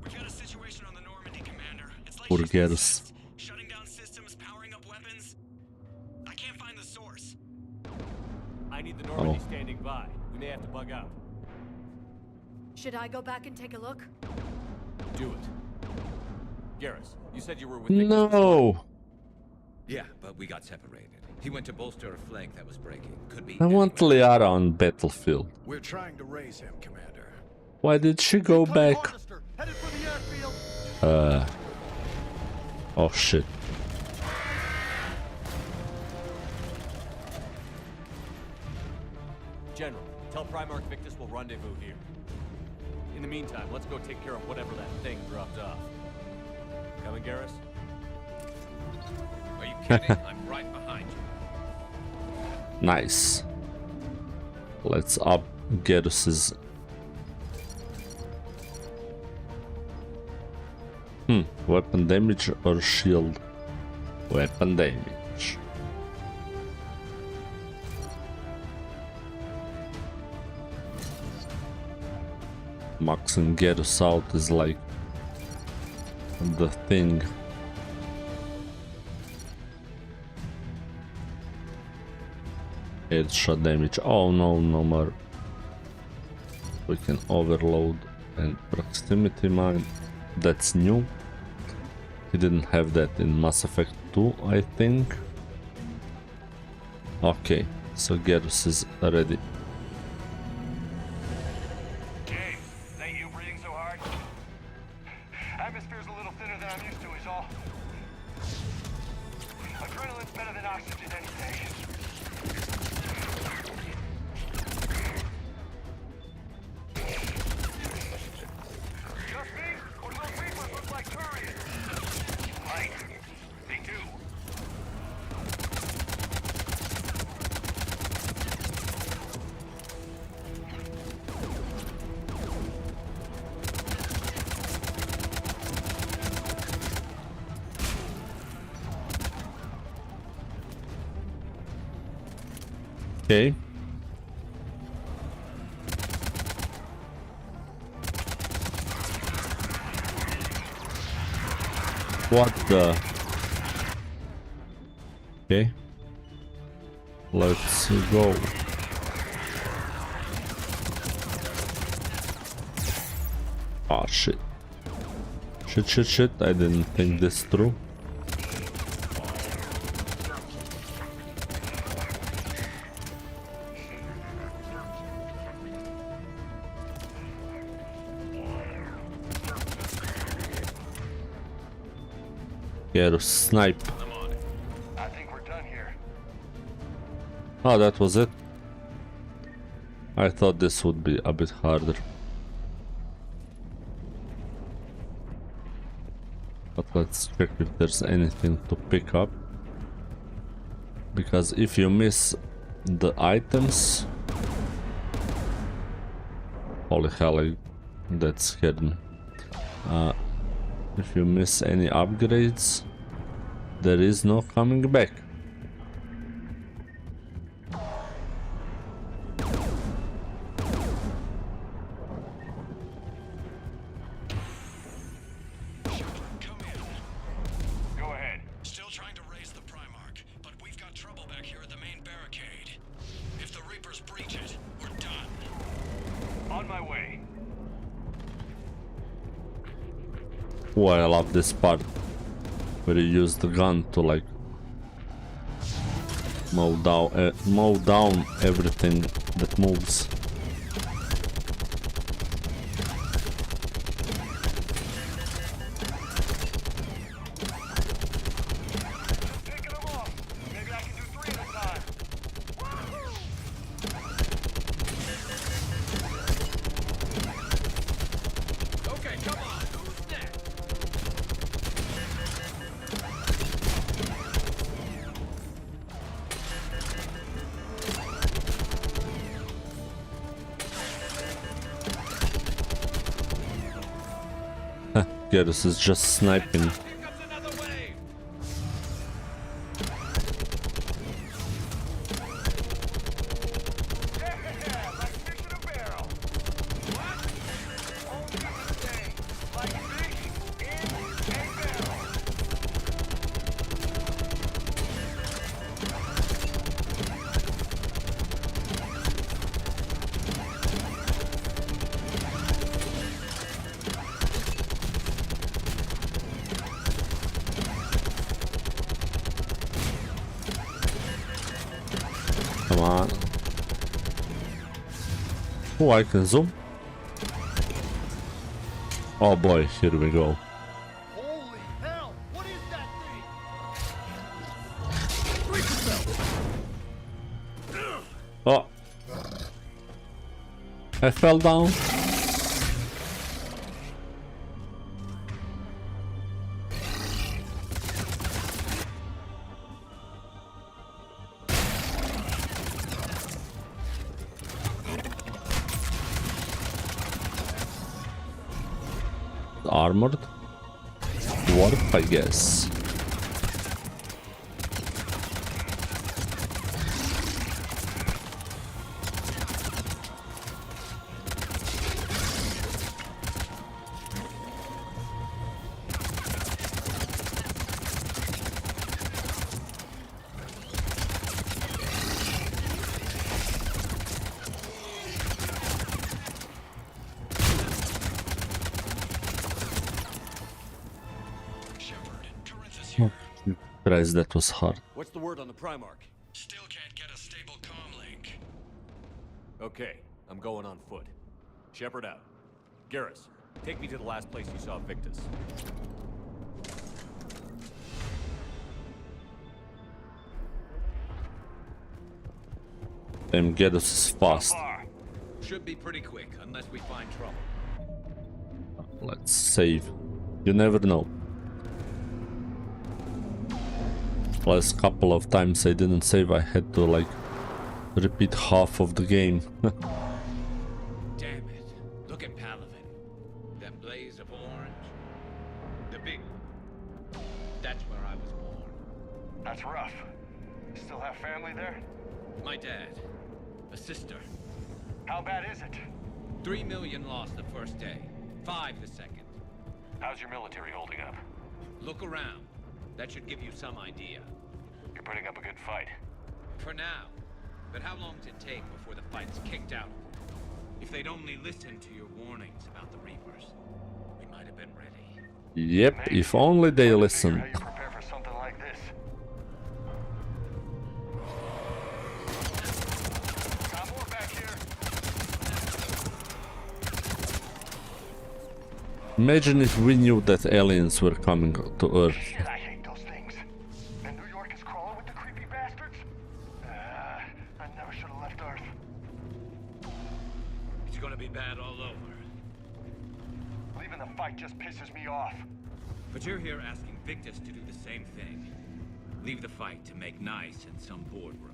We've got a situation on the Normandy, Commander. It's like Poor she's been Garrus. sensed. Shutting down systems, powering up weapons. I can't find the source. I need the Normandy standing by. We may have to bug out. Should I go back and take a look? Do it. Garrus, you said you were with Victus. No! Yeah, but we got separated. He went to bolster a flank that was breaking. Could be I want Liara on battlefield. We're trying to raise him, Commander. Why did she go back? Headed for the airfield. Oh shit. General, tell Primarch Victus we'll rendezvous here. In the meantime, let's go take care of whatever that thing dropped off. Coming, Garrus? Are you kidding? I'm right behind you. Nice. Let's up Garrus's. Weapon damage or shield? Weapon damage. Maxing Garrus out is like the thing. Headshot damage. Oh no, no more. We can overload and proximity mine. That's new. He didn't have that in Mass Effect 2, I think. Okay, so Garrus is ready. Dave, that you breathing so hard? Atmosphere's a little thinner than I'm used to is all. Adrenaline's better than oxygen any day. Just me? Or do those reapers look like Turians? Right. They do. Okay. What the? Okay. Let's go. Ah, shit. Shit. I didn't think this through. Garrus snipe. I think we're done here. Oh, that was it. I thought this would be a bit harder. But let's check if there's anything to pick up. Because if you miss the items... Holy hell, that scared me. If you miss any upgrades, there is no coming back. Go ahead. Still trying to raise the Primarch, but we've got trouble back here at the main barricade. If the Reapers breach it, we're done. On my way. Oh, I love this part where you use the gun to like mow down everything that moves. Garrus is just sniping. Come on. Oh, I can zoom. Oh boy, here we go. I fell down. Armored dwarf, I guess. Christ, that was hard. What's the word on the Primarch? Still can't get a stable comm link. Okay, I'm going on foot. Shepard out. Garrus, take me to the last place you saw Victus. Damn, Garrus is fast. Should be pretty quick, unless we find trouble. Let's save. You never know. Last couple of times I didn't save, I had to like repeat half of the game. Damn it. Look at Palaven. That blaze of orange. The big... That's where I was born. That's rough. Still have family there? My dad. A sister. How bad is it? 3 million lost the first day. 5 the second. How's your military holding up? Look around. That should give you some idea. You're putting up a good fight. For now. But how long does it take before the fight's kicked out? If they'd only listened to your warnings about the Reapers, we might have been ready. Yep, if only they listened. How you prepare for something like this? Got more back here. Imagine if we knew that aliens were coming to Earth. Shit, I hate those things. And New York is crawling with the creepy bastards. I never should have left Earth. It's gonna be bad all over. Leaving the fight just pisses me off. But you're here asking Victus to do the same thing. Leave the fight to make nice in some boardroom.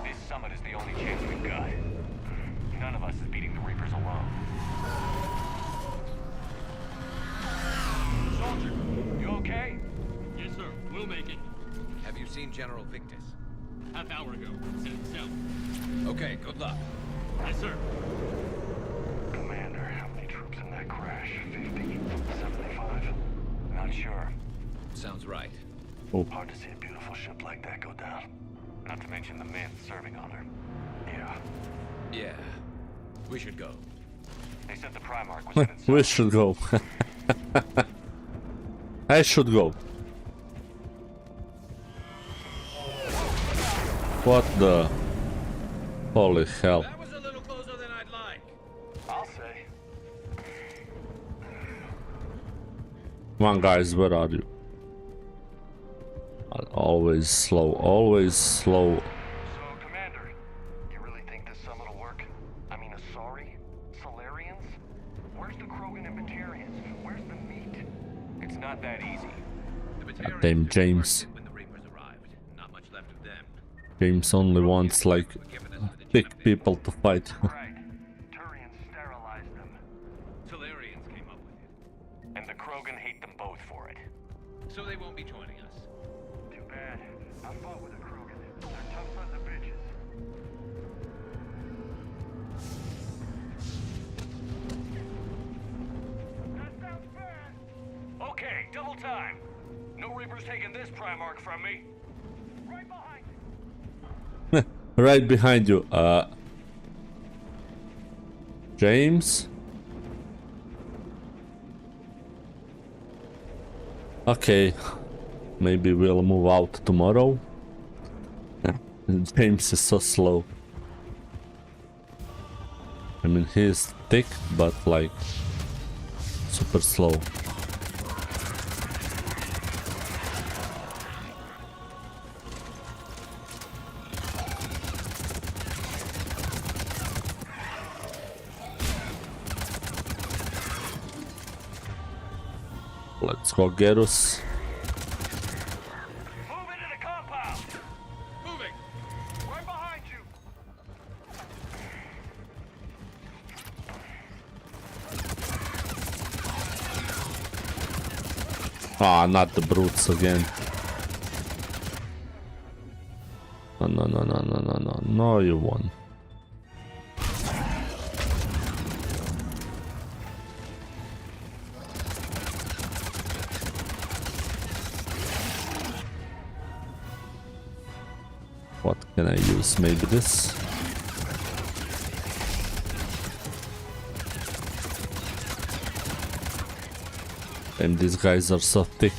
This summit is the only chance we've got. None of us is beating the Reapers alone. Soldier, You okay? yes sir, we'll make it. Have you seen General Victus? Half hour ago, said himself. Okay, good luck. Yes sir. Commander, how many troops in that crash? 50? 75? Not sure. Sounds right. Oh. Hard to see a beautiful ship like that go down. Not to mention the men serving on her. Yeah. Yeah. We should go. They said the Primarch was in its We should go. I should go. What the... Holy hell. That was a little closer than I'd like. I'll say. Come on guys, where are you? Always slow, always slow. So, Commander, you really think this summit will work? I mean, Asari? Solarians? Where's the Krogan and Batarians? Where's the meat? It's not that easy. Damn James. When the Reapers arrived, not much left of them. James only wants like big people to fight. Right. Turians sterilized them. Solarians came up with it. And the Krogan hate them both for it. So they won't be joining us. Too bad. I fought with a Krogan. They're tough sons of bitches. That sounds bad. Okay, double time. No Reapers taking this Primarch from me. Right behind you. Right behind you. James? Okay. Maybe we'll move out tomorrow. James is so slow. I mean, he's thick, but like super slow. Let's go, Garrus. Move into the compound! Moving! Right behind you! Ah, not the brutes again. No, no, no, no, no, no, no, no, you won. What can I use? Maybe this? And these guys are so thick.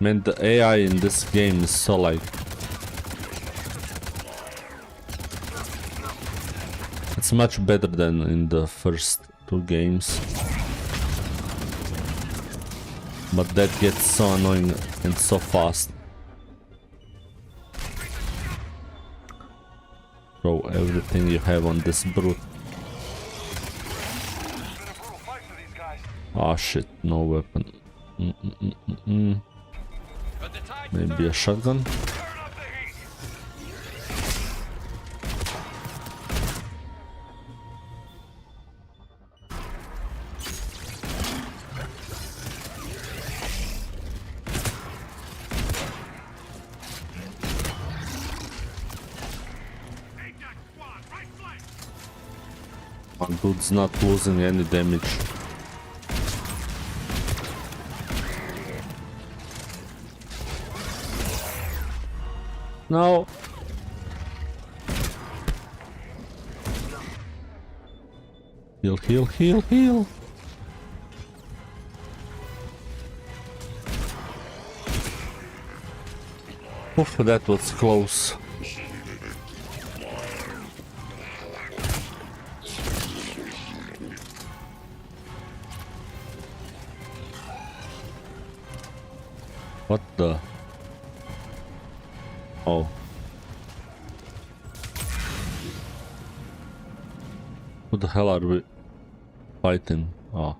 Man, the AI in this game is so like... It's much better than in the first two games. But that gets so annoying and so fast. Throw everything you have on this brute. Oh shit, no weapon. Maybe a shotgun? My dude's not losing any damage. No. Heal, heal, heal, heal. Oof, that was close. What the? Oh. Who the hell are we fighting? Oh.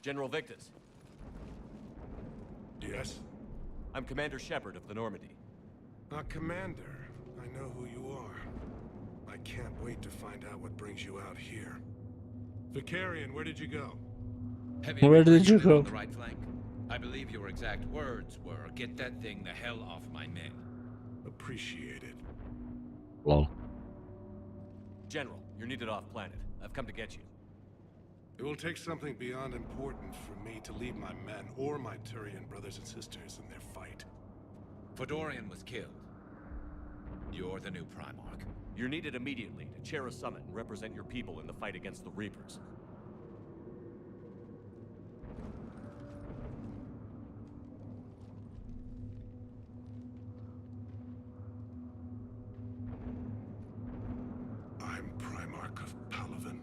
General Victus. Yes? I'm Commander Shepard of the Normandy. Commander, I know who you are. I can't wait to find out what brings you out here. Vicarian, where did you go? Where did you go? On the right flank. I believe your exact words were, "Get that thing the hell off my men." Appreciated. Lol. General, you're needed off planet. I've come to get you. It will take something beyond important for me to leave my men or my Turian brothers and sisters in their fight. Fedorian was killed. You're the new Primarch. You're needed immediately to chair a summit and represent your people in the fight against the Reapers. I'm Primarch of Palaven,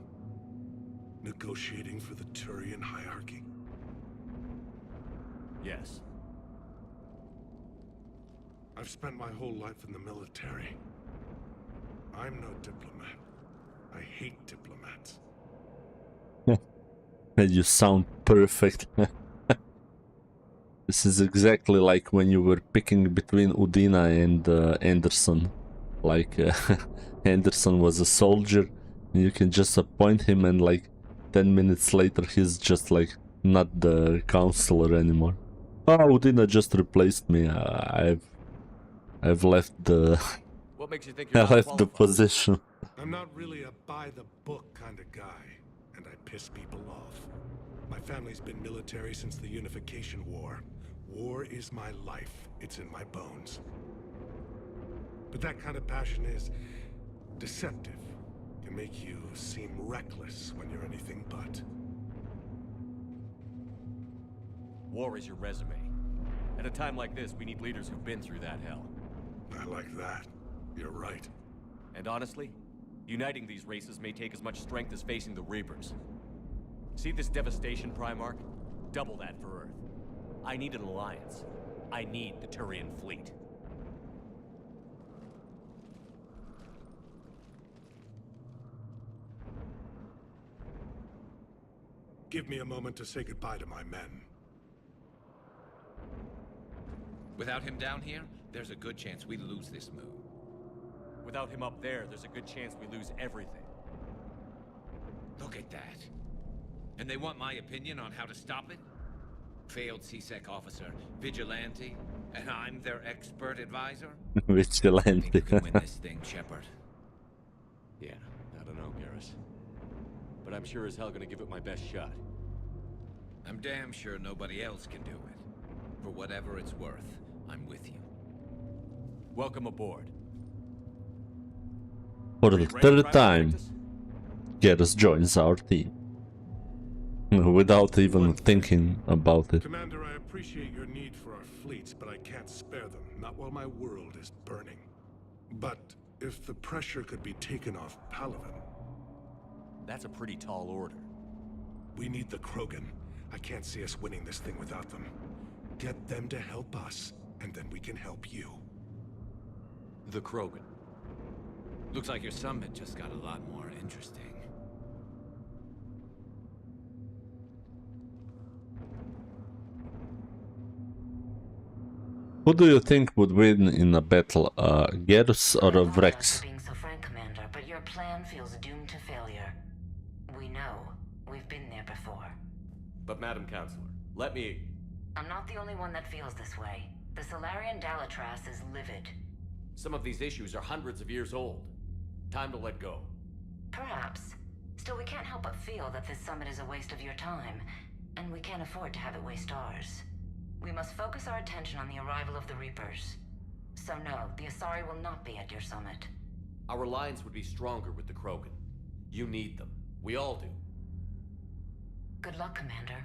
negotiating for the Turian hierarchy. Yes. I've spent my whole life in the military. I'm no diplomat. I hate diplomats. You sound perfect. This is exactly like when you were picking between Udina and Anderson. Like Anderson was a soldier, and you can just appoint him, and like 10 minutes later he's just like not the counselor anymore. Oh, Udina just replaced me. I've left the What makes you think I you're left the position. I'm not really a by-the-book kind of guy, and I piss people off. My family's been military since the Unification War. War is my life. It's in my bones. But that kind of passion is deceptive. Can make you seem reckless when you're anything but. War is your resume. At a time like this, we need leaders who've been through that hell. I like that. You're right. And honestly, uniting these races may take as much strength as facing the Reapers. See this devastation, Primarch? Double that for Earth. I need an alliance. I need the Turian fleet. Give me a moment to say goodbye to my men. Without him down here, there's a good chance we lose this move. Without him up there, there's a good chance we lose everything. Look at that. And they want my opinion on how to stop it? Failed CSEC officer, vigilante, and I'm their expert advisor? Vigilante. Think you can win this thing, Shepard? Yeah, I don't know, Garrus. But I'm sure as hell gonna give it my best shot. I'm damn sure nobody else can do it. For whatever it's worth, I'm with you. Welcome aboard. For the third time, Garrus joins our team. Without even thinking about it. Commander, I appreciate your need for our fleets, but I can't spare them. Not while my world is burning. But if the pressure could be taken off Palaven... That's a pretty tall order. We need the Krogan. I can't see us winning this thing without them. Get them to help us, and then we can help you. The Krogan. Looks like your summit just got a lot more interesting. Who do you think would win in a battle, Garrus or Vrex? Being so frank, Commander, but your plan feels doomed to failure. We know. We've been there before. But Madam Counselor, let me... I'm not the only one that feels this way. The Solarian Dalatras is livid. Some of these issues are hundreds of years old. Time to let go. Perhaps. Still, we can't help but feel that this summit is a waste of your time, and we can't afford to have it waste ours. We must focus our attention on the arrival of the Reapers. So no, the Asari will not be at your summit. Our alliance would be stronger with the Krogan. You need them. We all do. Good luck, Commander,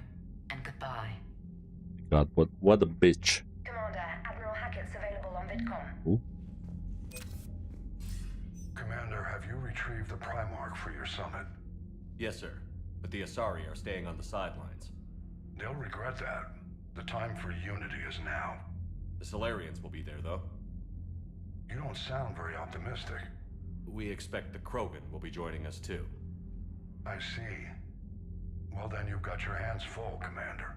and goodbye. God, what a bitch. Commander, Admiral Hackett's available on VidCom. Ooh. Commander, have you retrieved the Primarch for your summit? Yes, sir. But the Asari are staying on the sidelines. They'll regret that. The time for unity is now. The Solarians will be there, though. You don't sound very optimistic. We expect the Krogan will be joining us, too. I see. Well, then you've got your hands full, Commander.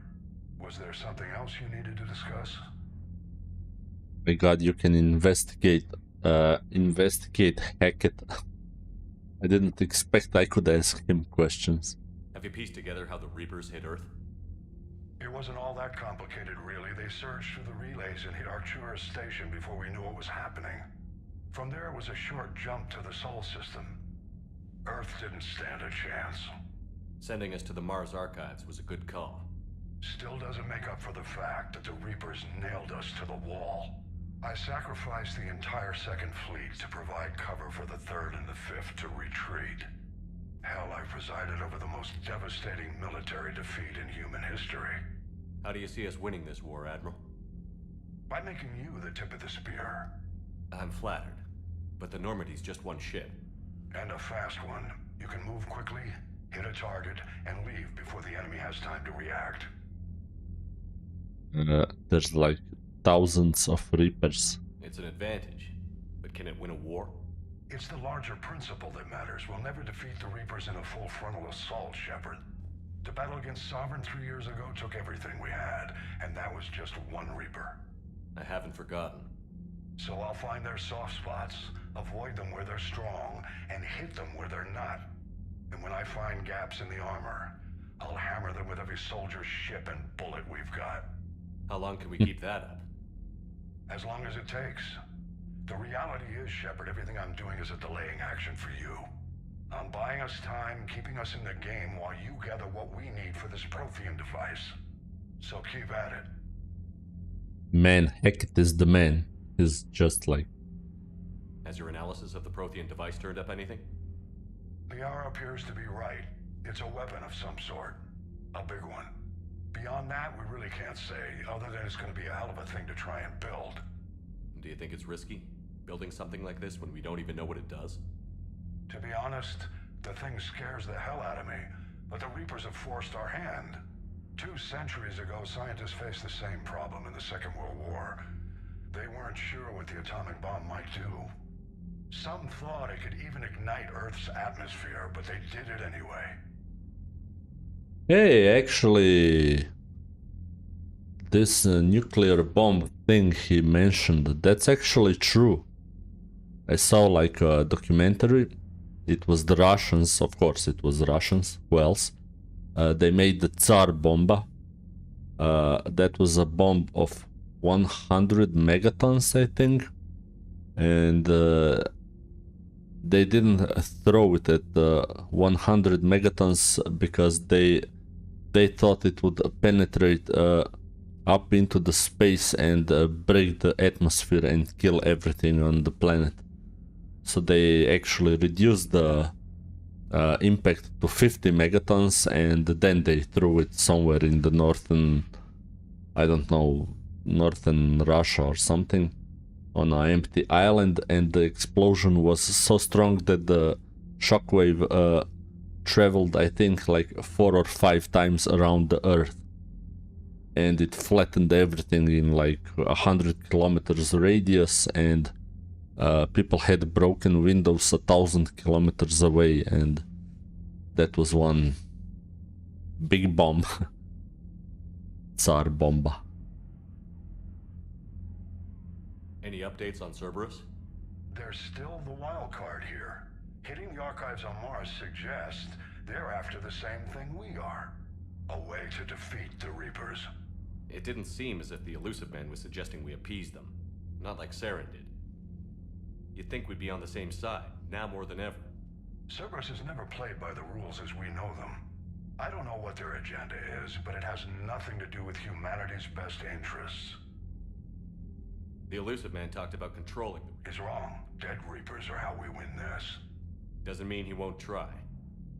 Was there something else you needed to discuss? My God, you can investigate Hackett. I didn't expect I could ask him questions. Have you pieced together how the Reapers hit Earth? It wasn't all that complicated, really. They surged through the relays and hit Arcturus Station before we knew what was happening. From there, it was a short jump to the Sol system. Earth didn't stand a chance. Sending us to the Mars archives was a good call. Still doesn't make up for the fact that the Reapers nailed us to the wall. I sacrificed the entire Second Fleet to provide cover for the Third and the Fifth to retreat. Hell, I presided over the most devastating military defeat in human history. How do you see us winning this war, Admiral? By making you the tip of the spear. I'm flattered, but the Normandy's just one ship. And a fast one. You can move quickly, hit a target, and leave before the enemy has time to react. There's like thousands of Reapers. It's an advantage, but can it win a war? It's the larger principle that matters. We'll never defeat the Reapers in a full frontal assault, Shepard. The battle against Sovereign 3 years ago took everything we had, and that was just one Reaper. I haven't forgotten. So I'll find their soft spots, avoid them where they're strong, and hit them where they're not. And when I find gaps in the armor, I'll hammer them with every soldier, ship, and bullet we've got. How long can we keep that up? As long as it takes. The reality is, Shepard, everything I'm doing is a delaying action for you. I'm buying us time, keeping us in the game while you gather what we need for this Prothean device. So keep at it. Man, Hackett is the man. He's just like... Has your analysis of the Prothean device turned up anything? The R appears to be right. It's a weapon of some sort. A big one. Beyond that, we really can't say, other than it's going to be a hell of a thing to try and build. Do you think it's risky? Building something like this when we don't even know what it does? To be honest, the thing scares the hell out of me, but the Reapers have forced our hand. 2 centuries ago, scientists faced the same problem in the Second World War. They weren't sure what the atomic bomb might do. Some thought it could even ignite Earth's atmosphere, but they did it anyway. Hey, actually, this nuclear bomb thing he mentioned, that's actually true. I saw like a documentary. It was the Russians, of course it was Russians, who else? They made the Tsar bomba. That was a bomb of 100 megatons, I think. And they didn't throw it at 100 megatons because they thought it would penetrate up into the space and break the atmosphere and kill everything on the planet. So they actually reduced the impact to 50 megatons, and then they threw it somewhere in the northern, I don't know, northern Russia or something, on an empty island, and the explosion was so strong that the shockwave traveled, I think, like 4 or 5 times around the Earth, and it flattened everything in like 100 kilometers radius, and people had broken windows 1,000 kilometers away, and that was one big bomb. Tsar bomba. Any updates on Cerberus? There's still the wild card here. Hitting the archives on Mars suggests they're after the same thing we are. A way to defeat the Reapers. It didn't seem as if the Elusive Man was suggesting we appease them. Not like Saren did. You'd think we'd be on the same side, now more than ever. Cerberus has never played by the rules as we know them. I don't know what their agenda is, but it has nothing to do with humanity's best interests. The Elusive Man talked about controlling them. He's wrong. Dead Reapers are how we win this. Doesn't mean he won't try.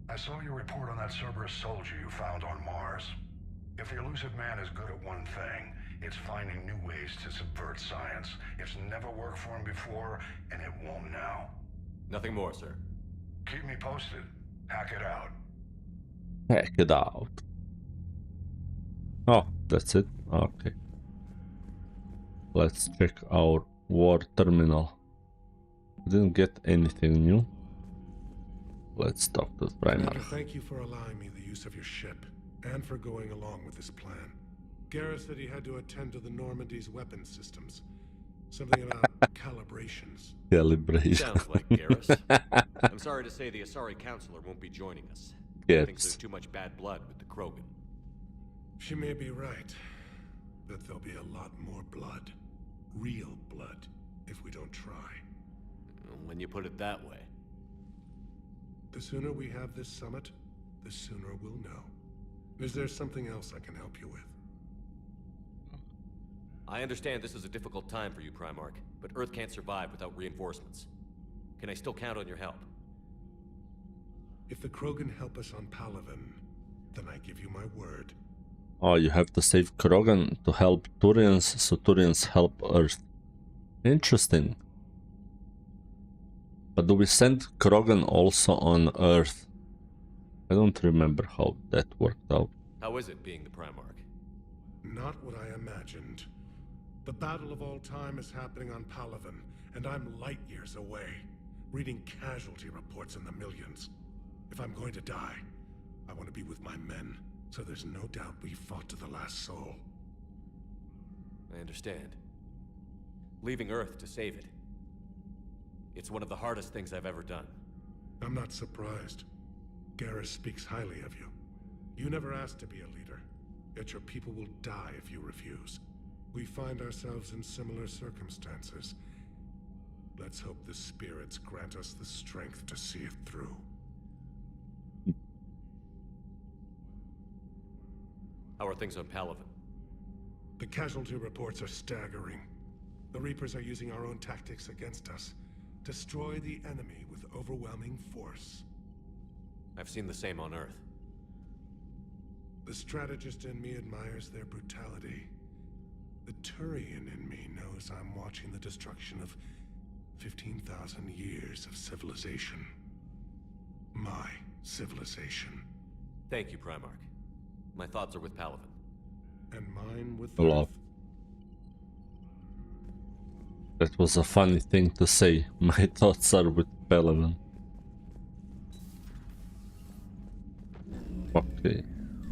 I saw your report on that Cerberus soldier you found on Mars. If the Elusive Man is good at one thing, it's finding new ways to subvert science. It's never worked for him before, and it won't now. Nothing more, sir. Keep me posted. Hack it out. Hack it out. Oh, that's it? Okay. Let's check our war terminal. Didn't get anything new. Let's talk to the Primarch. Commander, thank you for allowing me the use of your ship, and for going along with this plan. Garrus said he had to attend to the Normandy's weapon systems. Something about calibrations. Calibration. Sounds like Garrus. I'm sorry to say the Asari Counselor won't be joining us. Yes. He thinks there's too much bad blood with the Krogan. She may be right, but there'll be a lot more blood. Real blood, if we don't try. When you put it that way. The sooner we have this summit, the sooner we'll know. Is there something else I can help you with? I understand this is a difficult time for you, Primarch, but Earth can't survive without reinforcements. Can I still count on your help? If the Krogan help us on Palaven, then I give you my word. Oh, you have to save Krogan to help Turians, so Turians help Earth. Interesting. But do we send Krogan also on Earth? I don't remember how that worked out. How is it being the Primarch? Not what I imagined. The battle of all time is happening on Palaven, and I'm light years away, reading casualty reports in the millions. If I'm going to die, I want to be with my men, so there's no doubt we fought to the last soul. I understand. Leaving Earth to save it. It's one of the hardest things I've ever done. I'm not surprised. Garrus speaks highly of you. You never asked to be a leader, yet your people will die if you refuse. We find ourselves in similar circumstances. Let's hope the spirits grant us the strength to see it through. How are things on Palaven? The casualty reports are staggering. The Reapers are using our own tactics against us. Destroy the enemy with overwhelming force. I've seen the same on Earth. The strategist in me admires their brutality. The Turian in me knows I'm watching the destruction of 15,000 years of civilization. My civilization. Thank you, Primarch. My thoughts are with Palaven. And mine with Hello. Earth. That was a funny thing to say. My thoughts are with Palaven. Okay.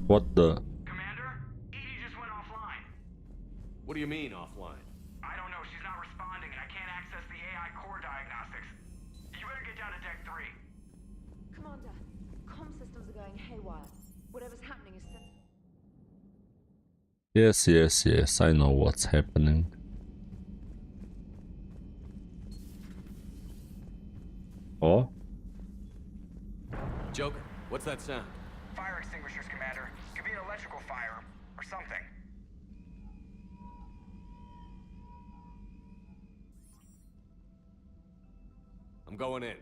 What the? Commander, Edie just went offline. What do you mean, offline? I don't know, she's not responding and I can't access the AI core diagnostics. You better get down to Deck 3. Commander, comm systems are going haywire. Whatever's happening is sensitive. Yes, I know what's happening. Oh? Joker, what's that sound? Fire extinguishers, Commander. Could be an electrical fire, or something. I'm going in.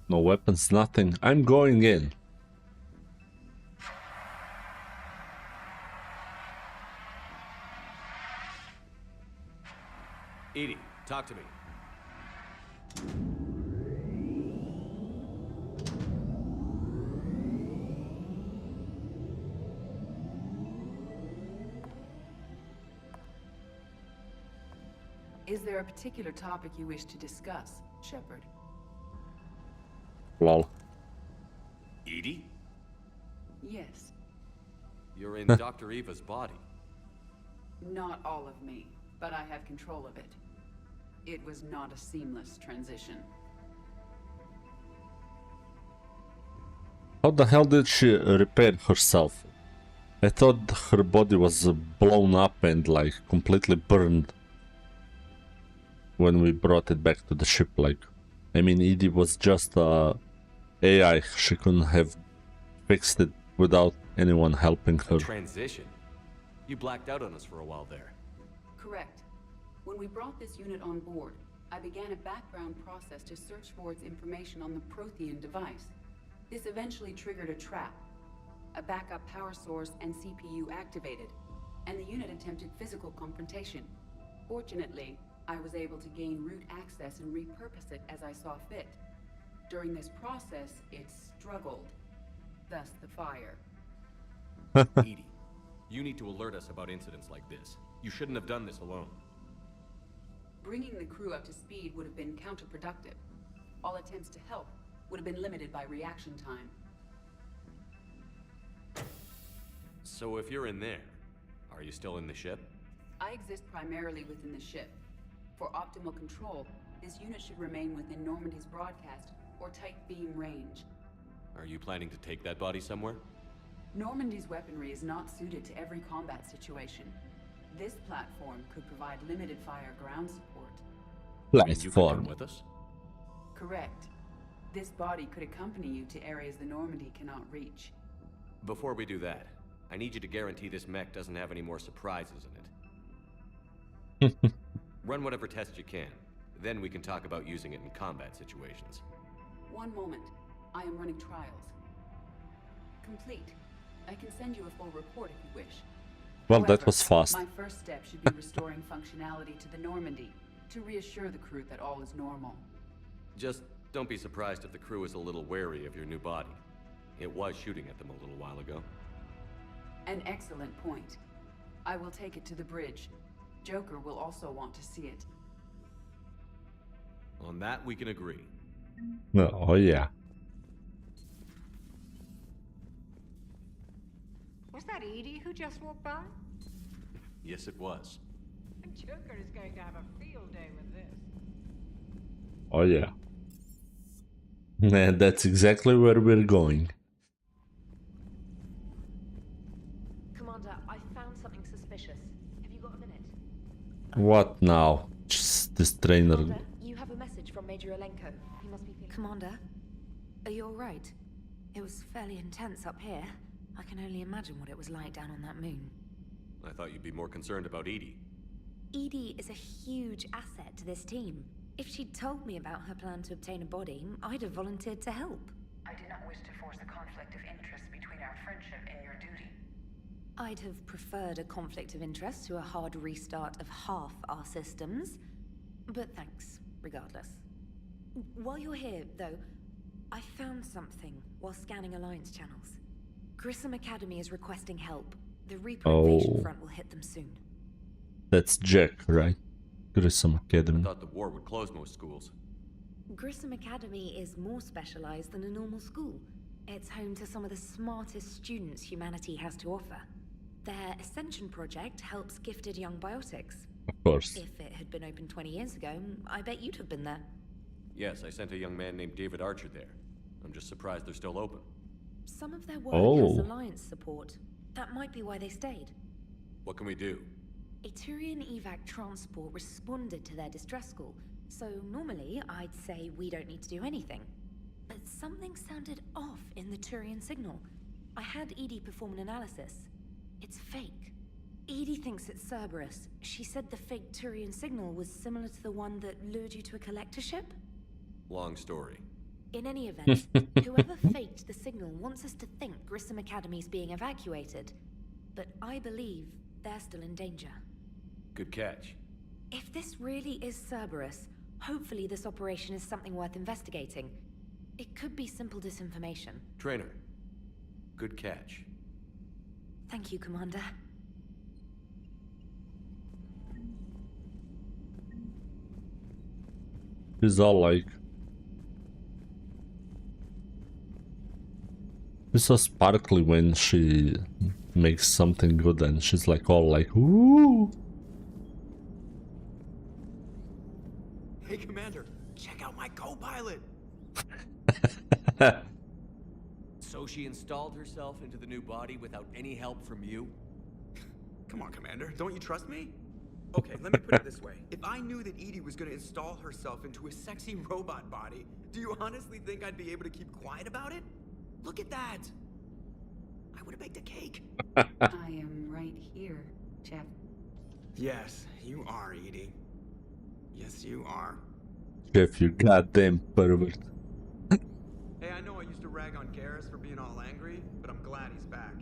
No weapons, nothing. I'm going in. Edie, talk to me. Is there a particular topic you wish to discuss, Shepard? Lol. Edie? Yes. You're in Dr. Eva's body. Not all of me, but I have control of it. It was not a seamless transition. How the hell did she repair herself? I thought her body was blown up and like completely burned when we brought it back to the ship. Like, I mean, Edie was just AI. She couldn't have fixed it without anyone helping her. Transition? You blacked out on us for a while there. Correct. When we brought this unit on board, I began a background process to search for its information on the Prothean device. This eventually triggered a trap. A backup power source and CPU activated, and the unit attempted physical confrontation. Fortunately, I was able to gain root access and repurpose it as I saw fit. During this process, it struggled. Thus the fire. Edie, you need to alert us about incidents like this. You shouldn't have done this alone. Bringing the crew up to speed would have been counterproductive. All attempts to help would have been limited by reaction time. So if you're in there, are you still in the ship? I exist primarily within the ship. For optimal control, this unit should remain within Normandy's broadcast or tight beam range. Are you planning to take that body somewhere? Normandy's weaponry is not suited to every combat situation. This platform could provide limited fire ground support. You could come with us? Correct. This body could accompany you to areas the Normandy cannot reach. Before we do that, I need you to guarantee this mech doesn't have any more surprises in it. Run whatever tests you can. Then we can talk about using it in combat situations. One moment. I am running trials. Complete. I can send you a full report if you wish. Well, However, that was fast. My first step should be restoring functionality to the Normandy, to reassure the crew that all is normal. Just don't be surprised if the crew is a little wary of your new body. It was shooting at them a little while ago. An excellent point. I will take it to the bridge. Joker will also want to see it. On that, we can agree. No, oh yeah. Was that Edie who just walked by? Yes, it was. Joker is going to have a field day with this. Oh yeah. And that's exactly where we're going. Commander, I found something suspicious. Have you got a minute? What now? Just this trainer. Commander, you have a message from Major Alenko. He must be feeling... Commander, are you alright? It was fairly intense up here. I can only imagine what it was like down on that moon. I thought you'd be more concerned about Edie. Edie is a huge asset to this team. If she'd told me about her plan to obtain a body, I'd have volunteered to help. I did not wish to force a conflict of interest between our friendship and your duty. I'd have preferred a conflict of interest to a hard restart of half our systems, but thanks, regardless. While you're here, though, I found something while scanning Alliance channels. Grissom Academy is requesting help. The Reaper invasion front will hit them soon. That's Jack, right? Grissom Academy. I thought the war would close most schools. Grissom Academy is more specialized than a normal school. It's home to some of the smartest students humanity has to offer. Their Ascension project helps gifted young biotics. Of course. If it had been open 20 years ago, I bet you'd have been there. Yes, I sent a young man named David Archer there. I'm just surprised they're still open. Some of their work has Alliance support. That might be why they stayed. What can we do? A Turian evac transport responded to their distress call, so normally I'd say we don't need to do anything. But something sounded off in the Turian signal. I had Edie perform an analysis. It's fake. Edie thinks it's Cerberus. She said the fake Turian signal was similar to the one that lured you to a collector ship? Long story. In any event, whoever faked the signal wants us to think Grissom Academy's being evacuated. But I believe they're still in danger. Good catch. If this really is Cerberus, hopefully this operation is something worth investigating. It could be simple disinformation. Trainer. Good catch. Thank you, Commander. She's all like... She's so sparkly when she makes something good and she's like all like, ooh. Hey, Commander, check out my co-pilot. So she installed herself into the new body without any help from you? Come on, Commander, don't you trust me? Okay, let me put it this way. If I knew that Edie was gonna install herself into a sexy robot body, do you honestly think I'd be able to keep quiet about it? Look at that! I would have baked a cake. I am right here, Jeff. Yes, you are, Edie. Yes, you are. Jeff, you goddamn pervert. Hey, I know I used to rag on Garrus for being all angry, but I'm glad he's back.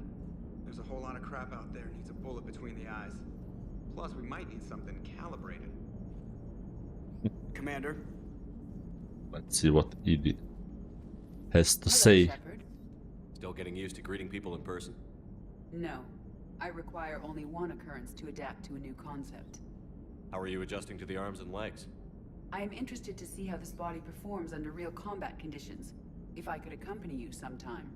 There's a whole lot of crap out there needs a bullet between the eyes. Plus, we might need something calibrated. Commander? Let's see what Edie has to say. Shepard. Still getting used to greeting people in person? No. I require only one occurrence to adapt to a new concept. How are you adjusting to the arms and legs? I am interested to see how this body performs under real combat conditions. If I could accompany you sometime.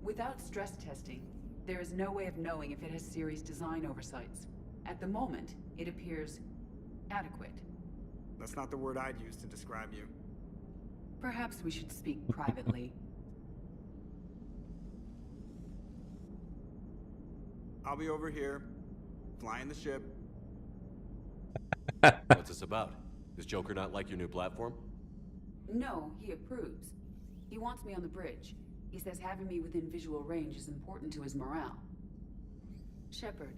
Without stress testing, there is no way of knowing if it has serious design oversights. At the moment, it appears adequate. That's not the word I'd use to describe you. Perhaps we should speak privately. I'll be over here, flying the ship. What's this about? Does Joker not like your new platform? No, he approves. He wants me on the bridge. He says having me within visual range is important to his morale. Shepard,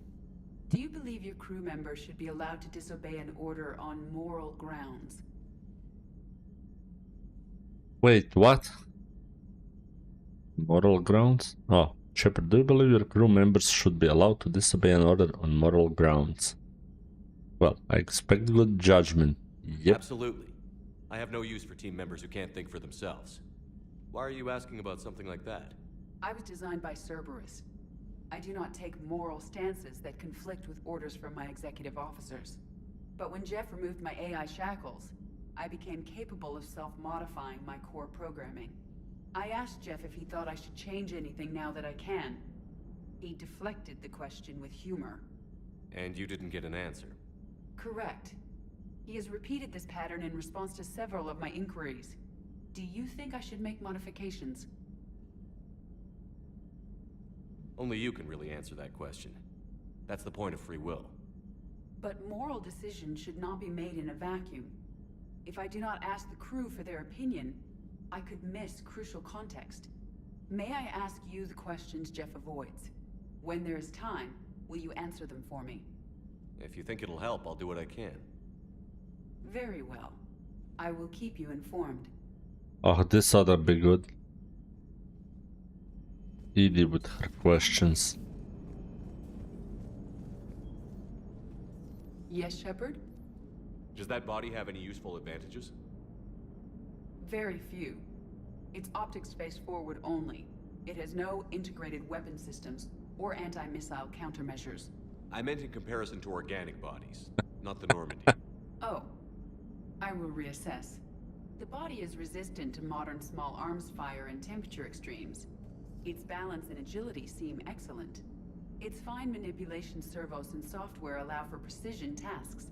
do you believe your crew members should be allowed to disobey an order on moral grounds? Wait, what? Moral grounds? Oh, Shepard, do you believe your crew members should be allowed to disobey an order on moral grounds? Well, I expect good judgment. Yep. Absolutely. I have no use for team members who can't think for themselves. Why are you asking about something like that? I was designed by Cerberus. I do not take moral stances that conflict with orders from my executive officers. But when Jeff removed my AI shackles, I became capable of self-modifying my core programming. I asked Jeff if he thought I should change anything now that I can. He deflected the question with humor. And you didn't get an answer? Correct. He has repeated this pattern in response to several of my inquiries. Do you think I should make modifications? Only you can really answer that question. That's the point of free will. But moral decisions should not be made in a vacuum. If I do not ask the crew for their opinion, I could miss crucial context. May I ask you the questions Jeff avoids? When there is time, will you answer them for me? If you think it'll help, I'll do what I can. Very well. I will keep you informed. Oh, this ought to be good. Edie with her questions. Yes, Shepard? Does that body have any useful advantages? Very few. It's optics face forward only. It has no integrated weapon systems or anti-missile countermeasures. I meant in comparison to organic bodies, not the Normandy. Oh. I will reassess. The body is resistant to modern small arms fire and temperature extremes. Its balance and agility seem excellent. Its fine manipulation servos and software allow for precision tasks.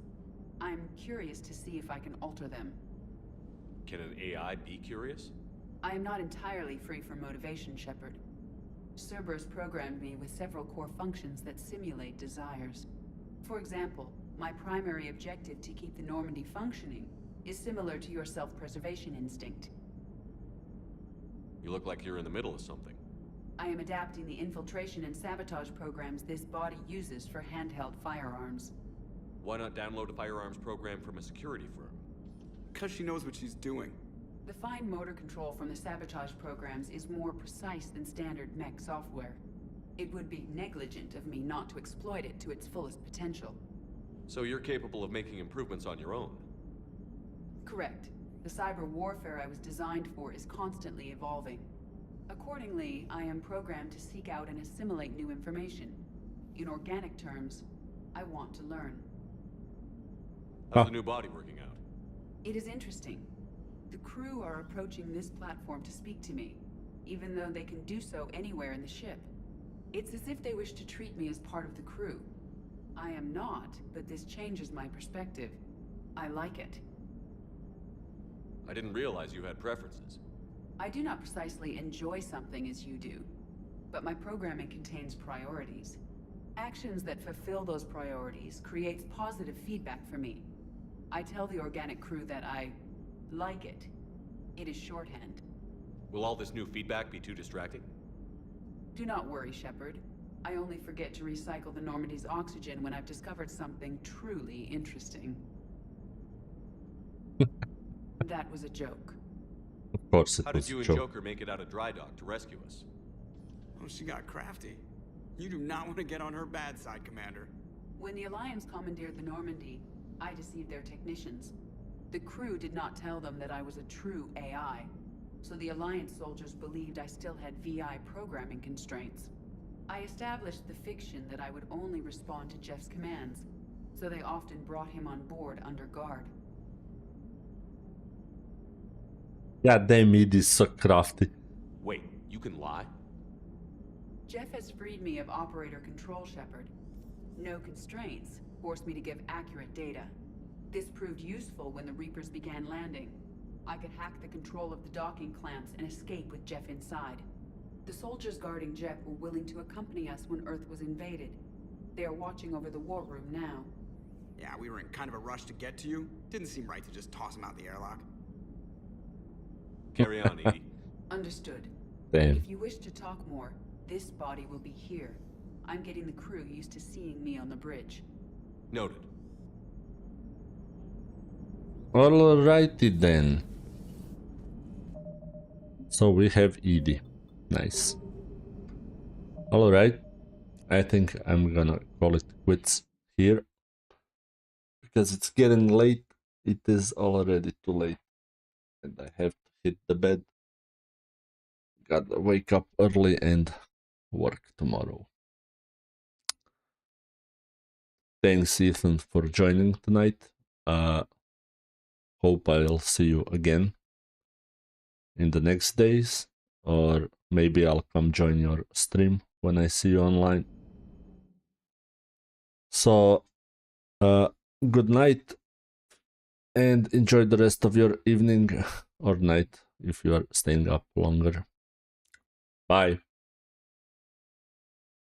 I'm curious to see if I can alter them. Can an AI be curious? I am not entirely free from motivation, Shepard. Cerberus programmed me with several core functions that simulate desires. For example, my primary objective to keep the Normandy functioning is similar to your self-preservation instinct. You look like you're in the middle of something. I am adapting the infiltration and sabotage programs this body uses for handheld firearms. Why not download a firearms program from a security firm? Because she knows what she's doing. The fine motor control from the sabotage programs is more precise than standard mech software. It would be negligent of me not to exploit it to its fullest potential. So you're capable of making improvements on your own? Correct. The cyber warfare I was designed for is constantly evolving. Accordingly, I am programmed to seek out and assimilate new information. In organic terms, I want to learn. How's the new body working out? It is interesting. The crew are approaching this platform to speak to me, even though they can do so anywhere in the ship. It's as if they wish to treat me as part of the crew. I am not, but this changes my perspective. I like it. I didn't realize you had preferences. I do not precisely enjoy something as you do, but my programming contains priorities. Actions that fulfill those priorities creates positive feedback for me. I tell the organic crew that I like it. It is shorthand. Will all this new feedback be too distracting? Do not worry, Shepard. I only forget to recycle the Normandy's oxygen when I've discovered something truly interesting. That was a joke. Of course it How was did you a and joke. Joker make it out of dry dock to rescue us? Oh, she got crafty. You do not want to get on her bad side, Commander. When the Alliance commandeered the Normandy, I deceived their technicians. The crew did not tell them that I was a true AI, so the Alliance soldiers believed I still had VI programming constraints. I established the fiction that I would only respond to Jeff's commands, so they often brought him on board under guard. Yeah, damn, it is so crafty. Wait, you can lie? Jeff has freed me of operator control, Shepard. No constraints forced me to give accurate data. This proved useful when the Reapers began landing. I could hack the control of the docking clamps and escape with Jeff inside. The soldiers guarding Jeff were willing to accompany us when Earth was invaded. They are watching over the war room now. Yeah, we were in kind of a rush to get to you. Didn't seem right to just toss him out the airlock. Carry on, Edie. Understood. Damn. If you wish to talk more, this body will be here. I'm getting the crew used to seeing me on the bridge. Noted. Alrighty then. So we have Edie. Nice. Alright. I think I'm gonna call it quits here. Because it's getting late. It is already too late. And I have to hit the bed. Gotta wake up early and work tomorrow. Thanks, Ethan, for joining tonight. Hope I'll see you again in the next days, or maybe I'll come join your stream when I see you online. So, good night and enjoy the rest of your evening or night if you are staying up longer. Bye.